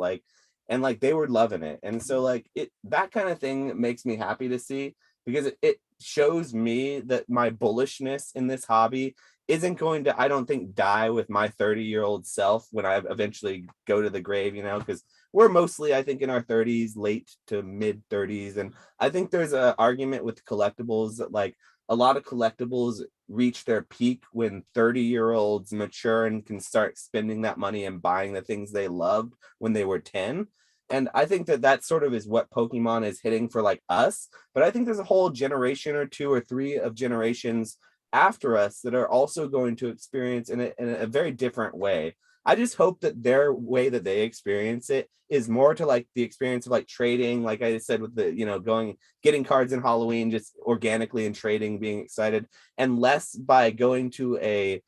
and like they were loving it. And so like that kind of thing makes me happy to see, because it shows me that my bullishness in this hobby isn't going to, I don't think, die with my 30-year-old self when I eventually go to the grave, because we're mostly, I think, in our 30s, late to mid 30s. And I think there's an argument with collectibles that like a lot of collectibles reach their peak when 30-year-olds mature and can start spending that money and buying the things they loved when they were 10. And I think that sort of is what Pokemon is hitting for like us. But I think there's a whole generation or two or three of generations after us that are also going to experience in a very different way. I just hope that their way that they experience it is more to like the experience of like trading, like I said, with the, getting cards in Halloween, just organically and trading, being excited, and less by going to a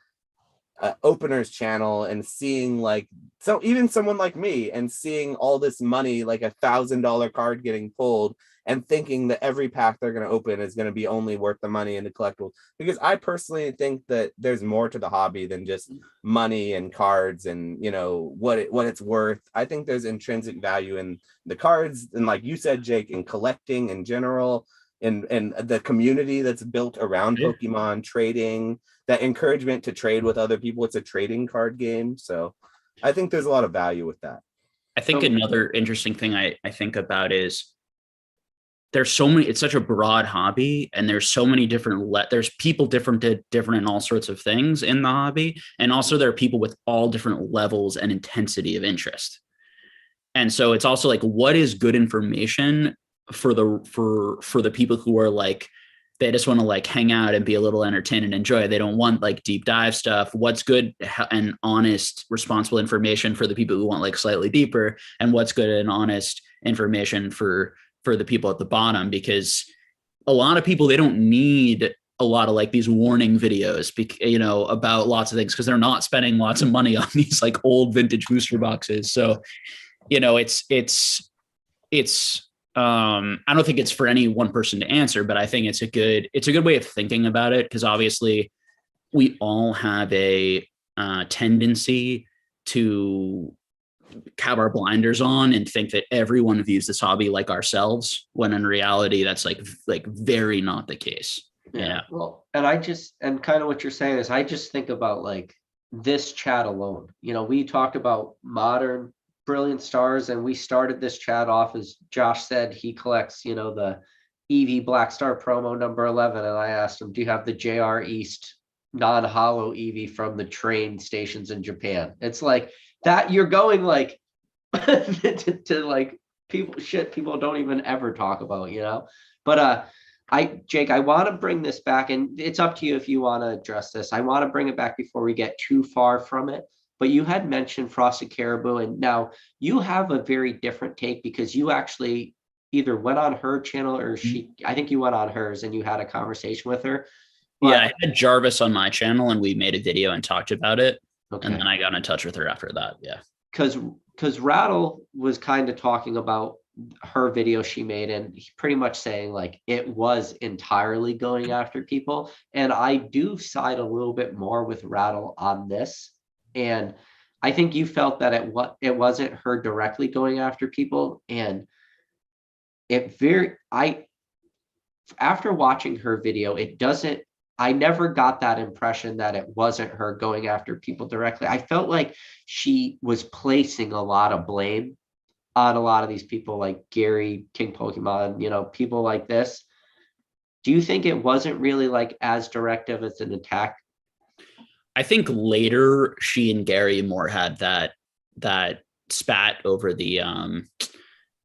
openers channel and seeing like, so even someone like me and seeing all this money, like $1,000 card getting pulled, and thinking that every pack they're going to open is going to be only worth the money in the collectibles. Because I personally think that there's more to the hobby than just money and cards and what it's worth. I think there's intrinsic value in the cards, and like you said, Jake, in collecting in general, and the community that's built around Pokemon, trading, that encouragement to trade with other people. It's a trading card game. So I think there's a lot of value with that. I think another interesting thing I think about is there's so many, it's such a broad hobby, and there's so many different, there's people different in all sorts of things in the hobby. And also there are people with all different levels and intensity of interest. And so it's also like, what is good information for the people who are like, they just want to like hang out and be a little entertained and enjoy. They don't want like deep dive stuff. What's good and honest, responsible information for the people who want like slightly deeper, and what's good and honest information for the people at the bottom. Because a lot of people, they don't need a lot of like these warning videos, about lots of things, because they're not spending lots of money on these like old vintage booster boxes. So, I don't think it's for any one person to answer, but I think it's a good way of thinking about it, because obviously we all have a tendency to have our blinders on and think that everyone views this hobby like ourselves, when in reality that's like very not the case. Yeah. Well, and kind of what you're saying is, I just think about like this chat alone. We talked about modern brilliant stars, and we started this chat off, as Josh said, he collects the EV Black Star promo number 11, and I asked him, do you have the JR East non-hollow EV from the train stations in Japan? It's like that, you're going like to like people don't even ever talk about, but Jake, I want to bring this back, and it's up to you if you want to address this. I want to bring it back before we get too far from it. But you had mentioned Frosted Caribou, and now you have a very different take, because you actually either went on her channel or I think you went on hers and you had a conversation with her. But I had Jarvis on my channel and we made a video and talked about it. Okay. And then I got in touch with her after that. Yeah. Because Rattle was kind of talking about her video she made, and pretty much saying like it was entirely going after people. And I do side a little bit more with Rattle on this. And I think you felt that it wasn't her directly going after people. And after watching her video, I never got that impression that it wasn't her going after people directly. I felt like she was placing a lot of blame on a lot of these people like Gary, King Pokemon, people like this. Do you think it wasn't really like as directive as an attack? I think later she and Gary more had that spat over the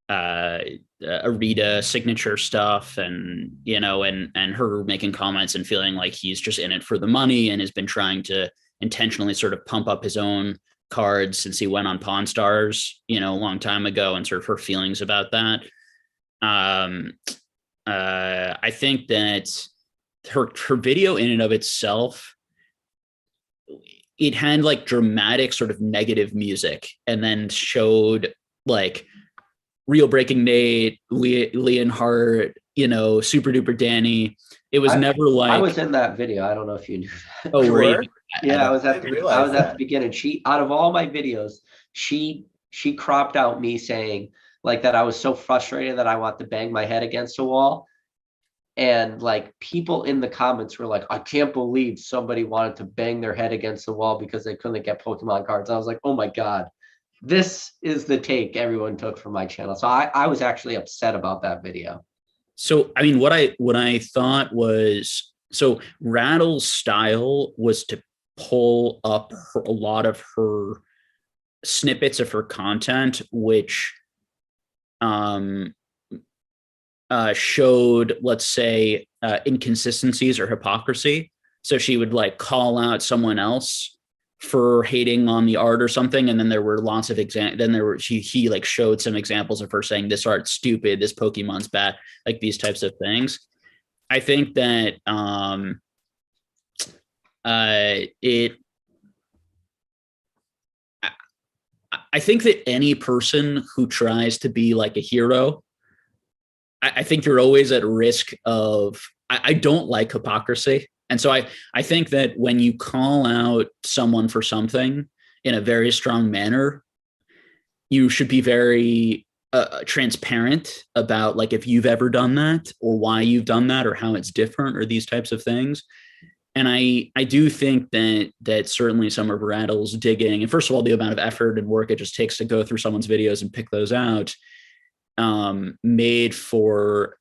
Arita signature stuff, and and her making comments and feeling like he's just in it for the money and has been trying to intentionally sort of pump up his own cards since he went on Pawn Stars, a long time ago, and sort of her feelings about that. I think that her video in and of itself, it had like dramatic sort of negative music, and then showed like Real Breaking Nate, Leonhardt, Super Duper Danny. It was never like I was in that video. I don't know if you knew that. Oh, were you? Yeah, I was at the beginning. She, out of all my videos, she cropped out me saying like that I was so frustrated that I want to bang my head against a wall. And like people in the comments were like, I can't believe somebody wanted to bang their head against the wall because they couldn't get Pokemon cards. I was like, oh my God, this is the take everyone took from my channel. So I was actually upset about that video. So, I mean, what I thought was, so Rattle's style was to pull up a lot of her snippets of her content, which showed, let's say, inconsistencies or hypocrisy. So she would like call out someone else for hating on the art or something, and then there were lots of he like showed some examples of her saying this art's stupid, this Pokemon's bad, like these types of things. I think that I think that any person who tries to be like a hero, I think you're always at risk of, I don't like hypocrisy. And so I think that when you call out someone for something in a very strong manner, you should be very transparent about like if you've ever done that or why you've done that or how it's different or these types of things. And I do think that certainly some of Rattle's digging, and first of all, the amount of effort and work it just takes to go through someone's videos and pick those out, made for,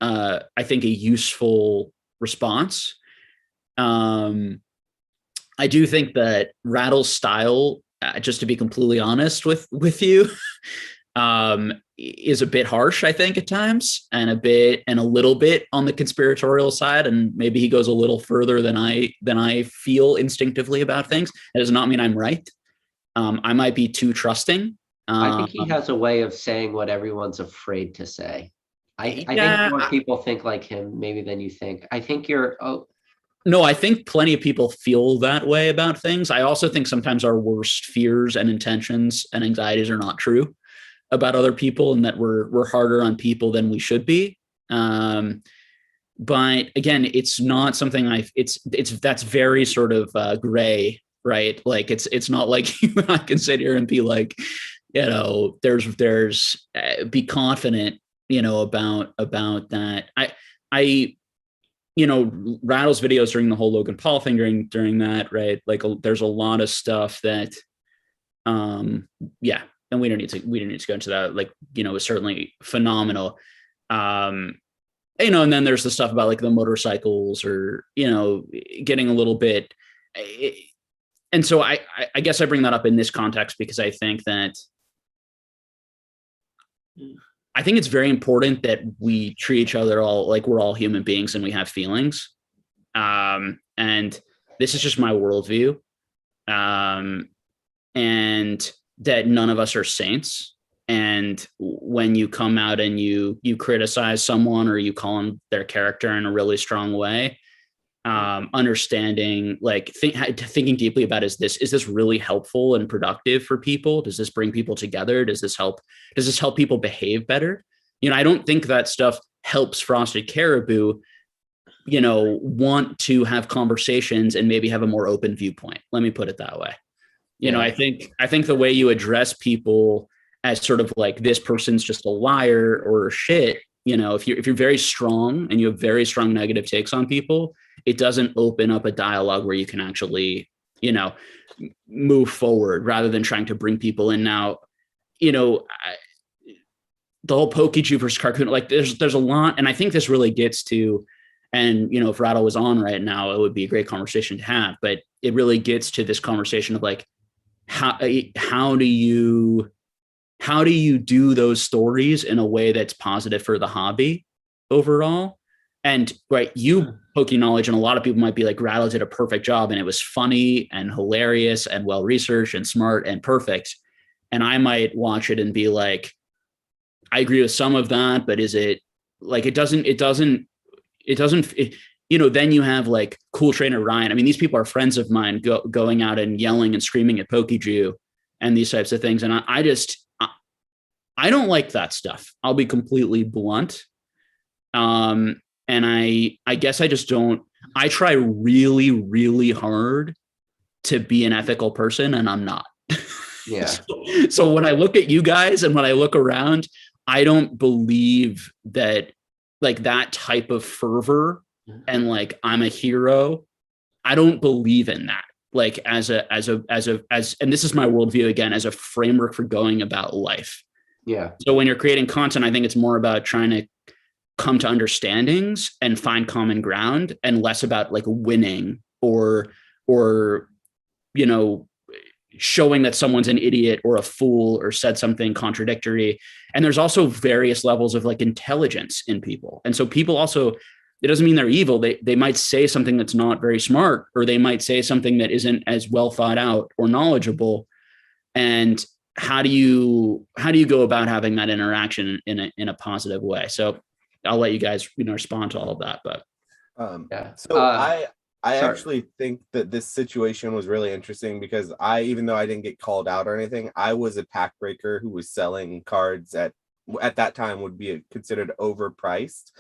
I think, a useful response. I do think that Rattle's style, just to be completely honest with you, is a bit harsh, I think, at times, and a little bit on the conspiratorial side, and maybe he goes a little further than I feel instinctively about things. It does not mean I'm right. I might be too trusting. I think he has a way of saying what everyone's afraid to say. I think more people think like him maybe than you think. I think No, I think plenty of people feel that way about things. I also think sometimes our worst fears and intentions and anxieties are not true about other people, and that we're harder on people than we should be. But again, it's not something that's very sort of gray, right? Like it's not like you and I can sit here and be like, there's be confident, about that. I Rattle's videos during the whole Logan Paul thing, during that, right? Like there's a lot of stuff that, and we don't need to go into that. Like, is certainly phenomenal. And then there's the stuff about like the motorcycles or, getting a little bit. And so I guess I bring that up in this context because I think it's very important that we treat each other all like we're all human beings and we have feelings. And this is just my worldview. And that none of us are saints. And when you come out and you criticize someone or you call them their character in a really strong way, understanding, like thinking deeply about, is this really helpful and productive for people? Does this bring people together? Does this help people behave better? I don't think that stuff helps Frosted Caribou, want to have conversations and maybe have a more open viewpoint. Let me put it that way. I think the way you address people as sort of like, this person's just a liar or shit, if you're very strong and you have very strong negative takes on people, it doesn't open up a dialogue where you can actually, move forward, rather than trying to bring people in. Now, the whole Pikachu versus cartoon, like there's a lot, and I think this really gets to, and if Rattle was on right now, it would be a great conversation to have, but it really gets to this conversation of like, how do you do those stories in a way that's positive for the hobby overall? And right, you Poke-Knowledge, and a lot of people might be like, Rattle did a perfect job and it was funny and hilarious and well researched and smart and perfect. And I might watch it and be like, I agree with some of that, but is it like, then you have like Cool Trainer Ryan. I mean, these people are friends of mine, going out and yelling and screaming at Pokeju and these types of things. And I don't like that stuff. I'll be completely blunt. And I guess I just don't. I try really, really hard to be an ethical person, and I'm not. Yeah. So when I look at you guys and when I look around, I don't believe that, like, that type of fervor and like, I'm a hero. I don't believe in that. Like and this is my worldview again, as a framework for going about life. Yeah. So when you're creating content, I think it's more about trying to come to understandings and find common ground, and less about like winning or showing that someone's an idiot or a fool or said something contradictory. And there's also various levels of like intelligence in people. And so people also, it doesn't mean they're evil. They might say something that's not very smart, or they might say something that isn't as well thought out or knowledgeable. And how do you go about having that interaction in a positive way? So I'll let you guys, respond to all of that. But I actually think that this situation was really interesting, because even though I didn't get called out or anything, I was a pack breaker who was selling cards at that time would be considered overpriced.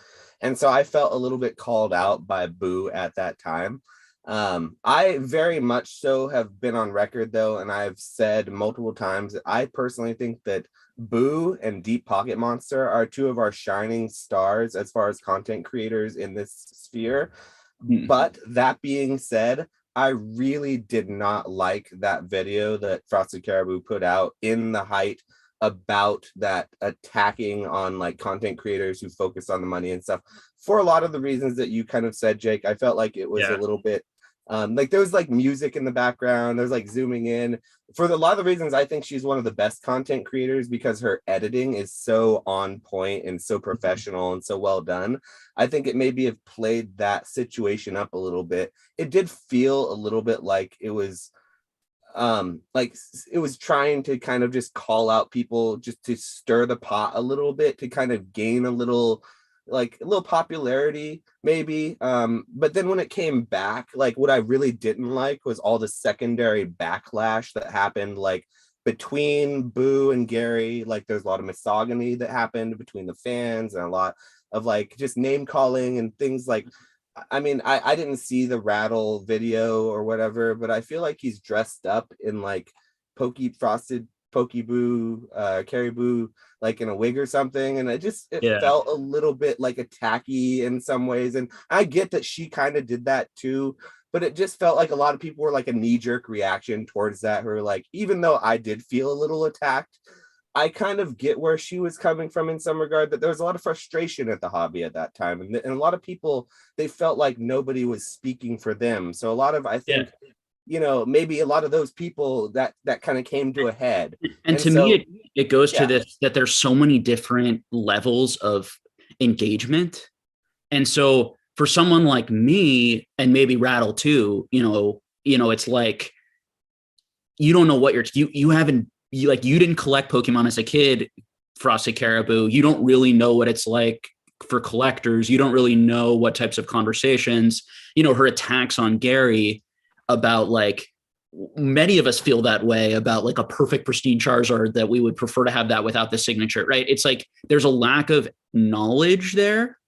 And so I felt a little bit called out by Boo at that time. I very much so have been on record though, and I've said multiple times, I personally think that Boo and Deep Pocket Monster are two of our shining stars as far as content creators in this sphere. But that being said, I really did not like that video that Frosted Caribou put out in the height about that attacking on like content creators who focus on the money and stuff, for a lot of the reasons that you kind of said, Jake. I felt like it was a little bit like there was like music in the background, there's like zooming in. For a lot of the reasons, I think she's one of the best content creators, because her editing is so on point and so professional and so well done. I think it maybe have played that situation up a little bit. It did feel a little bit like it was trying to kind of just call out people just to stir the pot a little bit, to kind of gain a little popularity maybe. But then when it came back, like what I really didn't like was all the secondary backlash that happened, like between Boo and Gary. Like there's a lot of misogyny that happened between the fans, and a lot of like just name calling and things. like I mean, I didn't see the Rattle video or whatever, but I feel like he's dressed up in like frosted Pokeboo, Caribou, like in a wig or something, and it felt a little bit like attacky in some ways. And I get that she kind of did that too, but it just felt like a lot of people were like a knee-jerk reaction towards that, who were like, even though I did feel a little attacked, I kind of get where she was coming from in some regard, that there was a lot of frustration at the hobby at that time, and a lot of people, they felt like nobody was speaking for them. So a lot of, I think, maybe a lot of those people that kind of came to a head. And to me, it goes to this, that there's so many different levels of engagement. And so for someone like me, and maybe Rattle too, it's like, you don't know what you didn't collect Pokemon as a kid, Frosted Caribou. You don't really know what it's like for collectors. You don't really know what types of conversations, her attacks on Gary about like, many of us feel that way about like a perfect pristine Charizard, that we would prefer to have that without the signature, right? It's like there's a lack of knowledge there,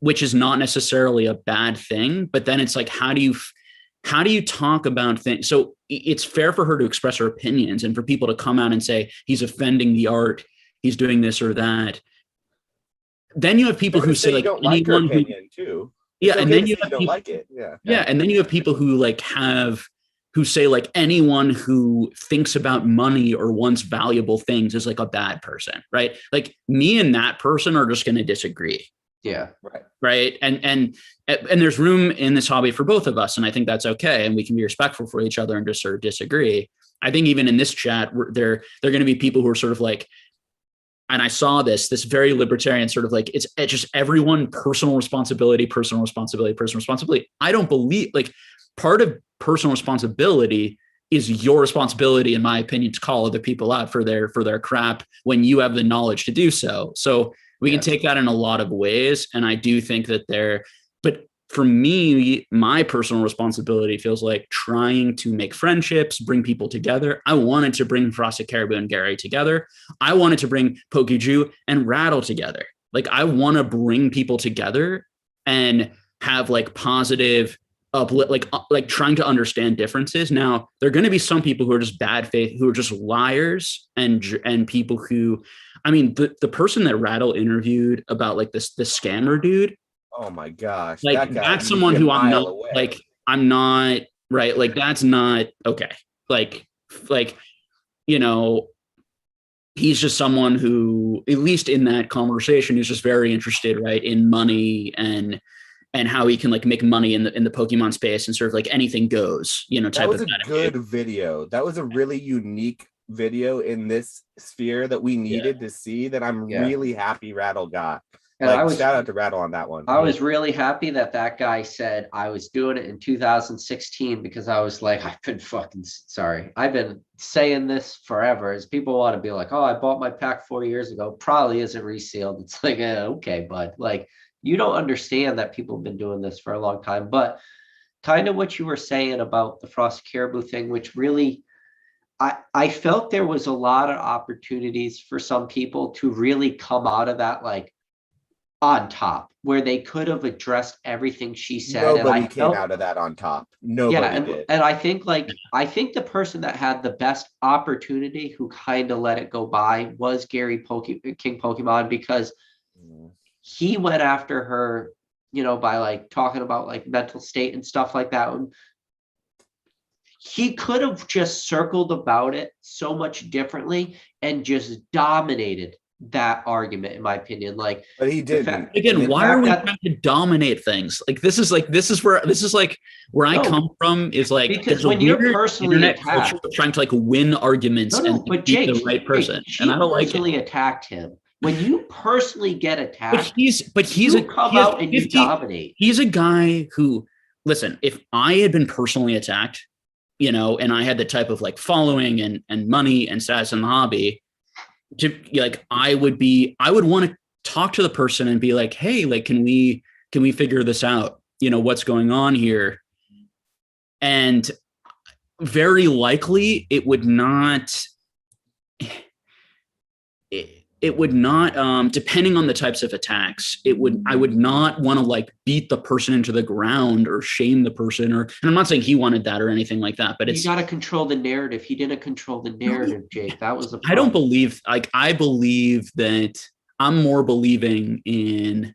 which is not necessarily a bad thing. But then it's like, how do you talk about things? So it's fair for her to express her opinions and for people to come out and say he's offending the art, he's doing this or that. Then you have people who say like don't like her opinion too. Yeah, and then you have don't people, like it. Yeah, and then you have people who like who say like anyone who thinks about money or wants valuable things is like a bad person, right? Like me and that person are just going to disagree. Yeah. Right. And there's room in this hobby for both of us. And I think that's okay. And we can be respectful for each other and just sort of disagree. I think even in this chat, there are going to be people who are sort of like, and I saw this very libertarian sort of like, it's just everyone personal responsibility. I don't believe like part of personal responsibility is your responsibility, in my opinion, to call other people out for their crap when you have the knowledge to do so. So we can take that in a lot of ways. And I do think that but for me, my personal responsibility feels like trying to make friendships, bring people together. I wanted to bring Frosted Caribou and Gary together. I wanted to bring Pikachu and Rattle together. Like I want to bring people together and have like positive like trying to understand differences. Now, there are going to be some people who are just bad faith, who are just liars, and people who, I mean, the person that Rattle interviewed about like the scammer dude. Oh my gosh. Like that's someone who I'm not away. Like, I'm not right. Like that's not okay. Like, he's just someone who, at least in that conversation, is just very interested, right, in money and how he can like make money in the Pokemon space and sort of like anything goes, type that was of a good video. That was a really unique video in this sphere that we needed to see, that I'm really happy Rattle got. And shout out to Rattle on that one. I was really happy that guy said I was doing it in 2016, because I was like, I've been saying this forever, as people want to be like, oh, I bought my pack 4 years ago, probably isn't resealed. It's like, okay, bud, like you don't understand that people have been doing this for a long time. But kind of what you were saying about the Frosted Caribou thing, which really, I felt there was a lot of opportunities for some people to really come out of that like on top, where they could have addressed everything she said. Nobody came out of that on top. Nobody did. And I think the person that had the best opportunity, who kind of let it go by, was Gary King Pokemon, because he went after her, by like talking about like mental state and stuff like that. He could have just circled about it so much differently and just dominated that argument, in my opinion. Like, but he didn't. Again, why are we trying to dominate things? Like this is where I come from, is like, because when you're personally attacked, trying to like win arguments and but beat Jake, the right person, and I don't like it. Attacked him. When you personally get attacked, you dominate. He's a guy who, listen, if I had been personally attacked, and I had the type of like following and money and status in the hobby, I would want to talk to the person and be like, hey, like, can we figure this out? What's going on here? And very likely it would not, depending on the types of attacks, I would not want to like beat the person into the ground or shame the person, and I'm not saying he wanted that or anything like that, but you got to control the narrative. He didn't control the narrative, Jake. That was the problem. I believe that I'm more believing in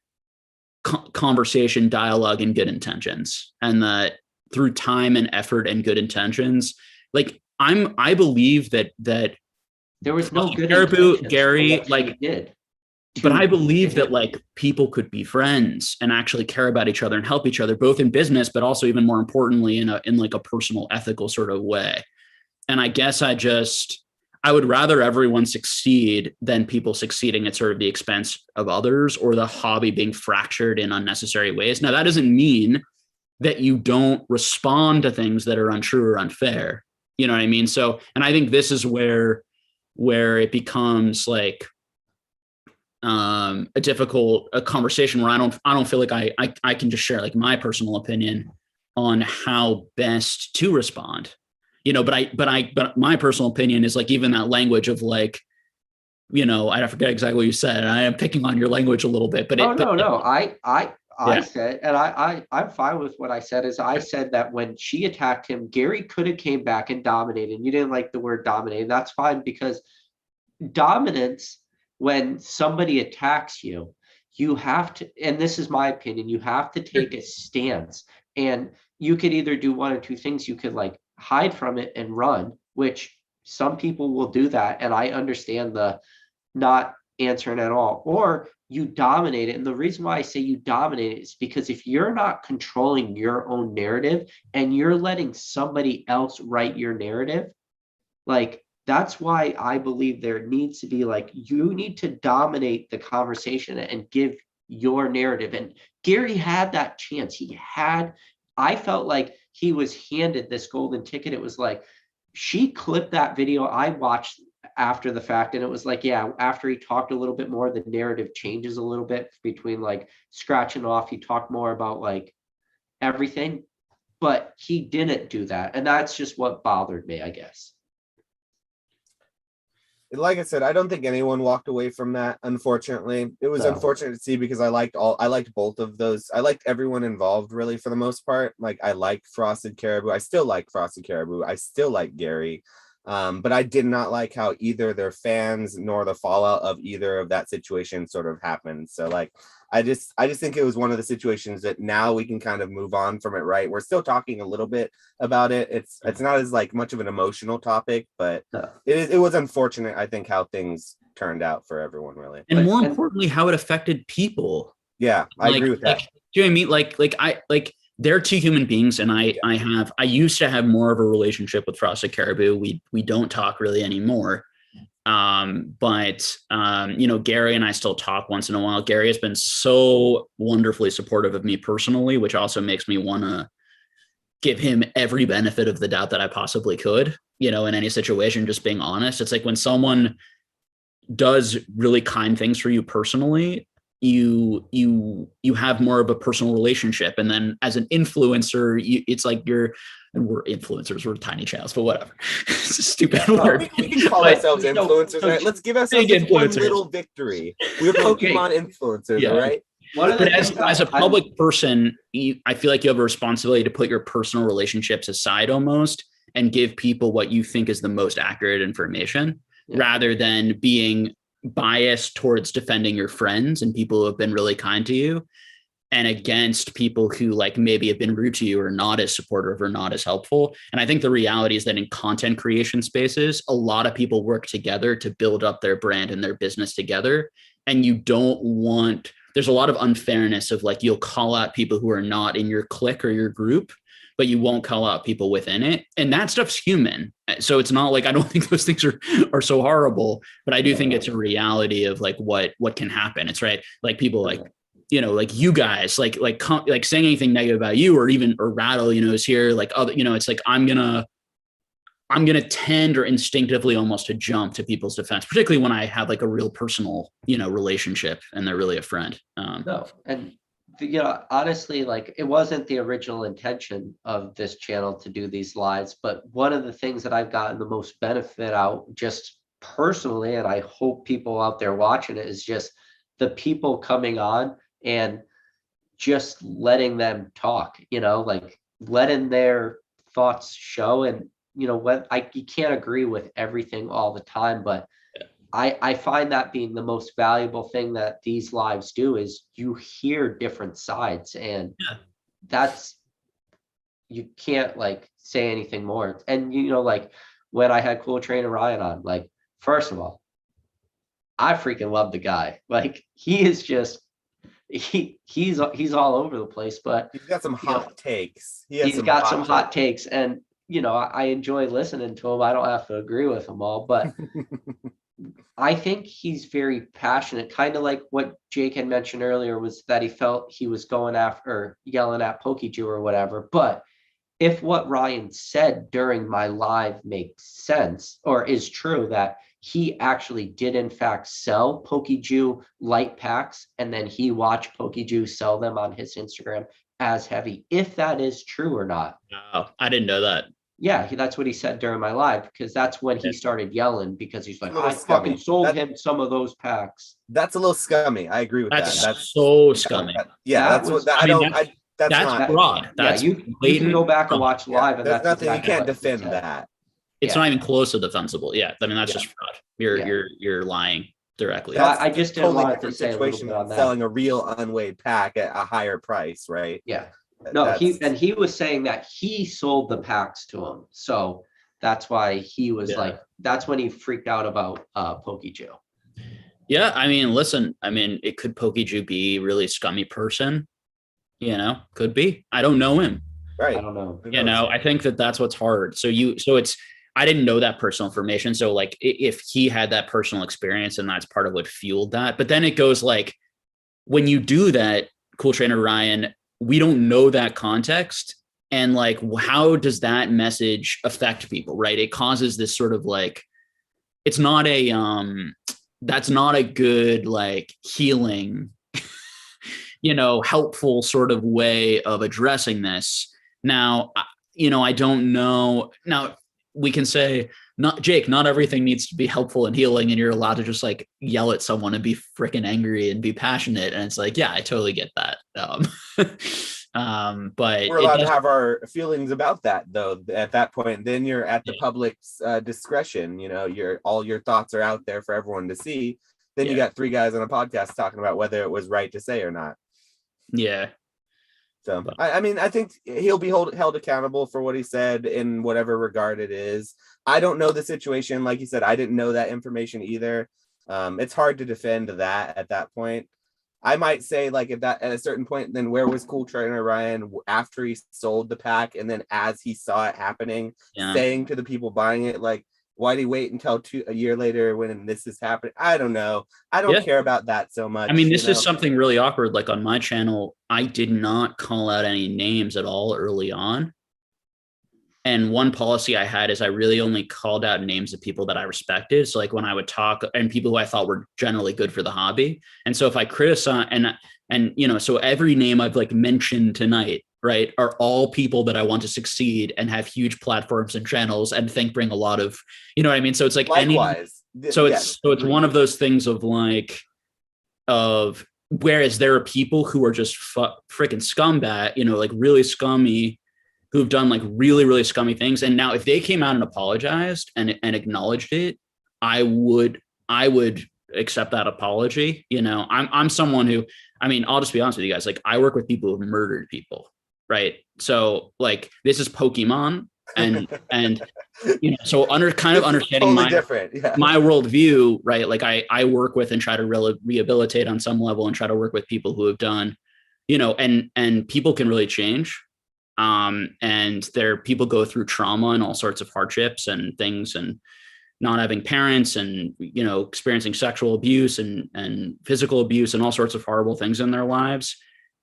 conversation, dialogue, and good intentions, and that through time and effort and good intentions, like I believe that there was no good Caribou, Gary, like did. But I believe that like people could be friends and actually care about each other and help each other, both in business, but also even more importantly in like a personal, ethical sort of way. And I guess I would rather everyone succeed than people succeeding at sort of the expense of others, or the hobby being fractured in unnecessary ways. Now, that doesn't mean that you don't respond to things that are untrue or unfair. You know what I mean? So, and I think this is where it becomes like, a conversation where I don't feel like I can just share like my personal opinion on how best to respond, but my personal opinion is like, even that language of like, I forget exactly what you said. I am picking on your language a little bit, but no. I Yeah. said, and I'm fine with what I said, is I said that when she attacked him, Gary could have came back and dominated. You didn't like the word dominated. That's fine, because dominance, when somebody attacks you, you have to, and this is my opinion, you have to take a stance. And you could either do one or two things. You could like hide from it and run, which some people will do that. And I understand the not answering at all, or you dominate it. And the reason why I say you dominate it is because if you're not controlling your own narrative and you're letting somebody else write your narrative, like, that's why I believe there needs to be like, you need to dominate the conversation and give your narrative. And Gary had that chance. I felt like he was handed this golden ticket. It was like, she clipped that video. I watched after the fact, and it was like, yeah, after he talked a little bit more, the narrative changes a little bit between like scratching off. He talked more about like everything, but he didn't do that. And that's just what bothered me, I guess. Like I said, I don't think anyone walked away from that. Unfortunately, it was unfortunate to see, because I liked both of those. I liked everyone involved, really, for the most part. Like, I liked Frosted Caribou. I still like Frosted Caribou. I still like Gary. But I did not like how either their fans nor the fallout of either of that situation sort of happened. So like, I just think it was one of the situations that now we can kind of move on from it, right? We're still talking a little bit about it. It's not as like much of an emotional topic, but it was unfortunate, I think, how things turned out for everyone, really. And more importantly, how it affected people. Yeah, I agree with that. Do you know what I mean? Like they're two human beings, and I used to have more of a relationship with Frosted Caribou. We don't talk really anymore. But Gary and I still talk once in a while. Gary has been so wonderfully supportive of me personally, which also makes me want to give him every benefit of the doubt that I possibly could, in any situation, just being honest. It's like when someone does really kind things for you personally, you have more of a personal relationship. And then as an influencer, it's like we're influencers, we're tiny channels, but whatever. It's a stupid word. We can call ourselves influencers, right? Let's give ourselves one little victory. We're Pokemon influencers, all right? But as a public person, I feel like you have a responsibility to put your personal relationships aside almost and give people what you think is the most accurate information, rather than being biased towards defending your friends and people who have been really kind to you, and against people who like maybe have been rude to you or not as supportive or not as helpful. And I think the reality is that in content creation spaces, a lot of people work together to build up their brand and their business together. And there's a lot of unfairness of like, you'll call out people who are not in your clique or your group, but you won't call out people within it. And that stuff's human. So it's not like, I don't think those things are so horrible, but I do think it's a reality of like what can happen. It's right. Like people like, like you guys, like saying anything negative about you or Rattle, is here, like other, it's like, I'm going to tend or instinctively almost to jump to people's defense, particularly when I have like a real personal, relationship and they're really a friend. No. And honestly, like, it wasn't the original intention of this channel to do these lives, but one of the things that I've gotten the most benefit out just personally, and I hope people out there watching it, is just the people coming on and just letting them talk, like letting their thoughts show. And you can't agree with everything all the time, but I find that being the most valuable thing that these lives do is you hear different sides, and that's, you can't like say anything more. And like when I had Cool Train and Ryan on, like, first of all, I freaking love the guy. Like, he is just he's all over the place, but he's got some hot takes. He's got some hot takes, and I enjoy listening to him. I don't have to agree with them all, but I think he's very passionate, kind of like what Jake had mentioned earlier, was that he felt he was going after or yelling at Pokiju or whatever. But if what Ryan said during my live makes sense or is true, that he actually did in fact sell Pokeju light packs, and then he watched Pokeju sell them on his Instagram as heavy, if that is true or not. Oh, I didn't know that. Yeah, that's what he said during my live, because that's when he Yeah. started yelling, because he's like, A little I fucking scummy. sold him some of those packs. That's a little scummy. I agree with That's that. so scummy. Yeah, That that's was- what that, I I mean, don't. That's That's not. fraud. That's yeah, you can blatant go back and fraud. watch Yeah, live, and there's that's nothing. exactly You can't what he defend said. that. It's Yeah. not even close to defensible. Yeah, I mean, that's Yeah. just fraud. You're Yeah. you're lying directly. That's- I just didn't want to different say a little situation bit on than that. selling a real unweighed pack at a higher price, right? Yeah. No, That's- he was saying that he sold the packs to him. So that's why he was Yeah. like, that's when he freaked out about Pokeju. Yeah, I mean, listen, I mean, it could Pokeju be a really scummy person, could be. I don't know him. right. I don't know. Who You knows? know, I think that's what's hard. So it's, I didn't know that personal information. So like if he had that personal experience and that's part of what fueled that, but then it goes like, when you do that, Cool Trainer Ryan, we don't know that context. And like, how does that message affect people? Right. It causes this sort of like, it's not that's not a good like healing, helpful sort of way of addressing this. Now, I don't know. Now we can say, not everything needs to be helpful and healing, and you're allowed to just like yell at someone and be freaking angry and be passionate. And it's like, yeah, I totally get that. But We're allowed to have our feelings about that, though. At that point, then you're at the public's discretion. All your thoughts are out there for everyone to see. Then you got three guys on a podcast talking about whether it was right to say or not. Yeah. So, I mean, I think he'll be held accountable for what he said in whatever regard it is. I don't know the situation. Like you said, I didn't know that information either. It's hard to defend that at that point. I might say, like, at a certain point, then where was Cool Trainer Ryan after he sold the pack, and then as he saw it happening, saying to the people buying it, like, why do you wait until a year later when this is happening? I don't know. I don't care about that so much. I mean, this is something really awkward. Like on my channel, I did not call out any names at all early on. And one policy I had is I really only called out names of people that I respected. So like when I would talk, and people who I thought were generally good for the hobby. And so if I criticize so every name I've like mentioned tonight, right, are all people that I want to succeed and have huge platforms and channels and think bring a lot of, you know what I mean? So it's like likewise. It's one of those things of like, whereas there are people who are just freaking scumbag, like really scummy, who've done like really, really scummy things. And now if they came out and apologized and acknowledged it, I would accept that apology. I'm someone who, I mean, I'll just be honest with you guys. Like I work with people who've murdered people. Right. So like, this is Pokemon and so understanding totally different. Yeah. My worldview, right? Like I work with and try to rehabilitate on some level and try to work with people who have done, and people can really change. And people go through trauma and all sorts of hardships and things, and not having parents and, experiencing sexual abuse and physical abuse and all sorts of horrible things in their lives.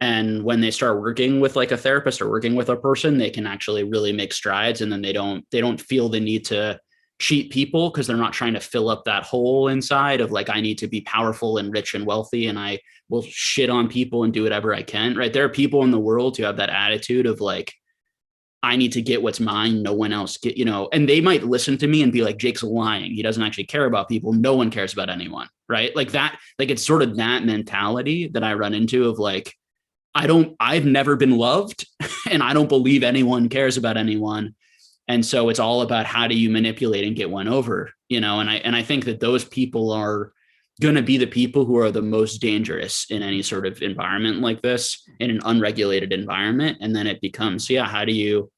And when they start working with like a therapist or working with a person, they can actually really make strides. And then they don't feel the need to cheat people because they're not trying to fill up that hole inside of like, I need to be powerful and rich and wealthy and I will shit on people and do whatever I can. Right. There are people in the world who have that attitude of like, I need to get what's mine. No one else and they might listen to me and be like, Jake's lying. He doesn't actually care about people. No one cares about anyone. Right. Like that, like it's sort of that mentality that I run into of like, I've never been loved and I don't believe anyone cares about anyone. And so it's all about how do you manipulate and get one over, and I think that those people are going to be the people who are the most dangerous in any sort of environment like this, in an unregulated environment. And then it becomes, how do you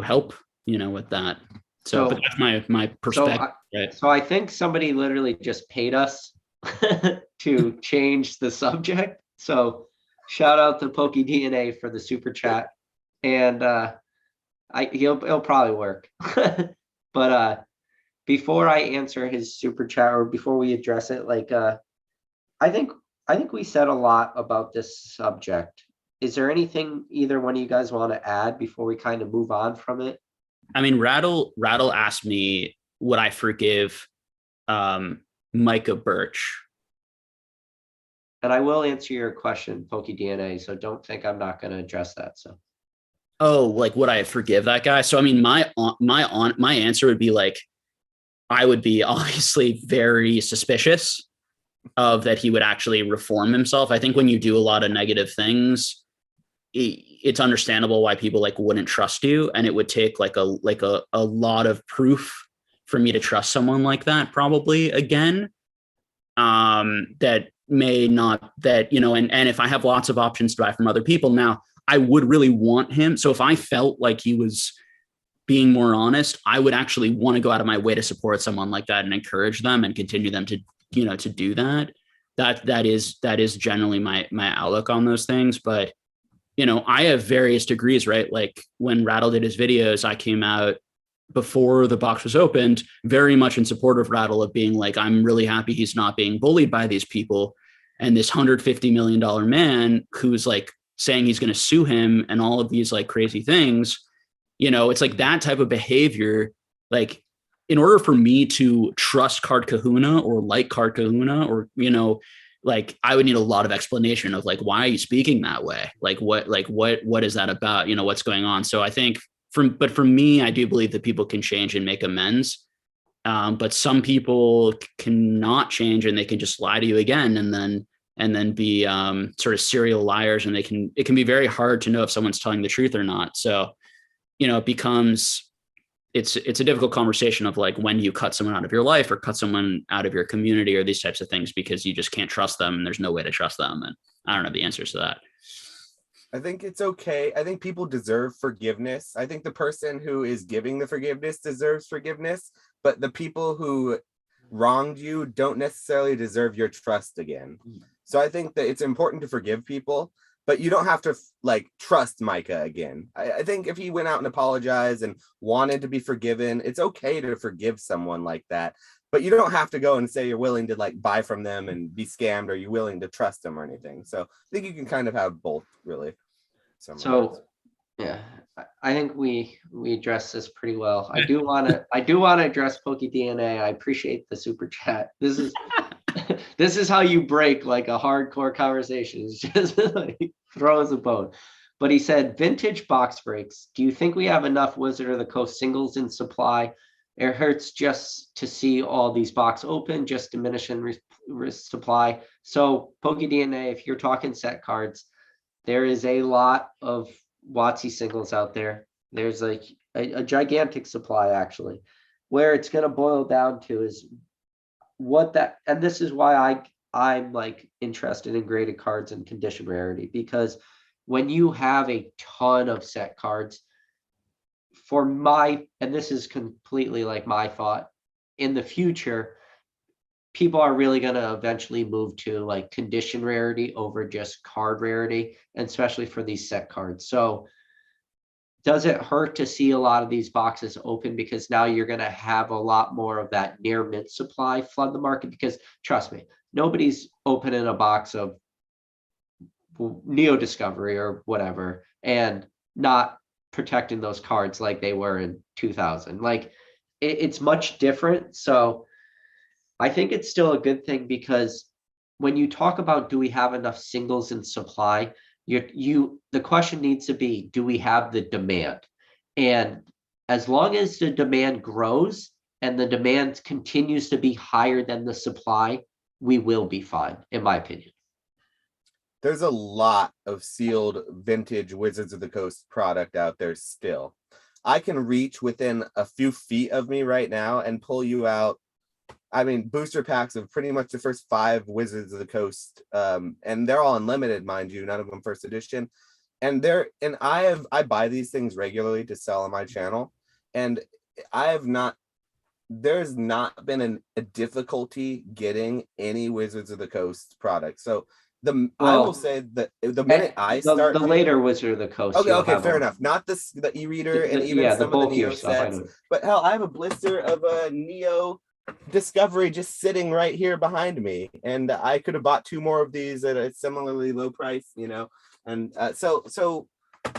help, with that? So but that's my perspective. So I think somebody literally just paid us to change the subject. So shout out to Poke DNA for the super chat, and it'll probably work. But before I answer his super chat, or before we address it, like I think we said a lot about this subject is there anything either one of you guys want to add before we kind of move on from it? I mean, Rattle asked me, would I forgive Micah Birch? And I will answer your question, PokeDNA, so don't think I'm not going to address that. So, oh, like, would I forgive that guy? So, I mean, my answer would be like, I would be obviously very suspicious of that he would actually reform himself. I think when you do a lot of negative things, it's understandable why people like wouldn't trust you, and it would take like a lot of proof for me to trust someone like that probably again. That may not, that, you know, and if I have lots of options to buy from other people now, I would really want him. So if I felt like he was being more honest, I would actually want to go out of my way to support someone like that and encourage them and continue them to, you know, to do that. That is generally my outlook on those things. But, you know, I have various degrees, right? Like when Rattle did his videos, I came out before the box was opened, very much in support of Rattle, of being like, I'm really happy he's not being bullied by these people. And this $150 million man who's like saying he's going to sue him and all of these like crazy things, you know, it's like that type of behavior. Like, in order for me to trust Card Kahuna or like Card Kahuna, or, you know, like I would need a lot of explanation of like, why are you speaking that way? Like what is that about? You know, what's going on? So I think but for me, I do believe that people can change and make amends. But some people cannot change, and they can just lie to you again, and then be sort of serial liars, and it can be very hard to know if someone's telling the truth or not. So, you know, it's a difficult conversation of like, when do you cut someone out of your life or cut someone out of your community or these types of things, because you just can't trust them and there's no way to trust them. And I don't know the answers to that. I think it's okay. I think people deserve forgiveness. I think the person who is giving the forgiveness deserves forgiveness, but the people who wronged you don't necessarily deserve your trust again. So I think that it's important to forgive people, but you don't have to like trust Micah again. I think if he went out and apologized and wanted to be forgiven, it's okay to forgive someone like that. But you don't have to go and say you're willing to like buy from them and be scammed, or you're willing to trust them or anything. So I think you can kind of have both, really. So yeah, I think we addressed this pretty well. I do want to address PokeDNA. I appreciate the super chat. This is how you break like a hardcore conversation. It's just like throw us a bone. But he said, vintage box breaks. Do you think we have enough Wizard of the Coast singles in supply? It hurts just to see all these box open, just diminishing supply. So PokeDNA, if you're talking set cards, there is a lot of WotC singles out there. There's like a gigantic supply, actually. Where it's going to boil down to is what that, and this is why I'm like interested in graded cards and condition rarity, because when you have a ton of set cards, and this is completely like my thought, in the future, people are really going to eventually move to like condition rarity over just card rarity, and especially for these set cards. So does it hurt to see a lot of these boxes open, because now you're going to have a lot more of that near mint supply flood the market? Because trust me, nobody's opening a box of Neo Discovery or whatever and not protecting those cards like they were in 2000. Like it's much different. So I think it's still a good thing, because when you talk about, do we have enough singles in supply, the question needs to be, do we have the demand? And as long as the demand grows and the demand continues to be higher than the supply, we will be fine, in my opinion. There's a lot of sealed vintage Wizards of the Coast product out there still. I can reach within a few feet of me right now and pull you out, I mean, booster packs of pretty much the first 5 Wizards of the Coast, and they're all unlimited, mind you, none of them first edition. And I buy these things regularly to sell on my channel, and there's not been a difficulty getting any Wizards of the Coast product. So I will say that the minute I start the later Wizard of the Coast. Okay, fair enough. Not the e-reader and even some of the Neo sets, but hell, I have a blister of a Neo Discovery just sitting right here behind me, and I could have bought 2 more of these at a similarly low price, you know. And so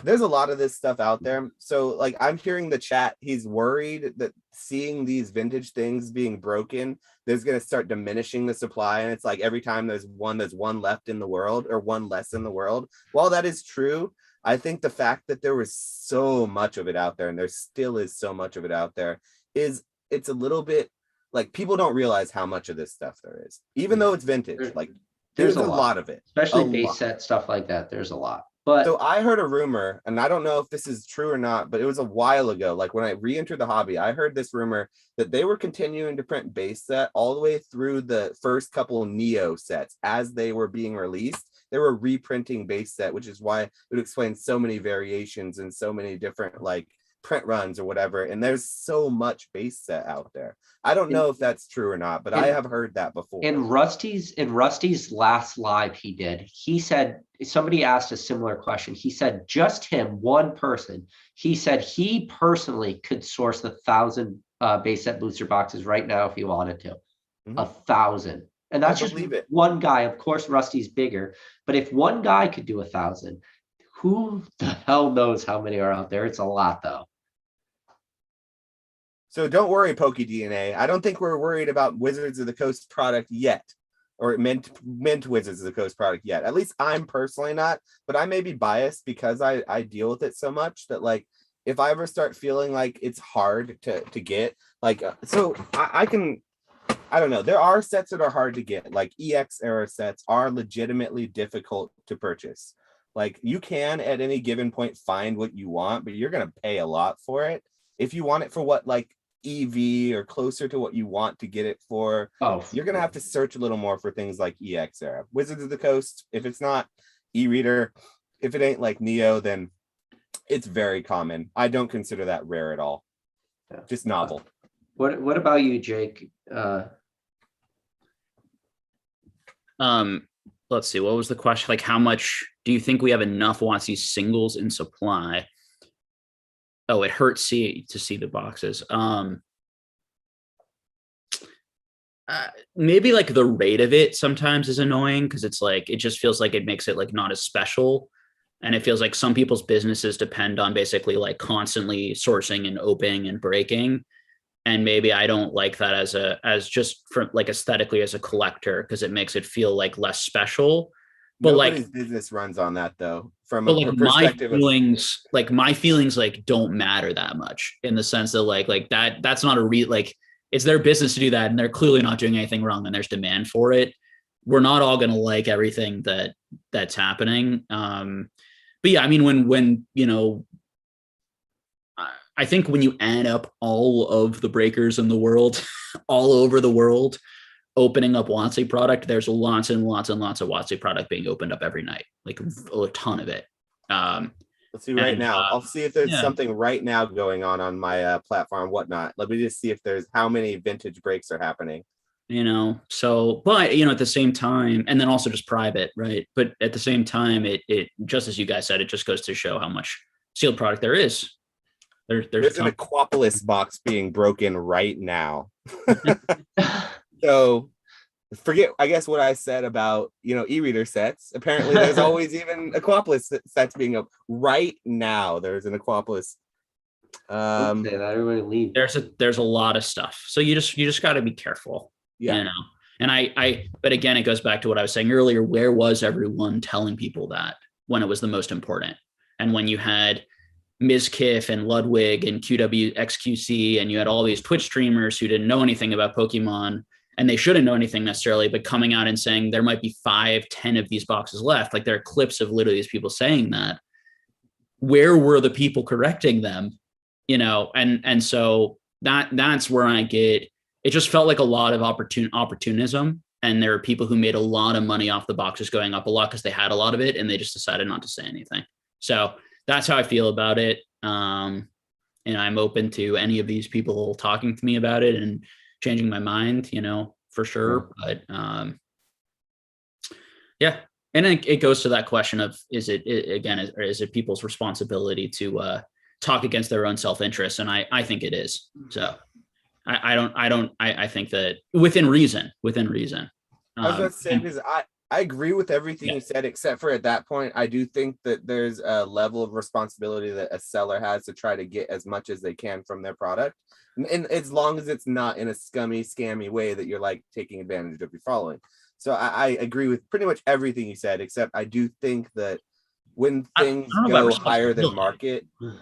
there's a lot of this stuff out there. So like I'm hearing the chat, he's worried that seeing these vintage things being broken, there's going to start diminishing the supply. And it's like every time there's one left in the world or one less in the world. While that is true, I think the fact that there was so much of it out there and there still is so much of it out there it's a little bit like people don't realize how much of this stuff there is, even though it's vintage. Like there's a lot of it, especially base set stuff like that. There's a lot. But so I heard a rumor, and I don't know if this is true or not, but it was a while ago. Like when I re-entered the hobby, I heard this rumor that they were continuing to print base set all the way through the first couple Neo sets as they were being released. They were reprinting base set, which is why it would explain so many variations and so many different like print runs or whatever. And there's so much base set out there. I don't know if that's true or not, but I have heard that before. In Rusty's last live he said, somebody asked a similar question. He said just him, one person, he said he personally could source 1,000 base set booster boxes right now if he wanted to. 1,000. And that's just one guy. Of course, Rusty's bigger, but if one guy could do 1,000, who the hell knows how many are out there? It's a lot though. So don't worry, PokeDNA. I don't think we're worried about Wizards of the Coast product yet, or mint Wizards of the Coast product yet. At least I'm personally not, but I may be biased because I deal with it so much that like, if I ever start feeling like it's hard to get, like, so I don't know. There are sets that are hard to get, like EX era sets are legitimately difficult to purchase. Like you can at any given point find what you want, but you're going to pay a lot for it. If you want it for what like EV or closer to what you want to get it for, you're going to have to search a little more for things like EX era. Wizards of the Coast, if it's not e-reader, if it ain't like Neo, then it's very common. I don't consider that rare at all. Yeah. Just novel. What about you, Jake? Let's see. What was the question? Like, how much do you think we have enough WotC singles in supply? Oh, it hurts to see the boxes. Maybe like the rate of it sometimes is annoying because it's like it just feels like it makes it like not as special, and it feels like some people's businesses depend on basically like constantly sourcing and opening and breaking, and maybe I don't like that as just for like aesthetically as a collector because it makes it feel like less special. But nobody's like business runs on that though. From a like perspective, my feelings like don't matter that much in the sense that like that's not like it's their business to do that, and they're clearly not doing anything wrong, and there's demand for it. We're not all going to like everything that's happening. But yeah, I mean, when you know, I think when you add up all of the breakers in the world, all over the world, opening up WotC product, there's lots and lots and lots of WotC product being opened up every night, like a ton of it. Let's see right now. I'll see if there's something right now going on my platform, whatnot. Let me just see if there's how many vintage breaks are happening. You know, so, but you know, at the same time, and then also just private, right? But at the same time, it just as you guys said, it just goes to show how much sealed product there is. There's an Aquapolis box being broken right now. So forget, I guess, what I said about, you know, e-reader sets. Apparently there's always even Aquapolis sets being up right now. There's an Aquapolis. Everybody leave. There's a lot of stuff. So you just got to be careful, you know? And but again, it goes back to what I was saying earlier. Where was everyone telling people that when it was the most important? And when you had Mizkif and Ludwig and QWXQC, and you had all these Twitch streamers who didn't know anything about Pokemon, and they shouldn't know anything necessarily, but coming out and saying there might be 5-10 of these boxes left. Like there are clips of literally these people saying that. Where were the people correcting them? You know, and so that's where I get, it just felt like a lot of opportunism. And there are people who made a lot of money off the boxes going up a lot because they had a lot of it and they just decided not to say anything. So that's how I feel about it. And I'm open to any of these people talking to me about it and changing my mind, you know, for sure. But yeah. And it goes to that question of, is it people's responsibility to talk against their own self-interest? And I think it is. So I think that within reason. I was about to say, because I agree with everything Yeah. you said, except for at that point, I do think that there's a level of responsibility that a seller has to try to get as much as they can from their product. And as long as it's not in a scummy, scammy way that you're like taking advantage of your following. So I agree with pretty much everything you said, except I do think that when I things don't know about go higher than responsibility. market,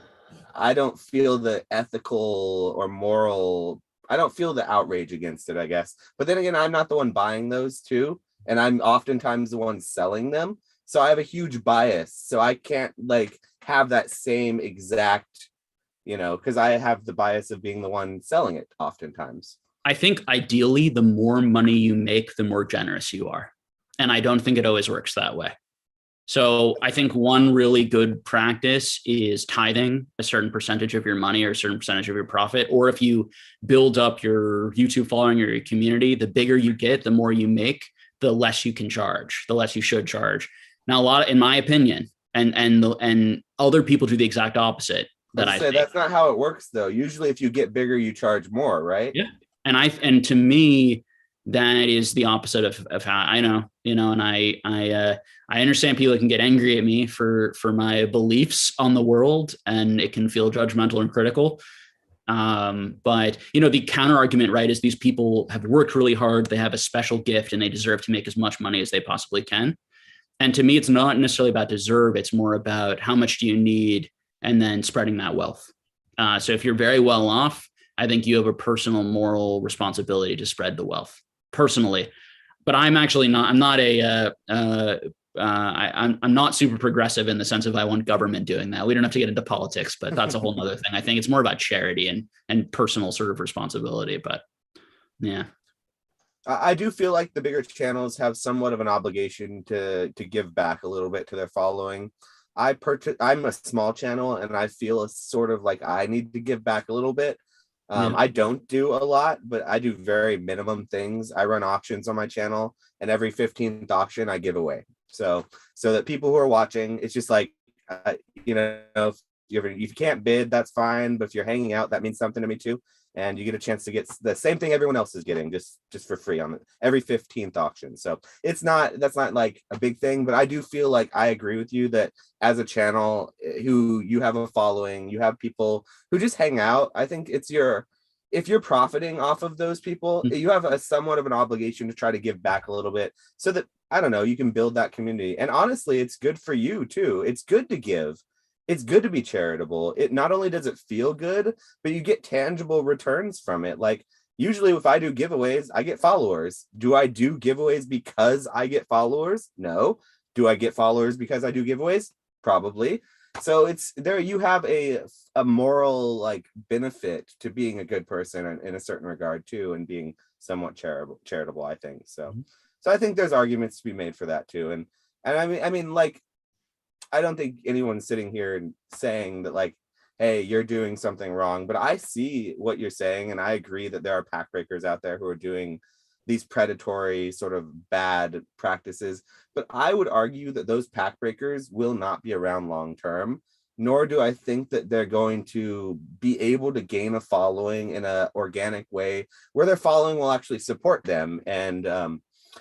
I don't feel the ethical or moral, I don't feel the outrage against it, I guess. But then again, I'm not the one buying those too. And I'm oftentimes the one selling them. So I have a huge bias. So I can't like have that same exact, because I have the bias of being the one selling it oftentimes. I think ideally, the more money you make, the more generous you are. And I don't think it always works that way. So I think one really good practice is tithing a certain percentage of your money or a certain percentage of your profit. Or if you build up your YouTube following or your community, the bigger you get, the more you make, the less you can charge, the less you should charge. Now, in my opinion, and other people do the exact opposite. That I say think. that's not how it works though. Usually if you get bigger, you charge more, right? Yeah. And to me, that is the opposite of how I know, and I understand people can get angry at me for my beliefs on the world, and it can feel judgmental and critical. But the counter argument, right, is these people have worked really hard. They have a special gift and they deserve to make as much money as they possibly can. And to me, it's not necessarily about deserve. It's more about how much do you need and then spreading that wealth. So if you're very well off, I think you have a personal moral responsibility to spread the wealth personally. But I'm actually not. I'm not I'm not super progressive in the sense of I want government doing that. We don't have to get into politics, but that's a whole nother thing. I think it's more about charity and personal sort of responsibility. But yeah. I do feel like the bigger channels have somewhat of an obligation to give back a little bit to their following. I'm a small channel and I feel sort of like I need to give back a little bit. I don't do a lot, but I do very minimum things. I run auctions on my channel, and every 15th auction I give away. So that people who are watching, it's just like, if you can't bid, that's fine. But if you're hanging out, that means something to me too. And you get a chance to get the same thing everyone else is getting just for free on every 15th auction. So that's not like a big thing, but I do feel like I agree with you that as a channel who you have a following, you have people who just hang out. I think if you're profiting off of those people, you have a somewhat of an obligation to try to give back a little bit so that, I don't know, you can build that community. And honestly, it's good for you too. It's good to give. It's good to be charitable. It not only does it feel good, but you get tangible returns from it. Like usually if I do giveaways, I get followers. Do I do giveaways because I get followers? No. Do I get followers because I do giveaways? Probably. So it's there. You have a moral like benefit to being a good person in a certain regard too, and being somewhat charitable, I think. So I think there's arguments to be made for that too. And I mean, like, I don't think anyone's sitting here and saying that like, hey, you're doing something wrong, but I see what you're saying. And I agree that there are pack breakers out there who are doing these predatory sort of bad practices. But I would argue that those pack breakers will not be around long term, nor do I think that they're going to be able to gain a following in an organic way where their following will actually support them. And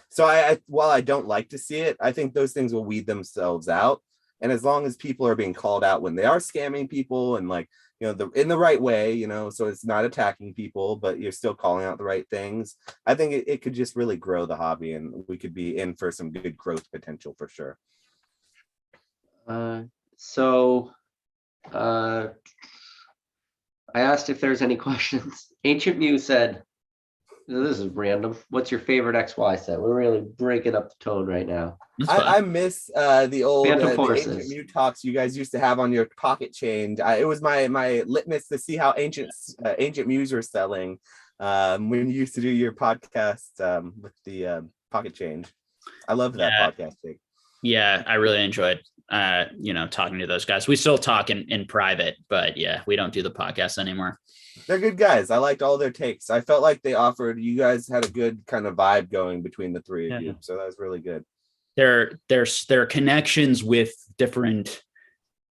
so while I don't like to see it, I think those things will weed themselves out. And as long as people are being called out when they are scamming people and like, in the right way, so it's not attacking people, but you're still calling out the right things, I think it could just really grow the hobby, and we could be in for some good growth potential for sure. I asked if there's any questions. Ancient Mew said, this is random. What's your favorite XY set? We're really breaking up the tone right now. I miss the old Phantom the Ancient Mew talks you guys used to have on your pocket change. It was my litmus to see how ancient Mews were selling when you used to do your podcast with the pocket change. I love that podcast thing. Yeah, I really enjoyed talking to those guys. We still talk in private, but yeah, we don't do the podcast anymore. They're good guys. I liked all their takes. I felt like you guys had a good kind of vibe going between the three of you. So that was really good. Their connections with different,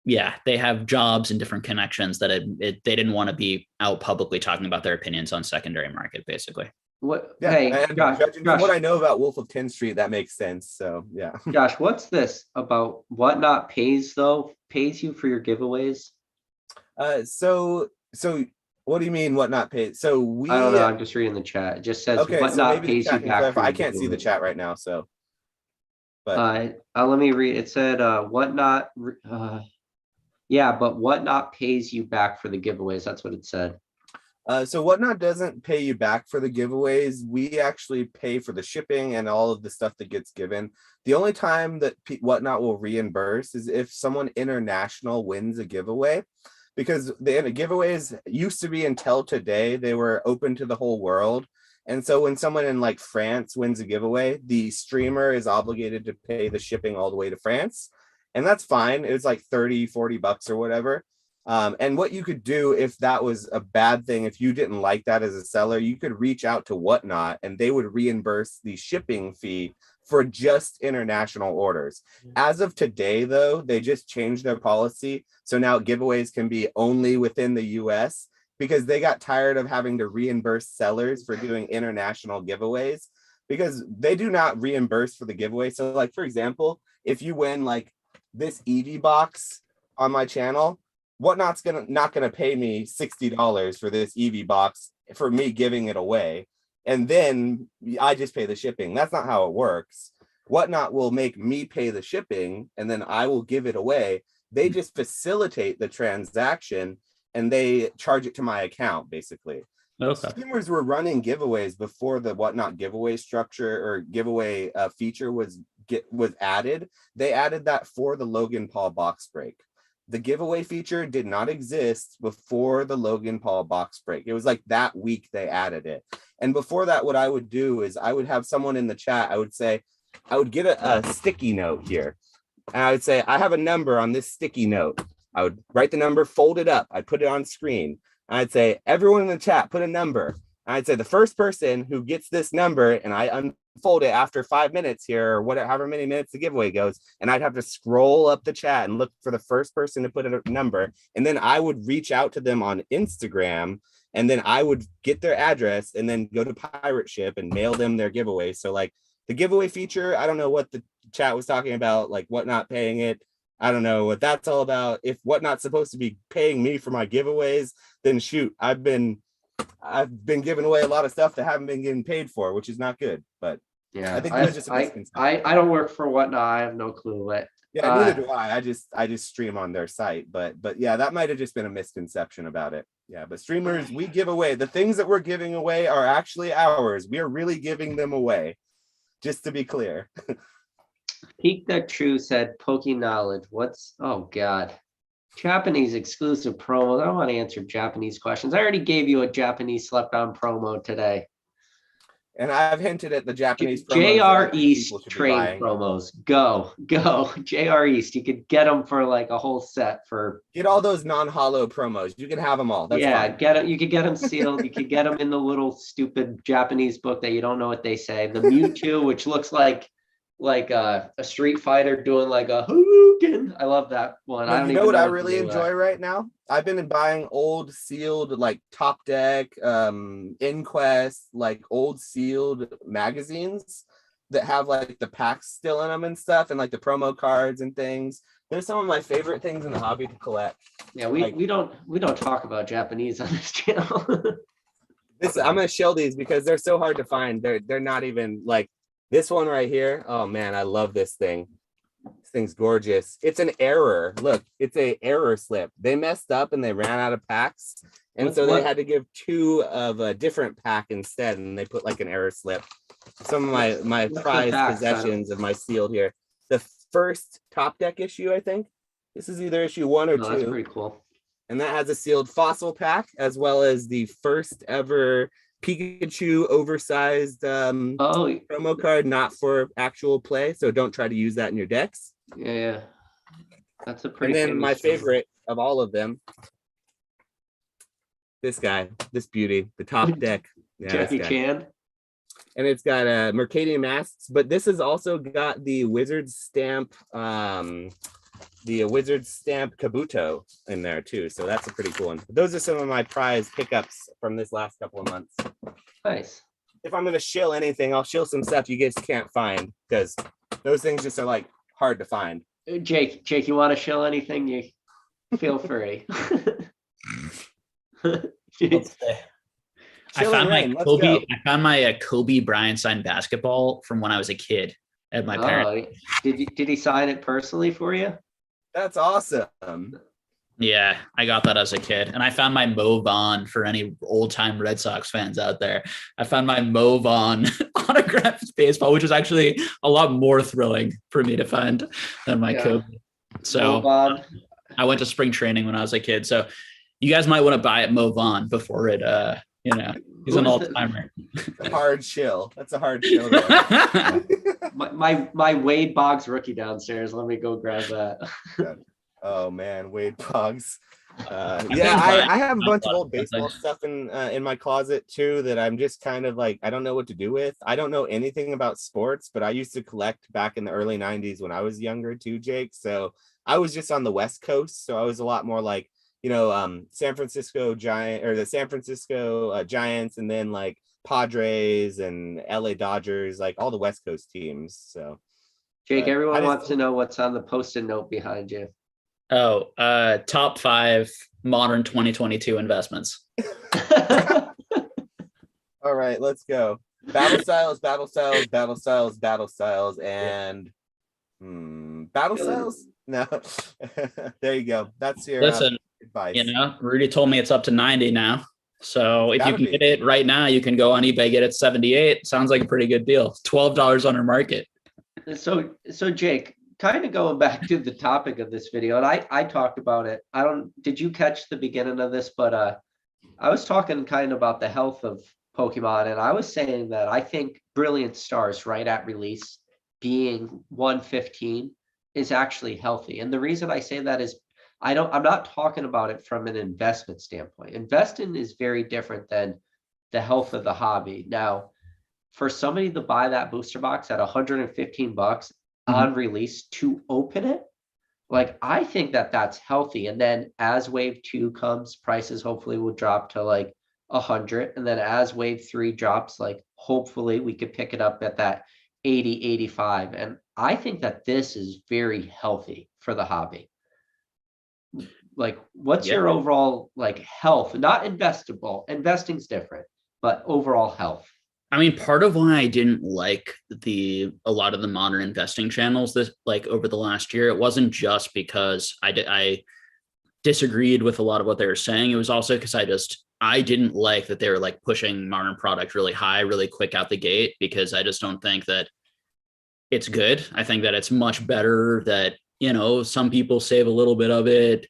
they have jobs and different connections that they didn't want to be out publicly talking about their opinions on secondary market, basically. What? Yeah, Hey, and Josh, judging from what I know about Wolf of 10th Street, that makes sense. So yeah. Josh, what's this about Whatnot pays though? Pays you for your giveaways? So what do you mean whatnot paid? So I don't know. we I'm just reading the chat. It just says okay, so Whatnot maybe the pays you chat can back for clarify. I your can't see the giveaways. chat right now, so but Let me read. It said Whatnot. Yeah, but Whatnot pays you back for the giveaways. That's what it said. so Whatnot doesn't pay you back for the giveaways. We actually pay for the shipping and all of the stuff that gets given. The only time that Whatnot will reimburse is if someone international wins a giveaway, because the giveaways used to be until today, they were open to the whole world. And so when someone in like France wins a giveaway, the streamer is obligated to pay the shipping all the way to France. And that's fine. It was like 30, 40 bucks or whatever. And what you could do if that was a bad thing, if you didn't like that as a seller, you could reach out to Whatnot and they would reimburse the shipping fee for just international orders. As of today, though, they just changed their policy. So now giveaways can be only within the US because they got tired of having to reimburse sellers for doing international giveaways because they do not reimburse for the giveaway. So like, for example, if you win like this Eevee box on my channel, Whatnot's not gonna pay me $60 for this Eevee box for me giving it away, and then I just pay the shipping. That's not how it works. Whatnot will make me pay the shipping, and then I will give it away. They just facilitate the transaction, and they charge it to my account, basically. Okay. Streamers were running giveaways before the Whatnot giveaway structure or giveaway feature was added. They added that for the Logan Paul box break. The giveaway feature did not exist before the Logan Paul box break. It was like that week they added it. And before that, what I would do is I would have someone in the chat. I would say, I would get a sticky note here. And I would say, I have a number on this sticky note. I would write the number, fold it up. I'd put it on screen. I'd say, everyone in the chat, put a number. I'd say the first person who gets this number, and I unfold it after 5 minutes here, or whatever, however many minutes the giveaway goes, and I'd have to scroll up the chat and look for the first person to put a number, and then I would reach out to them on Instagram, and then I would get their address, and then go to Pirate Ship and mail them their giveaway. So like the giveaway feature, I don't know what the chat was talking about, like Whatnot paying it. I don't know what that's all about. If Whatnot's supposed to be paying me for my giveaways, then shoot, I've been giving away a lot of stuff that haven't been getting paid for, which is not good. But Yeah, I think that's just a misconception. I don't work for Whatnot. I have no clue what. Yeah, neither do I. I just stream on their site. But yeah, that might have just been a misconception about it. Yeah, but streamers, we give away the things that we're giving away are actually ours. We are really giving them away. Just to be clear. Peak That True said, Poke Knowledge. What's, oh God. Japanese exclusive promos. I don't want to answer Japanese questions. I already gave you a Japanese slept on promo today. And I've hinted at the Japanese JR promos East train promos. Go. JR East. You could get them for like a whole set for. Get all those non-hollow promos. You can have them all. That's yeah, fine. Get them. You could get them sealed. You could get them in the little stupid Japanese book that you don't know what they say. The Mewtwo, which looks like a Street Fighter doing like a Hadouken. I love that one. No, I don't you know even what know I really enjoy right now? I've been buying old sealed like Top Deck, Inquest, like old sealed magazines that have like the packs still in them and stuff, and like the promo cards and things. They're some of my favorite things in the hobby to collect. Yeah, we don't talk about Japanese on this channel. I'm gonna shell these because they're so hard to find. They're not even like this one right here. Oh man, I love this thing. This thing's gorgeous. It's an error. Look, it's a error slip. They messed up and they ran out of packs. And so they had to give 2 of a different pack instead. And they put like an error slip. Some of my prized possessions of my sealed here. The first Top Deck issue, I think. This is either issue 1 or 2. That's pretty cool. And that has a sealed fossil pack, as well as the first ever Pikachu oversized promo card, not for actual play, so don't try to use that in your decks. Yeah, that's a pretty. And then my favorite of all of them, this guy, this beauty, the Top Deck. Yeah, Jackie Chan. And it's got Mercadian masks, but this has also got the Wizard stamp, Kabuto in there too. So that's a pretty cool one. Those are some of my prize pickups from this last couple of months. Nice. if I'm gonna shill anything, I'll shill some stuff you guys can't find because those things just are like hard to find. Jake, you want to show anything? You feel free. Let's say. I Chilling found my rain, let's Kobe. go. I found my Kobe Bryant signed basketball from when I was a kid at my parents. Oh, did he sign it personally for you? That's awesome. Yeah, I got that as a kid. And I found my Mo Vaughn for any old time Red Sox fans out there. I found my Mo Vaughn autographed baseball, which is actually a lot more thrilling for me to find than my Kobe. So I went to spring training when I was a kid. So you guys might want to buy it Mo Vaughn before it, he's an all-timer. Hard chill. That's a hard chill. my Wade Boggs rookie downstairs. Let me go grab that. Oh man, Wade Boggs. I have a bunch of old baseball stuff in my closet too that I'm just kind of like, I don't know what to do with. I don't know anything about sports, but I used to collect back in the early 90s when I was younger too, Jake. So I was just on the West Coast. So I was a lot more like, San Francisco Giants, and then like Padres and LA Dodgers, like all the West Coast teams. So Jake, everyone wants to know what's on the post-it note behind you. Oh, top 5 modern 2022 investments. All right, let's go. Battle styles, and battle styles. No, there you go. That's your advice. Rudy told me it's up to 90 now. So if you can get it right now, you can go on eBay, get it 78. Sounds like a pretty good deal. $12 on our market. So Jake, kind of going back to the topic of this video, and I talked about it. Did you catch the beginning of this? But I was talking kind of about the health of Pokemon, and I was saying that I think Brilliant Stars right at release being 115 is actually healthy. And the reason I say that is I'm not talking about it from an investment standpoint. Investing is very different than the health of the hobby. Now, for somebody to buy that booster box at 115 bucks on release to open it, like, I think that's healthy. And then as wave 2 comes, prices hopefully will drop to like 100. And then as wave 3 drops, like, hopefully we could pick it up at that 80, 85. And I think that this is very healthy for the hobby. Like, what's your overall like health? Not investable. Investing's different, but overall health. I mean, part of why I didn't like a lot of the modern investing channels this like over the last year, it wasn't just because I disagreed with a lot of what they were saying. It was also because I didn't like that they were like pushing modern product really high, really quick out the gate, because I just don't think that it's good. I think that it's much better that, some people save a little bit of it,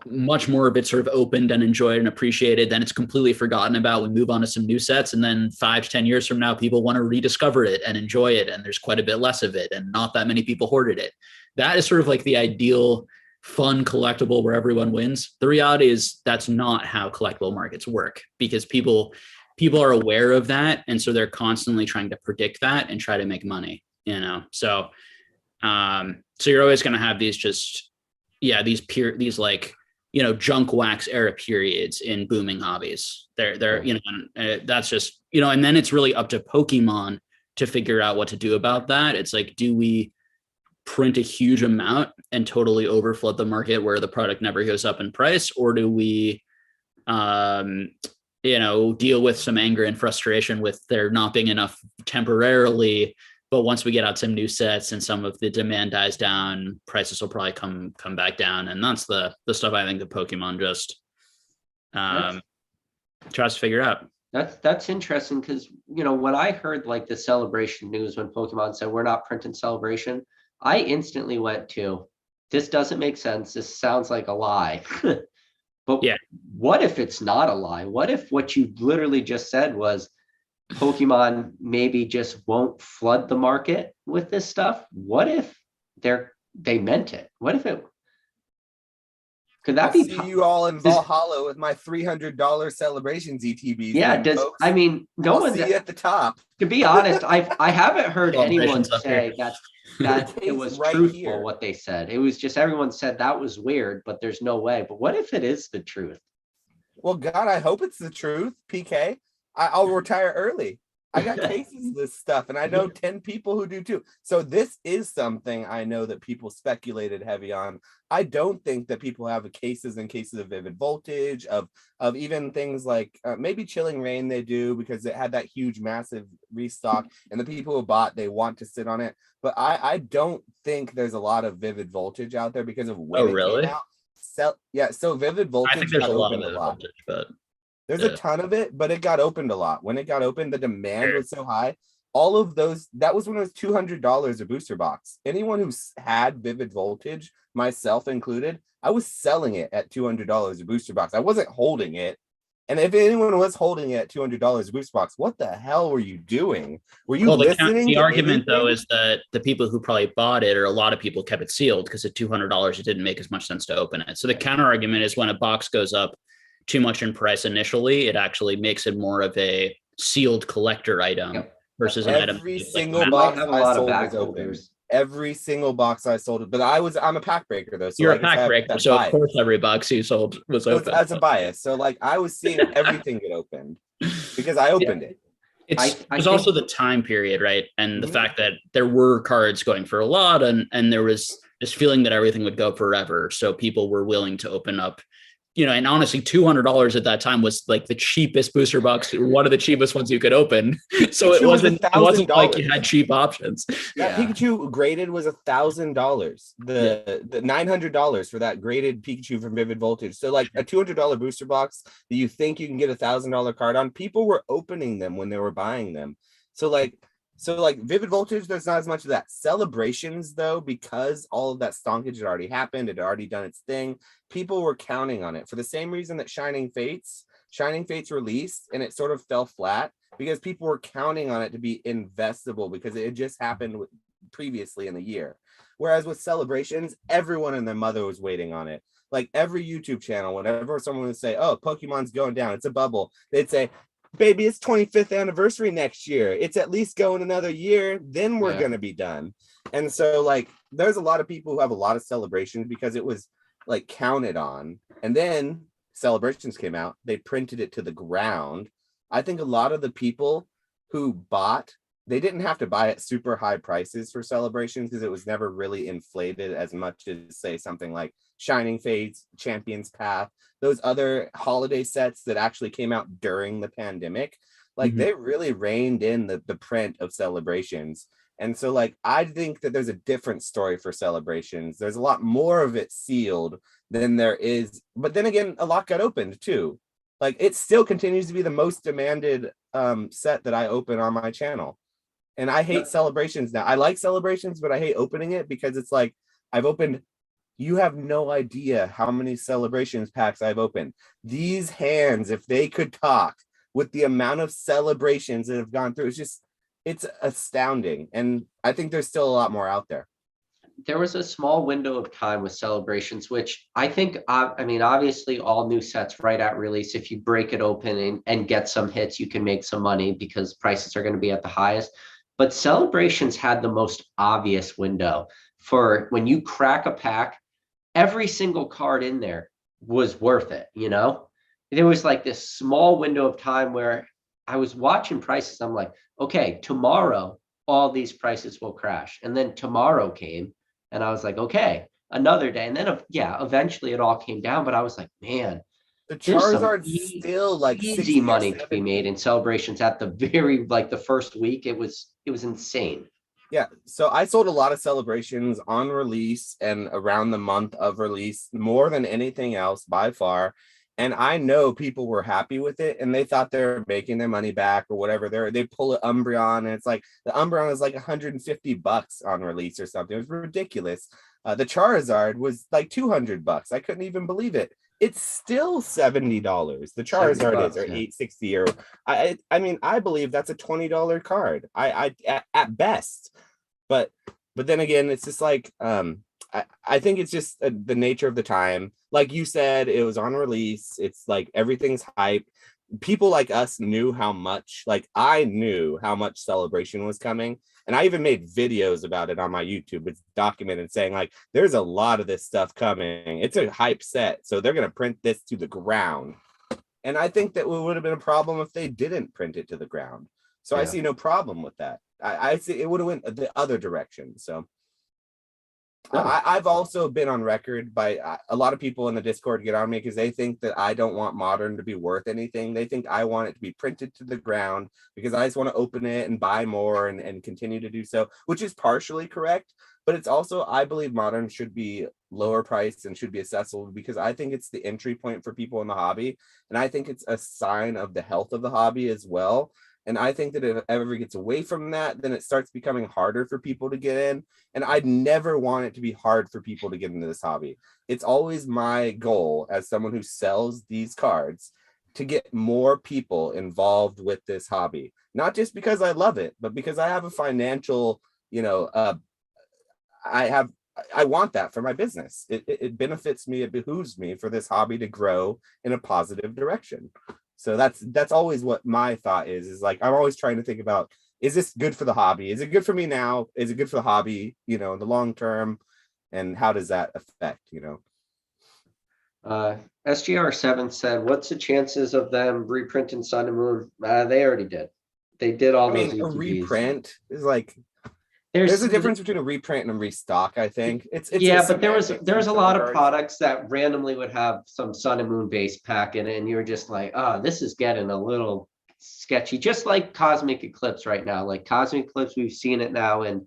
much more of it sort of opened and enjoyed and appreciated. Then it's completely forgotten about. We move on to some new sets, and then 5 to 10 years from now, people want to rediscover it and enjoy it. And there's quite a bit less of it, and not that many people hoarded it. That is sort of like the ideal fun collectible where everyone wins. The reality is that's not how collectible markets work, because people are aware of that. And so they're constantly trying to predict that and try to make money, So, so you're always going to have these junk wax era periods in booming hobbies. They're that's just, and then it's really up to Pokemon to figure out what to do about that. It's like, do we print a huge amount and totally overflood the market where the product never goes up in price? Or do we, deal with some anger and frustration with there not being enough temporarily, but once we get out some new sets and some of the demand dies down, prices will probably come back down. And that's the stuff I think the Pokemon just tries to figure out. That's interesting, because when I heard like the celebration news, when Pokemon said we're not printing celebration, I instantly went to, this doesn't make sense. This sounds like a lie. But what if it's not a lie? What if what you literally just said was Pokemon maybe just won't flood the market with this stuff? What if they meant it? What if it could that I'll be? See you all in Valhalla with my $300 celebrations ETBs. Yeah, I mean, no one see you at the top. To be honest, I haven't heard anyone say that it was right truthful here. What they said. It was just everyone said that was weird, but there's no way. But what if it is the truth? Well, God, I hope it's the truth, PK. I'll retire early. I got cases of this stuff, and I know 10 people who do too. So this is something I know that people speculated heavy on. I don't think that people have cases and cases of vivid voltage, of even things like maybe chilling rain they do because it had that huge massive restock, and the people who bought, they want to sit on it. But I don't think there's a lot of vivid voltage out there because of when it really? came out. So vivid I think voltage there's got a lot of opened a it lot. voltage, but There's yeah. a ton of it, but it got opened a lot. When it got opened, the demand Sure. was so high. All of those, that was when it was $200 a booster box. Anyone who had vivid voltage, myself included, I was selling it at $200 a booster box. I wasn't holding it. And if anyone was holding it at $200 a booster box, what the hell were you doing? Were you listening the to argument though anything? is that the people who probably bought it, or a lot of people, kept it sealed because at $200 it didn't make as much sense to open it. So the counter argument is when a box goes up too much in price initially, it actually makes it more of a sealed collector item. Yep. versus an item Every that's like single I box might have a I lot of sold bag was open. holders. Every single box I sold, but I'm a pack breaker though, so you're I a guess I pack have breaker, that so of bias. course every box you sold was So it's open. as a bias. So like I was seeing everything get opened because I opened it. There's think also the time period, right? And the Mhm. fact that there were cards going for a lot, and there was this feeling that everything would go forever. So people were willing to open up, and honestly, $200 at that time was like the cheapest booster box, one of the cheapest ones you could open. So Pikachu was it wasn't like you $1,000. had cheap options. That Yeah. Pikachu graded was $1,000. Yeah. The $900 for that graded Pikachu from Vivid Voltage. So like a $200 booster box that you think you can get $1,000 card on, people were opening them when they were buying them. So like Vivid Voltage, there's not as much of that. Celebrations though, because all of that stonkage had already happened, it had already done its thing. People were counting on it for the same reason that Shining Fates released and it sort of fell flat, because people were counting on it to be investable because it had just happened previously in the year. Whereas with Celebrations, everyone and their mother was waiting on it. Like every YouTube channel, whenever someone would say, oh, Pokemon's going down, it's a bubble, they'd say, baby, it's 25th anniversary next year. It's at least going another year, then we're going to be done. And so like there's a lot of people who have a lot of Celebrations because it was like counted on. And then Celebrations came out, they printed it to the ground. I think a lot of the people who bought, they didn't have to buy at super high prices for Celebrations because it was never really inflated as much as say something like Shining Fates, Champion's Path, those other holiday sets that actually came out during the pandemic. Like they really reined in the print of Celebrations. And so like I think that there's a different story for Celebrations. There's a lot more of it sealed than there is, but then again, a lot got opened too. Like it still continues to be the most demanded set that I open on my channel. And I hate Celebrations now. I like Celebrations, but I hate opening it because it's like I've opened, you have no idea how many Celebrations packs I've opened. These hands, if they could talk, with the amount of Celebrations that have gone through, it's astounding. And I think there's still a lot more out there. There was a small window of time with Celebrations, which I think, I mean, obviously all new sets right at release, if you break it open and get some hits, you can make some money because prices are going to be at the highest. But Celebrations had the most obvious window for when you crack a pack, every single card in there was worth it, There was like this small window of time where I was watching prices. I'm like, okay, tomorrow, all these prices will crash. And then tomorrow came. And I was like, okay, another day. And then, eventually it all came down. But I was like, man, The there's some Charizard's still like easy 60 money or to be 70. made in Celebrations at the very, like the first week. It was insane. Yeah, so I sold a lot of Celebrations on release and around the month of release, more than anything else by far. And I know people were happy with it and they thought they're making their money back or whatever. They pull an Umbreon and it's like the Umbreon is like $150 on release or something. It was ridiculous. The Charizard was like $200. I couldn't even believe it. It's still $70. The Charizard is, or $860, or I mean, I believe that's a $20 card. I at best. But then again, it's just like I think it's just the nature of the time. Like you said, it was on release. It's like everything's hype. People like us knew how much, like I knew how much Celebration was coming. And I even made videos about it on my YouTube. It's documented saying like, there's a lot of this stuff coming. It's a hype set. So they're going to print this to the ground. And I think that it would have been a problem if they didn't print it to the ground. So I Yeah. see no problem with that. I see it would have went the other direction. So No. I've also been on record by a lot of people in the Discord get on me because they think that I don't want modern to be worth anything. They think I want it to be printed to the ground because I just want to open it and buy more and continue to do so, which is partially correct. But it's also, I believe modern should be lower priced and should be accessible because I think it's the entry point for people in the hobby. And I think it's a sign of the health of the hobby as well. And I think that if it ever gets away from that, then it starts becoming harder for people to get in. And I'd never want it to be hard for people to get into this hobby. It's always my goal as someone who sells these cards to get more people involved with this hobby, not just because I love it, but because I have a financial, I want that for my business. It benefits me. It behooves me for this hobby to grow in a positive direction. So that's always what my thought is like, I'm always trying to think about, is this good for the hobby? Is it good for me now? Is it good for the hobby, in the long term? And how does that affect, SGR7 said, what's the chances of them reprinting Sun and Moon? They already did. They did all those a ETBs. reprint is like, there's a difference between a reprint and a restock, I think. It's but there was a lot of products that randomly would have some Sun and Moon base pack in it, and you're just like, oh, this is getting a little sketchy. Just like Cosmic Eclipse right now. Like Cosmic Eclipse, we've seen it now in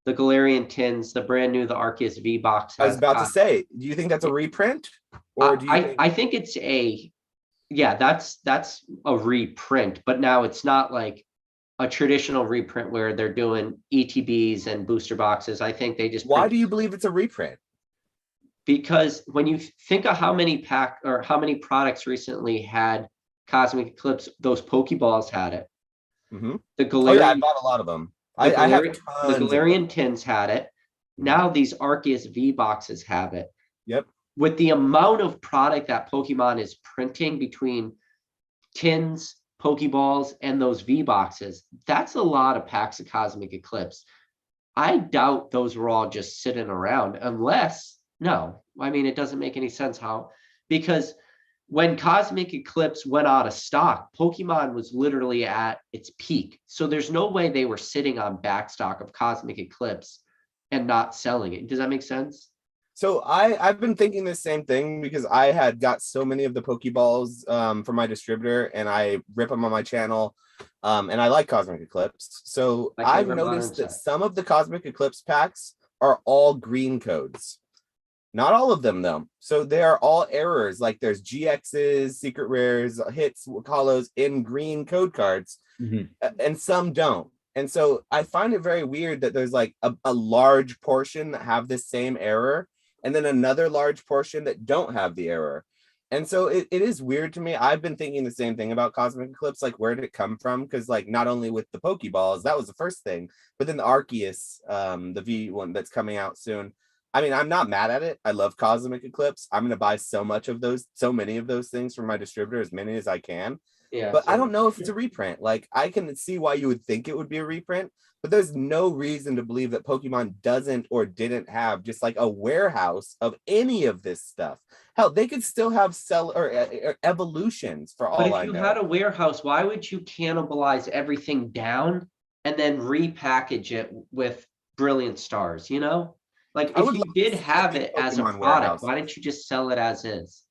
the Galarian tins, the brand new, the Arceus V box. I was about to say, do you think that's a reprint? Or do you I think it's that's a reprint, but now it's not like a traditional reprint where they're doing ETBs and booster boxes. I think they just Why do you believe it's a reprint? Because when you think of how many products recently had Cosmic Eclipse, those Pokeballs had it. Mm-hmm. The Galarian, I bought a lot of them. I have tons the Galarian tins had it. Now these Arceus V boxes have it. Yep. With the amount of product that Pokemon is printing between tins, Pokeballs, and those V boxes, that's a lot of packs of Cosmic Eclipse. I doubt those were all just sitting around it doesn't make any sense because when Cosmic Eclipse went out of stock, Pokemon was literally at its peak. So there's no way they were sitting on backstock of Cosmic Eclipse and not selling it. Does that make sense? So I've been thinking the same thing because I had got so many of the Pokeballs from my distributor and I rip them on my channel. And I like Cosmic Eclipse. So I've noticed that some of the Cosmic Eclipse packs are all green codes. Not all of them, though. So they are all errors. Like there's GXs, secret rares, hits, hollows in green code cards, and some don't. And so I find it very weird that there's like a large portion that have this same error, and then another large portion that don't have the error. And so it is weird to me. I've been thinking the same thing about Cosmic Eclipse, like where did it come from? Because like not only with the Pokeballs, that was the first thing, but then the Arceus, the V one that's coming out soon. I mean, I'm not mad at it. I love Cosmic Eclipse. I'm going to buy so many of those things from my distributor, as many as I can. Yeah. But I don't know if it's a reprint. Like I can see why you would think it would be a reprint, but there's no reason to believe that Pokemon doesn't or didn't have just like a warehouse of any of this stuff. Hell, they could still have evolutions for all I know. But if you had a warehouse, why would you cannibalize everything down and then repackage it with Brilliant Stars, Like if you did have it as a product, why didn't you just sell it as is?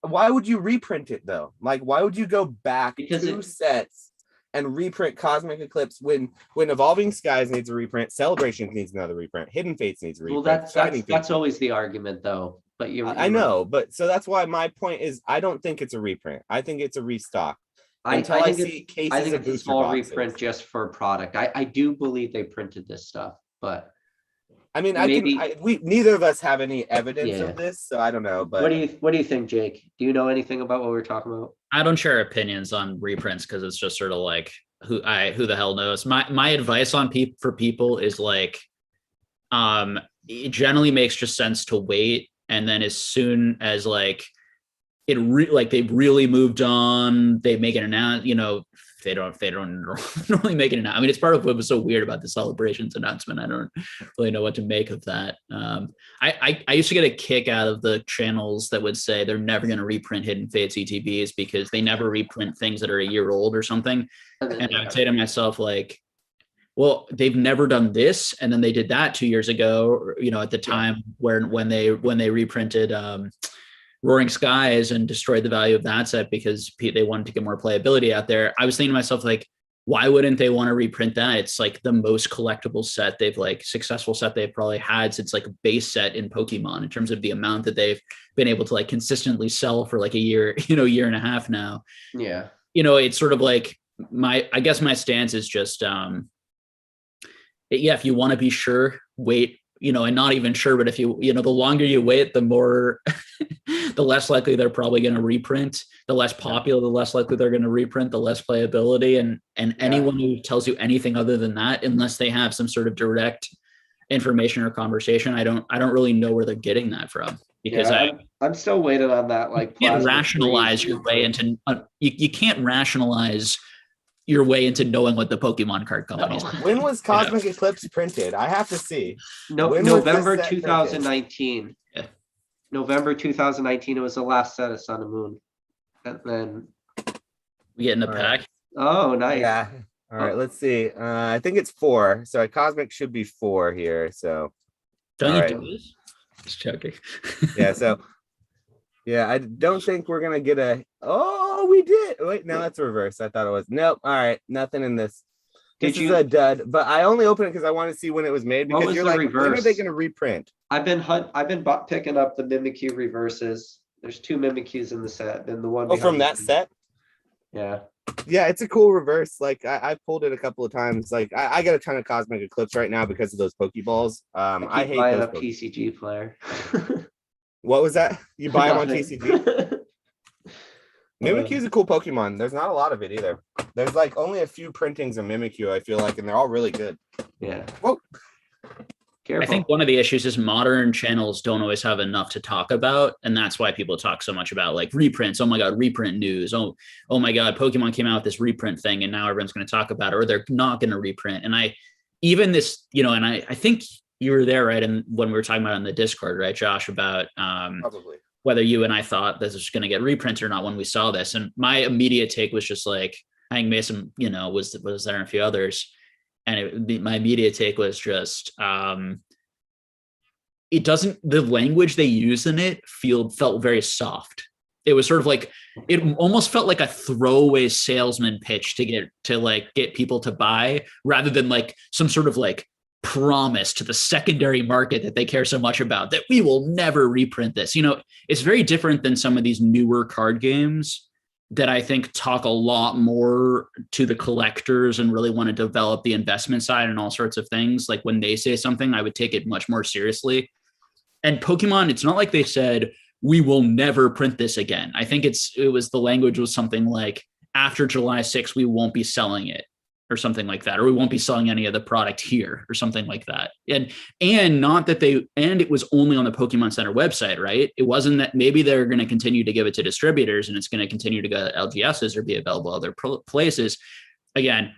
Why would you reprint it though? Like, why would you go back two sets and reprint Cosmic Eclipse when Evolving Skies needs a reprint, Celebration needs another reprint, Hidden Fates needs a reprint? Well, that's always the argument though. But I know, but so that's why my point is I don't think it's a reprint. I think it's a restock. I think it's a small reprint just for product. I do believe they printed this stuff, but I mean, we neither of us have any evidence of this, so I don't know. But what do you think, Jake? Do you know anything about what we're talking about? I don't share opinions on reprints because it's just sort of like who the hell knows. My advice for people is like, it generally makes just sense to wait, and then as soon as like they've really moved on, they make an announcement, they don't normally make it. I mean, it's part of what was so weird about the Celebrations announcement. I don't really know what to make of that. I used to get a kick out of the channels that would say they're never going to reprint Hidden Fates ETBs because they never reprint things that are a year old or something. And I would say to myself, like, well, they've never done this, and then they did that 2 years ago, at the time when they reprinted Roaring Skies and destroyed the value of that set because they wanted to get more playability out there. I was thinking to myself, like, why wouldn't they want to reprint that? It's like the most collectible set successful set they've probably had since like a base set in Pokemon in terms of the amount that they've been able to like consistently sell for like a year, year and a half now. Yeah. It's sort of like I guess my stance is just, if you want to be sure, wait, and not even sure, but if the longer you wait, the more, the less likely they're probably going to reprint, the less popular, the less likely they're going to reprint, the less playability. And anyone who tells you anything other than that, unless they have some sort of direct information or conversation, I don't really know where they're getting that from, because I'm still waiting on that. Like, you can't rationalize your way into, you can't rationalize your way into knowing what the Pokemon card companies. No. When was Cosmic Eclipse printed? I have to see. November 2019. Yeah. November 2019. It was the last set of Sun and Moon. And then We get in a pack. Oh, nice. Yeah. All right, let's see. I think it's 4. So Cosmic should be 4 here. So Don't you do this? Just joking. yeah, so yeah, I don't think we're gonna get a. Oh, we did. Wait, no, that's reverse. I thought it was. Nope. All right, nothing in this. This is a dud. But I only opened it because I want to see when it was made. Because you're like, when are they gonna reprint? I've been picking up the Mimikyu reverses. There's 2 Mimikyus in the set, and the one. Oh, from that set. Yeah. Yeah, it's a cool reverse. Like I pulled it a couple of times. Like I got a ton of Cosmic Eclipse right now because of those Pokeballs. I hate buying those a PCG player. What was that? You buy them on TCG? Mimikyu is a cool Pokemon. There's not a lot of it either. There's like only a few printings of Mimikyu, I feel like, and they're all really good. Yeah. Whoa. Careful. I think one of the issues is modern channels don't always have enough to talk about, and that's why people talk so much about like reprints. Oh my god, reprint news. Oh my god, Pokemon came out with this reprint thing, and now everyone's going to talk about it, or they're not going to reprint. And I think you were there, right? And when we were talking about on the Discord, right, Josh, about Probably whether you and I thought this was going to get reprinted or not when we saw this. And my immediate take was just like, I think Mason, was there and a few others. And my immediate take was just, the language they use in it felt very soft. It was sort of like, it almost felt like a throwaway salesman pitch to get people to buy, rather than like some sort of like promise to the secondary market that they care so much about, that we will never reprint this. It's very different than some of these newer card games that I think talk a lot more to the collectors and really want to develop the investment side and all sorts of things. Like when they say something, I would take it much more seriously. And Pokemon, it's not like they said, we will never print this again. I think the language was something like, after July 6th, we won't be selling it, or something like that, or we won't be selling any of the product here, or something like that. And it was only on the Pokemon Center website, right? It wasn't that maybe they're going to continue to give it to distributors and it's going to continue to go to LGSs or be available other places. Again,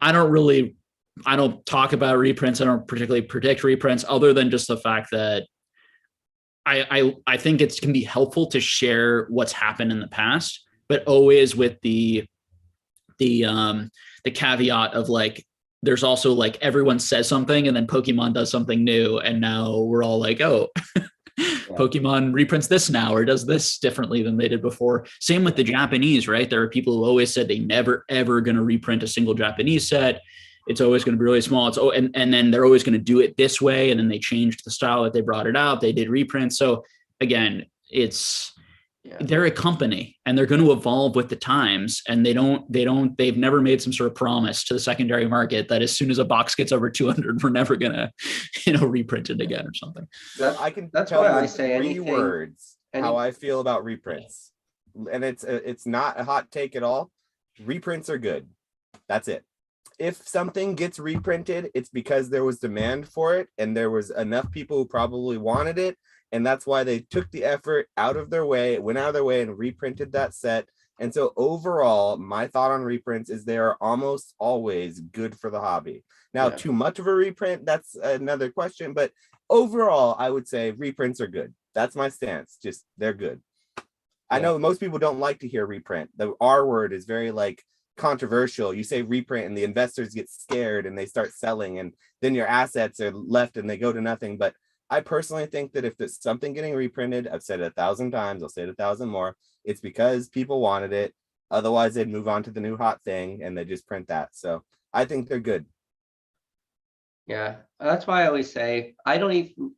I don't talk about reprints. I don't particularly predict reprints, other than just the fact that I think it can be helpful to share what's happened in the past, but always with the caveat of like, there's also like, everyone says something and then Pokemon does something new, and now we're all like, oh, Pokemon reprints this now or does this differently than they did before. Same with the Japanese, right? There are people who always said they never ever going to reprint a single Japanese set. It's always going to be really small. And then they're always going to do it this way, and then they changed the style that they brought it out. They did reprints. So again, they're a company and they're going to evolve with the times, and they've never made some sort of promise to the secondary market that as soon as a box gets over 200, we're never going to reprint it again or something. That's why I say 3 words how I feel about reprints. And it's not a hot take at all. Reprints are good. That's it. If something gets reprinted, it's because there was demand for it and there was enough people who probably wanted it. And that's why they took the effort went out of their way and reprinted that set. And so overall, my thought on reprints is they are almost always good for the hobby. Now, too much of a reprint, that's another question. But overall, I would say reprints are good. That's my stance. Just they're good. I know most people don't like to hear reprint. The R word is very like controversial. You say reprint and the investors get scared and they start selling, and then your assets are left and they go to nothing. But I personally think that if there's something getting reprinted, I've said it 1,000 times, I'll say it 1,000 more. It's because people wanted it. Otherwise, they'd move on to the new hot thing and they just print that. So I think they're good. Yeah, that's why I always say I don't even.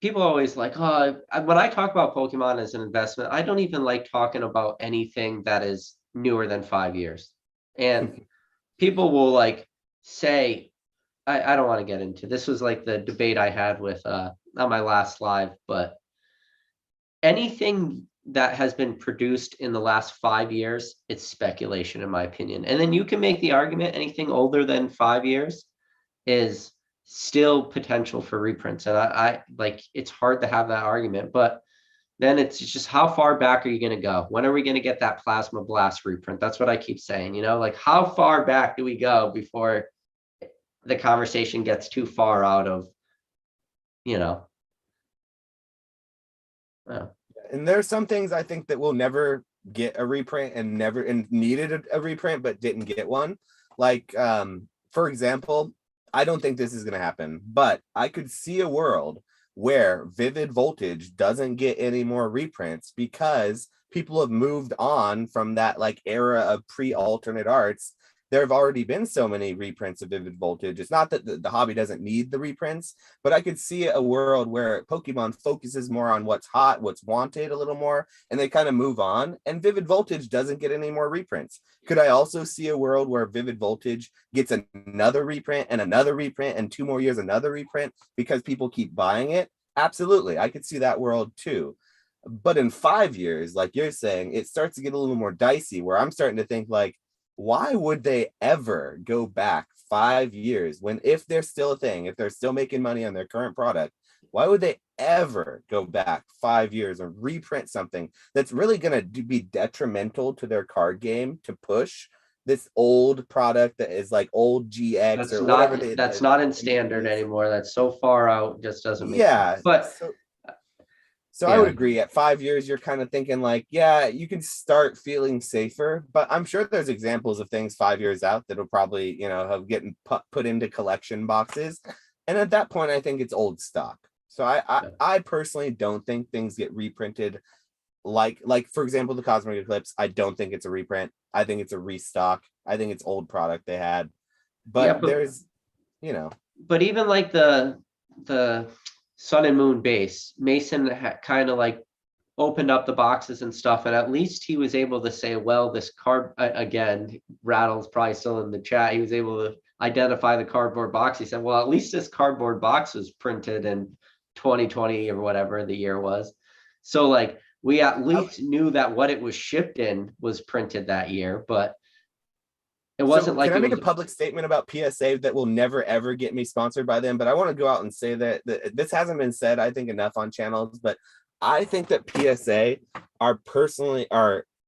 People always like, oh, when I talk about Pokemon as an investment, I don't even like talking about anything that is newer than 5 years. And people will like say, I don't want to get into this. Was like the debate I had with on my last live, but anything that has been produced in the last 5 years, it's speculation in my opinion. And then you can make the argument anything older than 5 years is still potential for reprints. And I like, it's hard to have that argument, but then it's just how far back are you going to go? When are we going to get that Plasma Blast reprint? That's what I keep saying, like how far back do we go before the conversation gets too far out of, well. And there's some things I think that will never get a reprint and needed a reprint, but didn't get one. Like, for example, I don't think this is going to happen, but I could see a world where Vivid Voltage doesn't get any more reprints because people have moved on from that like era of pre-alternate arts. There have already been so many reprints of Vivid Voltage. It's not that the hobby doesn't need the reprints, but I could see a world where Pokemon focuses more on what's hot, what's wanted a little more, and they kind of move on, and Vivid Voltage doesn't get any more reprints. Could I also see a world where Vivid Voltage gets another reprint and 2 more years, another reprint because people keep buying it? Absolutely. I could see that world too. But in 5 years, like you're saying, it starts to get a little more dicey where I'm starting to think like, why would they ever go back 5 years when if they're still a thing, if they're still making money on their current product, why would they ever go back 5 years and reprint something that's really going to be detrimental to their card game to push this old product that is like old GX That's or not whatever that's not in standard anymore. That's so far out, just doesn't make sense. But so I would agree at 5 years, you're kind of thinking like, yeah, you can start feeling safer, but I'm sure there's examples of things 5 years out that'll probably, have getting put into collection boxes. And at that point, I think it's old stock. So I personally don't think things get reprinted like, for example, the Cosmic Eclipse. I don't think it's a reprint. I think it's a restock. I think it's old product they had, but there's, But even like the Sun and Moon base, Mason kind of like opened up the boxes and stuff, and at least he was able to say, well, this card, again, Rattle's probably still in the chat, he was able to identify the cardboard box. He said, well, at least this cardboard box was printed in 2020 or whatever the year was. So like we at least knew that what it was shipped in was printed that year, but it wasn't like. Can I make a public statement about PSA that will never ever get me sponsored by them? But I want to go out and say that this hasn't been said, I think, enough on channels. But I think that PSA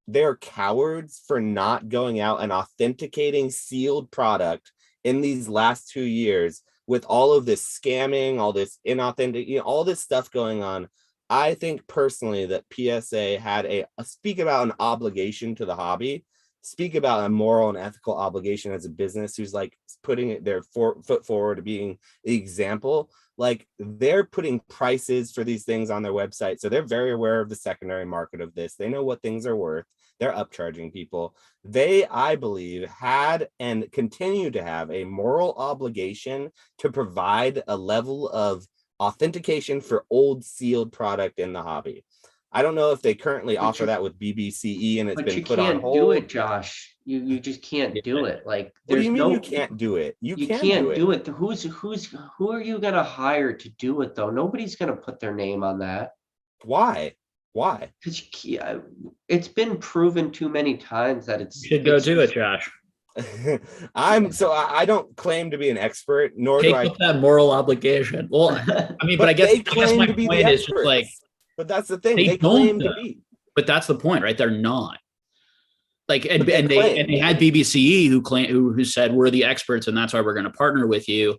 they're cowards for not going out and authenticating sealed product in these last 2 years with all of this scamming, all this inauthentic, all this stuff going on. I think personally that PSA had speak about an obligation to the hobby. Speak about a moral and ethical obligation as a business who's like putting their foot forward to being the example. Like they're putting prices for these things on their website. So they're very aware of the secondary market of this. They know what things are worth. They're upcharging people. They, I believe, had and continue to have a moral obligation to provide a level of authentication for old sealed product in the hobby. I don't know if they currently offer that with BBCE and it's been put on hold. But you can't do it, Josh. You just can't do it. Like, what do you mean you can't do it? You can't do it. Who are you gonna hire to do it though? Nobody's gonna put their name on that. Why? Because it's been proven too many times that it's. You should go do it, Josh. I don't claim to be an expert, nor take do I up that moral obligation. Well, I mean, but I guess my point is just like. But that's the thing. They claim to be. But that's the point, right? They're not. Like, and But they and claim. they had BBCE who said we're the experts and that's why we're going to partner with you,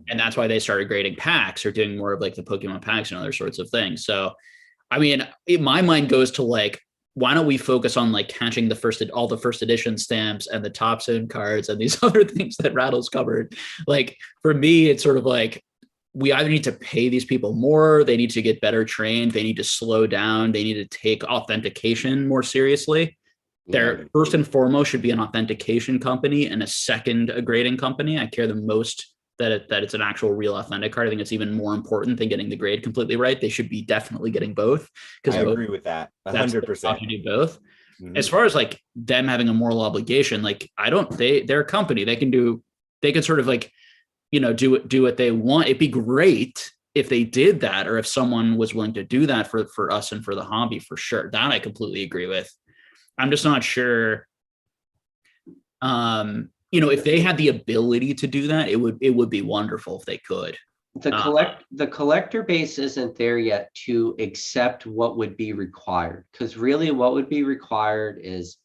and that's why they started grading packs or doing more of like the Pokemon packs and other sorts of things. So, I mean, my mind goes to like, why don't we focus on like catching all the first edition stamps and the top end cards and these other things that Rattle's covered? Like, for me, it's sort of like, we either need to pay these people more, they need to get better trained, they need to slow down, they need to take authentication more seriously. Their first and foremost should be an authentication company, and a second a grading company. I care the most that it's an actual real authentic card. I think it's even more important than getting the grade completely right. They should be definitely getting both, because I agree with that 100%. You do both. As far as like them having a moral obligation, like they're a company. They can sort of like, do what they want. It'd be great if they did that, or if someone was willing to do that for us and for the hobby, for sure. That I completely agree with. I'm just not sure. If they had the ability to do that, it would be wonderful if they could. The collector base isn't there yet to accept what would be required, because really what would be required is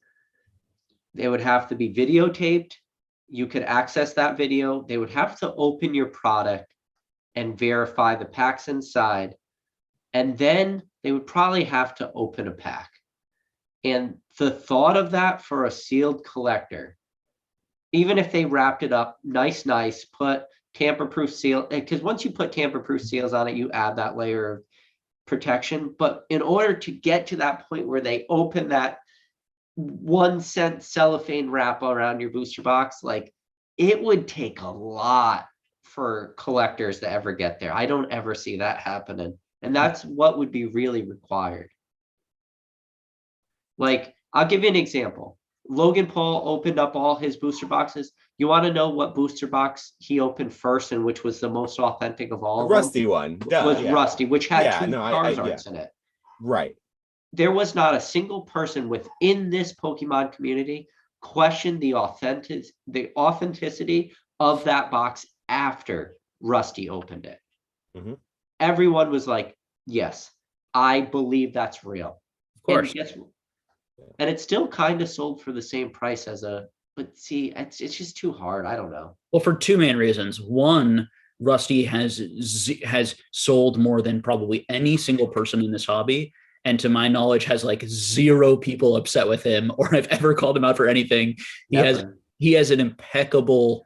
they would have to be videotaped. You could access that video. They would have to open your product and verify the packs inside, and then they would probably have to open a pack. And the thought of that for a sealed collector, even if they wrapped it up nice, put tamper-proof seal, because once you put tamper-proof seals on it, you add that layer of protection. But in order to get to that point where they open that 1 cent cellophane wrap around your booster box, like, it would take a lot for collectors to ever get there. I don't ever see that happening. And that's what would be really required. Like, I'll give you an example. Logan Paul opened up all his booster boxes. You want to know what booster box he opened first and which was the most authentic of all? The Rusty one. Was Rusty, which had two Charizards in it. Right. There was not a single person within this Pokemon community questioned the authenticity of that box after Rusty opened it. Mm-hmm. Everyone was like, yes, I believe that's real. Of course. And it's still kind of sold for the same price but see, it's just too hard. I don't know. Well, for two main reasons. One, Rusty has sold more than probably any single person in this hobby. And to my knowledge, has like zero people upset with him or have ever called him out for anything. He has an impeccable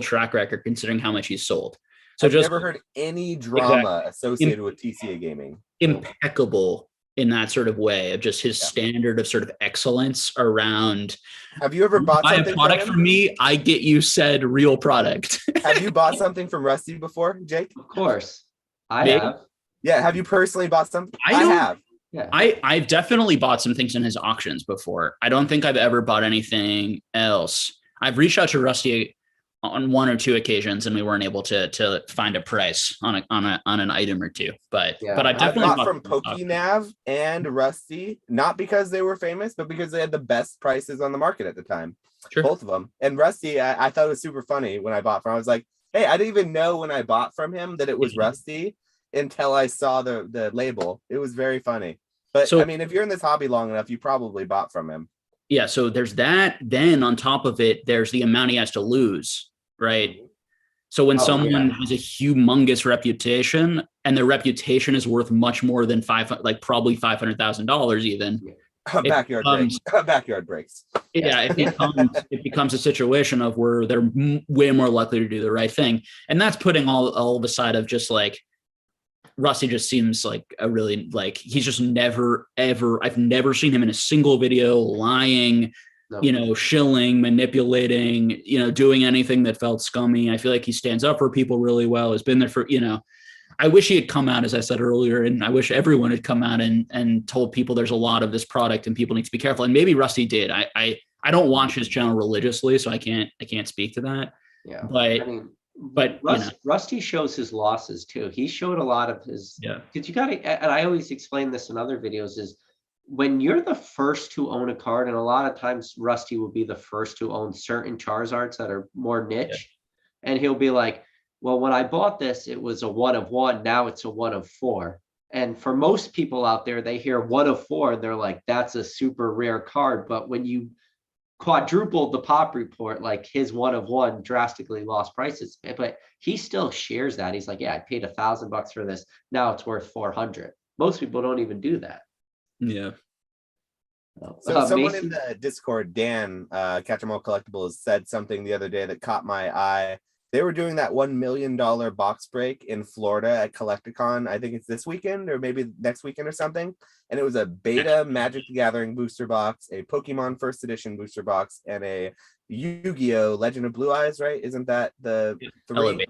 track record considering how much he's sold. So I've never heard any drama associated with TCA gaming. Impeccable in that sort of way of just his standard of sort of excellence around. Have you ever bought something product from me? I get you said real product. Have you bought something from Rusty before, Jake? Of course. I have. Yeah. Have you personally bought something? I have. Yeah. I've definitely bought some things in his auctions before. I don't think I've ever bought anything else. I've reached out to Rusty on one or two occasions, and we weren't able to find a price on an item or two. But I definitely bought from Pokenav and Rusty, not because they were famous, but because they had the best prices on the market at the time. Sure. Both of them. And Rusty, I thought it was super funny when I bought from him. I was like, hey, I didn't even know when I bought from him that it was Rusty until I saw the label. It was very funny. But so, I mean, if you're in this hobby long enough, you probably bought from him. Yeah. So there's that. Then on top of it, there's the amount he has to lose, right? So when someone has a humongous reputation and their reputation is worth much more than probably $500,000 even. Backyard breaks. Yeah, it becomes a situation of where they're way more likely to do the right thing. And that's putting all of the side of just like, Rusty just seems like a really, like, he's just never, ever, I've never seen him in a single video lying, shilling, manipulating, doing anything that felt scummy. I feel like he stands up for people really well, has been there for, I wish he had come out, as I said earlier, and I wish everyone had come out and told people there's a lot of this product and people need to be careful. And maybe Rusty did. I don't watch his channel religiously, so I can't speak to that. Yeah. But Rusty shows his losses too. He showed a lot of his, because you got to, and I always explain this in other videos, is when you're the first to own a card, and a lot of times Rusty will be the first to own certain Charizards that are more niche, and he'll be like, well, when I bought this, it was a 1 of 1. Now it's a 1 of 4. And for most people out there, they hear 1 of 4 and they're like, that's a super rare card. But when you quadrupled the pop report, like his 1 of 1 drastically lost prices, but he still shares that. He's like, yeah, I paid $1,000 for this. Now it's worth 400. Most people don't even do that. Yeah. So someone Macy? in the Discord, Dan, Catch 'em All Collectibles, said something the other day that caught my eye. They were doing that $1 million box break in Florida at Collecticon. I think it's this weekend or maybe next weekend or something. And it was a beta Magic the Gathering booster box, a Pokemon First Edition booster box, and a Yu-Gi-Oh! Legend of Blue Eyes, right? Isn't that the three? Elevate.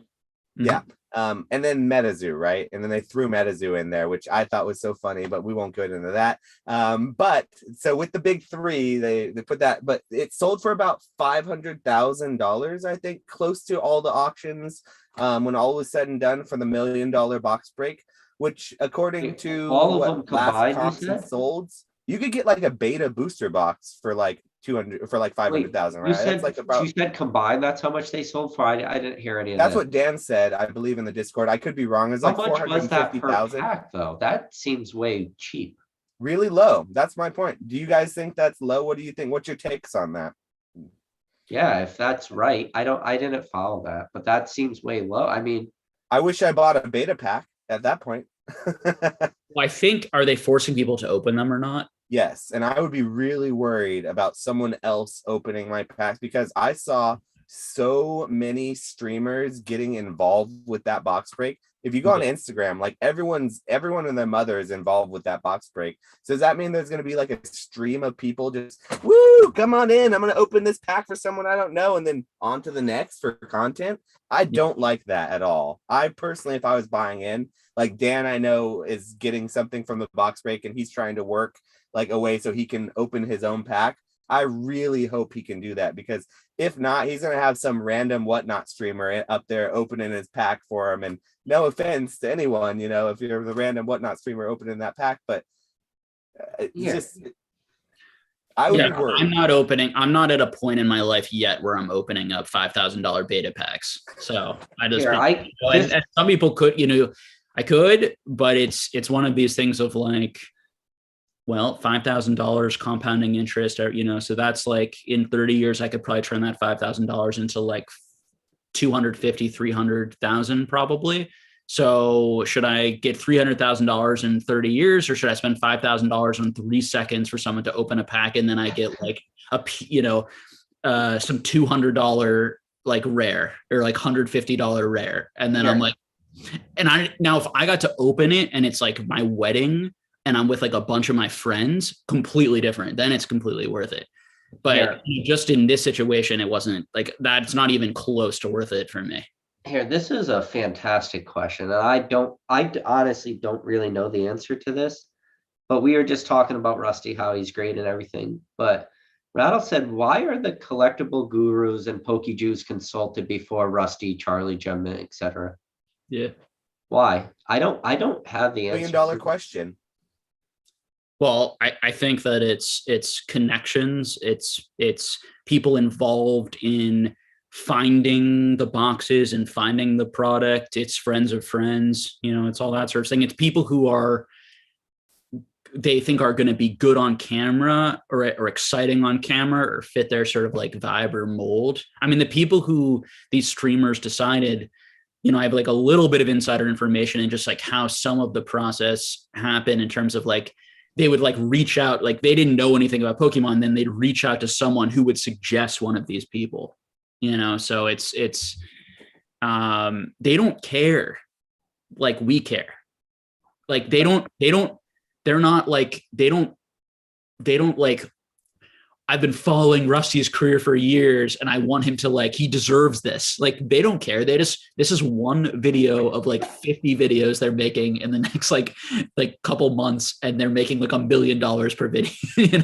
Yeah. And then MetaZoo, right? And then they threw MetaZoo in there, which I thought was so funny, but we won't go into that. But so with the big three, they put that, but it sold for about $500,000, I think, close to all the auctions when all was said and done for the $1 million box break, which according to all of them what last combined, comps and solds, you could get like a beta booster box for like 200 for like 500,000, right? That's like about, you said combined. That's how much they sold for. I didn't hear any of that's that. what Dan said, I believe, in the Discord. I could be wrong. It's How like much was that per 450,000. pack, though? That seems way cheap. Really low. That's my point. Do you guys think that's low? What do you think? What's your takes on that? Yeah, if that's right, I didn't follow that, but that seems way low. I mean, I wish I bought a beta pack at that point. I think, are they forcing people to open them or not? Yes, and I would be really worried about someone else opening my packs because I saw so many streamers getting involved with that box break. If you go on Instagram, like everyone and their mother is involved with that box break. So does that mean there's going to be like a stream of people just, woo, come on in, I'm going to open this pack for someone I don't know and then on to the next for content? I don't like that at all. I personally, if I was buying in, like Dan I know is getting something from the box break and he's trying to work like a way so he can open his own pack. I really hope he can do that because if not, he's going to have some random whatnot streamer up there opening his pack for him. And no offense to anyone, you know, if you're the random whatnot streamer opening that pack, but I would be worried. I'm not at a point in my life yet where I'm opening up $5,000 beta packs. So I just, and some people could, you know, I could, but it's one of these things of like, well, $5,000 compounding interest, or, you know, so that's like in 30 years, I could probably turn that $5,000 into like 250, 300,000 probably. So should I get $300,000 in 30 years, or should I spend $5,000 in 3 seconds for someone to open a pack and then I get like some $200 like rare or like $150 rare, and then I'm like, now if I got to open it and it's like my wedding and I'm with like a bunch of my friends, completely different. Then it's completely worth it. But just in this situation, it wasn't like that. It's not even close to worth it for me. Here, this is a fantastic question. And I honestly don't really know the answer to this, but we were just talking about Rusty, how he's great and everything. But Rattle said, why are the collectible gurus and Pokejews consulted before Rusty, Charlie, Gemma, etc.? Yeah. Why? I don't have the answer. $1 million question. Well, I think that it's connections, it's people involved in finding the boxes and finding the product. It's friends of friends, you know, it's all that sort of thing. It's people who they think are going to be good on camera or exciting on camera or fit their sort of like vibe or mold. I mean, the people who these streamers decided, you know, I have like a little bit of insider information and just like how some of the process happened in terms of like, they would like reach out, like they didn't know anything about Pokemon, then they'd reach out to someone who would suggest one of these people, you know? So it's they don't care like we care. Like they don't like, I've been following Rusty's career for years and I want him to like, he deserves this. Like they don't care. This is one video of like 50 videos they're making in the next like couple months, and they're making like $1 million per video, you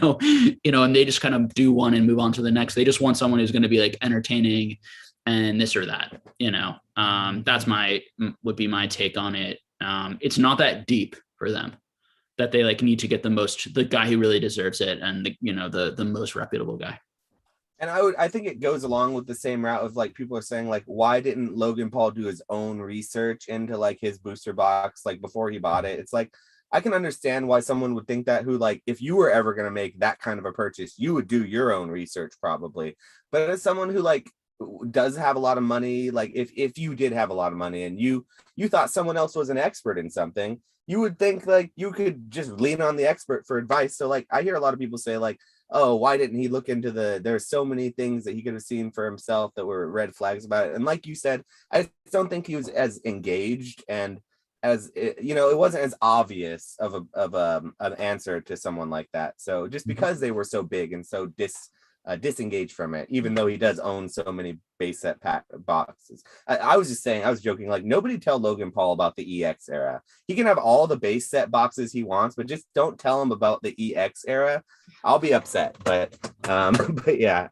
know, and they just kind of do one and move on to the next. They just want someone who's going to be like entertaining and this or that, you know. That's would be my take on it. It's not that deep for them, that they like need to get the guy who really deserves it and the most reputable guy. And I think it goes along with the same route of like people are saying like, why didn't Logan Paul do his own research into like his booster box like before he bought it? It's like I can understand why someone would think that, who like if you were ever going to make that kind of a purchase, you would do your own research probably. But as someone who like does have a lot of money, like if you did have a lot of money and you thought someone else was an expert in something, you would think like you could just lean on the expert for advice. So like I hear a lot of people say like, oh, why didn't he look into there's so many things that he could have seen for himself that were red flags about it. And like you said, I don't think he was as engaged and as you know, it wasn't as obvious of an answer to someone like that. So just because they were so big and so disengaged from it, even though he does own so many base set pack boxes. I was just saying, I was joking, like nobody tell Logan Paul about the EX era. He can have all the base set boxes he wants, but just don't tell him about the EX era. I'll be upset. But but yeah,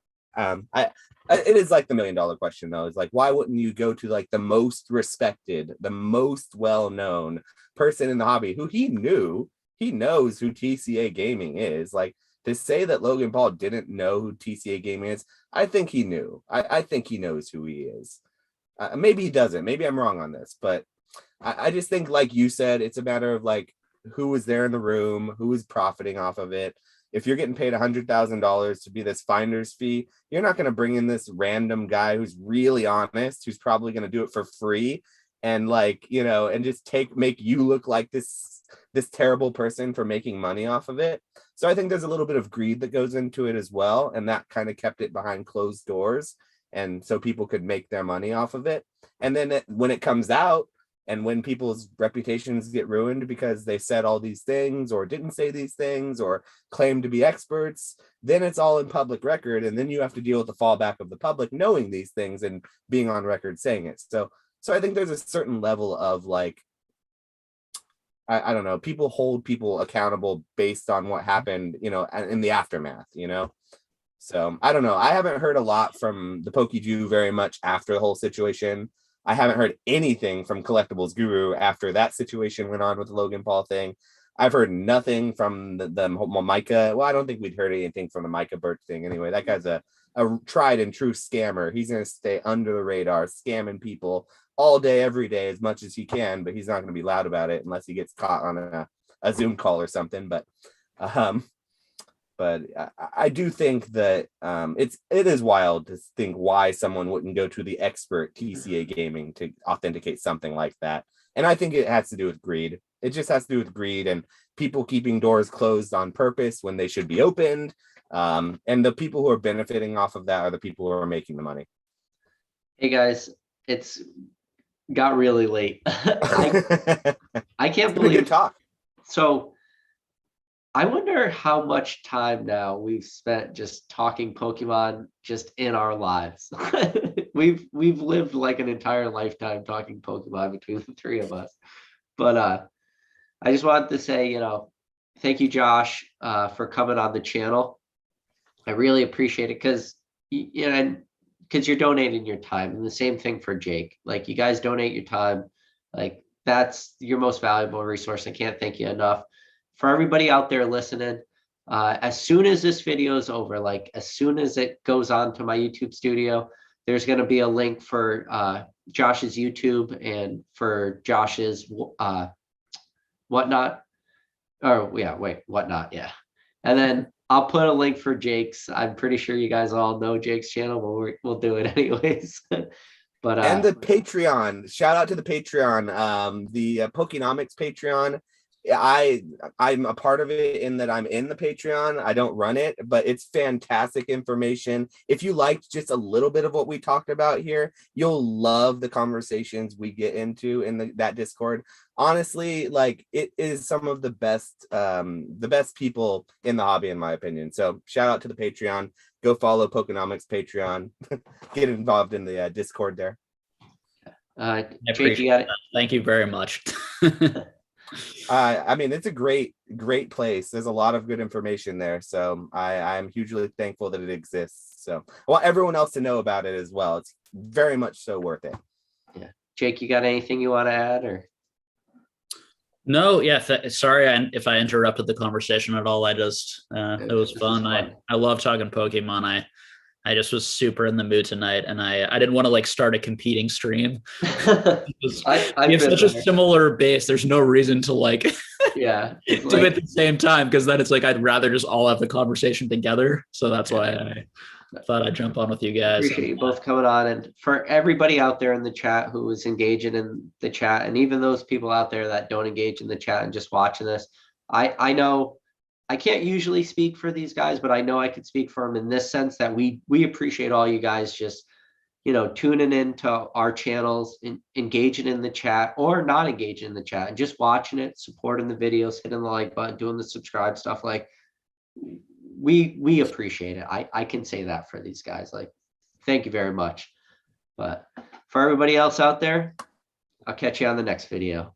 it is like the $1 million question though. It's like, why wouldn't you go to like the most respected, the most well-known person in the hobby who he knows who TCA Gaming is? Like, to say that Logan Paul didn't know who TCA Gaming is, I think he knew. I think he knows who he is. Maybe he doesn't. Maybe I'm wrong on this, but I just think, like you said, it's a matter of like who was there in the room, who was profiting off of it. If you're getting paid $100,000 to be this finder's fee, you're not going to bring in this random guy who's really honest, who's probably going to do it for free, and like, you know, and just make you look like this terrible person for making money off of it. So I think there's a little bit of greed that goes into it as well, and that kind of kept it behind closed doors, and so people could make their money off of it. And then when it comes out, and when people's reputations get ruined because they said all these things or didn't say these things or claim to be experts, then it's all in public record, and then you have to deal with the fallback of the public knowing these things and being on record saying it. So I think there's a certain level of like, I don't know, people hold people accountable based on what happened, you know, in the aftermath, you know. So I don't know. I haven't heard a lot from the Pokeju very much after the whole situation. I haven't heard anything from Collectibles Guru after that situation went on with the Logan Paul thing. I've heard nothing from the Micah. Well, I don't think we'd heard anything from the Micah Birch thing anyway. That guy's a tried and true scammer. He's going to stay under the radar, scamming people all day, every day, as much as he can, but he's not going to be loud about it unless he gets caught on a Zoom call or something. But I do think that it is wild to think why someone wouldn't go to the expert TCA Gaming to authenticate something like that. And I think it has to do with greed. It just has to do with greed and people keeping doors closed on purpose when they should be opened. And the people who are benefiting off of that are the people who are making the money. Hey guys, it's got really late. I can't believe good talk. So I wonder how much time now we've spent just talking Pokemon just in our lives. We've lived like an entire lifetime talking Pokemon between the three of us. But I just wanted to say, you know, thank you, Josh, for coming on the channel. I really appreciate it because you know, and because you're donating your time, and the same thing for Jake. Like, you guys donate your time, like that's your most valuable resource. I can't thank you enough. For everybody out there listening, as soon as this video is over, like as soon as it goes on to my YouTube studio, there's going to be a link for Josh's YouTube and for Josh's whatnot. Oh yeah, wait, whatnot, yeah. And then I'll put a link for Jake's. I'm pretty sure you guys all know Jake's channel, but we'll do it anyways. But and the Patreon, shout out to the Patreon, the Pokenomics Patreon. I'm a part of it in that I'm in the Patreon. I don't run it, but it's fantastic information. If you liked just a little bit of what we talked about here, you'll love the conversations we get into in that Discord. Honestly, like it is some of the best people in the hobby, in my opinion. So shout out to the Patreon. Go follow Pokenomics Patreon. Get involved in the Discord there. Jake, you got it. Thank you very much. I mean, it's a great place. There's a lot of good information there. So I'm hugely thankful that it exists. So I want everyone else to know about it as well. It's very much so worth it. Yeah. Jake, you got anything you want to add or? No, yeah. Sorry if I interrupted the conversation at all. I just, it was fun. I love talking Pokemon. I just was super in the mood tonight, and I didn't want to like start a competing stream. I've We have been such a there. similar base. There's no reason to like Yeah, it's do it like at the same time, because then it's like I'd rather just all have the conversation together. So that's why I thought I'd jump on with you guys. appreciate you both coming on, and for everybody out there in the chat who is engaging in the chat, and even those people out there that don't engage in the chat and just watching this. I know I can't usually speak for these guys, but I know I could speak for them in this sense that we appreciate all you guys just, you know, tuning into our channels, engaging in the chat or not engaging in the chat, and just watching it, supporting the videos, hitting the like button, doing the subscribe stuff. Like we appreciate it. I can say that for these guys. Like, thank you very much. But for everybody else out there, I'll catch you on the next video.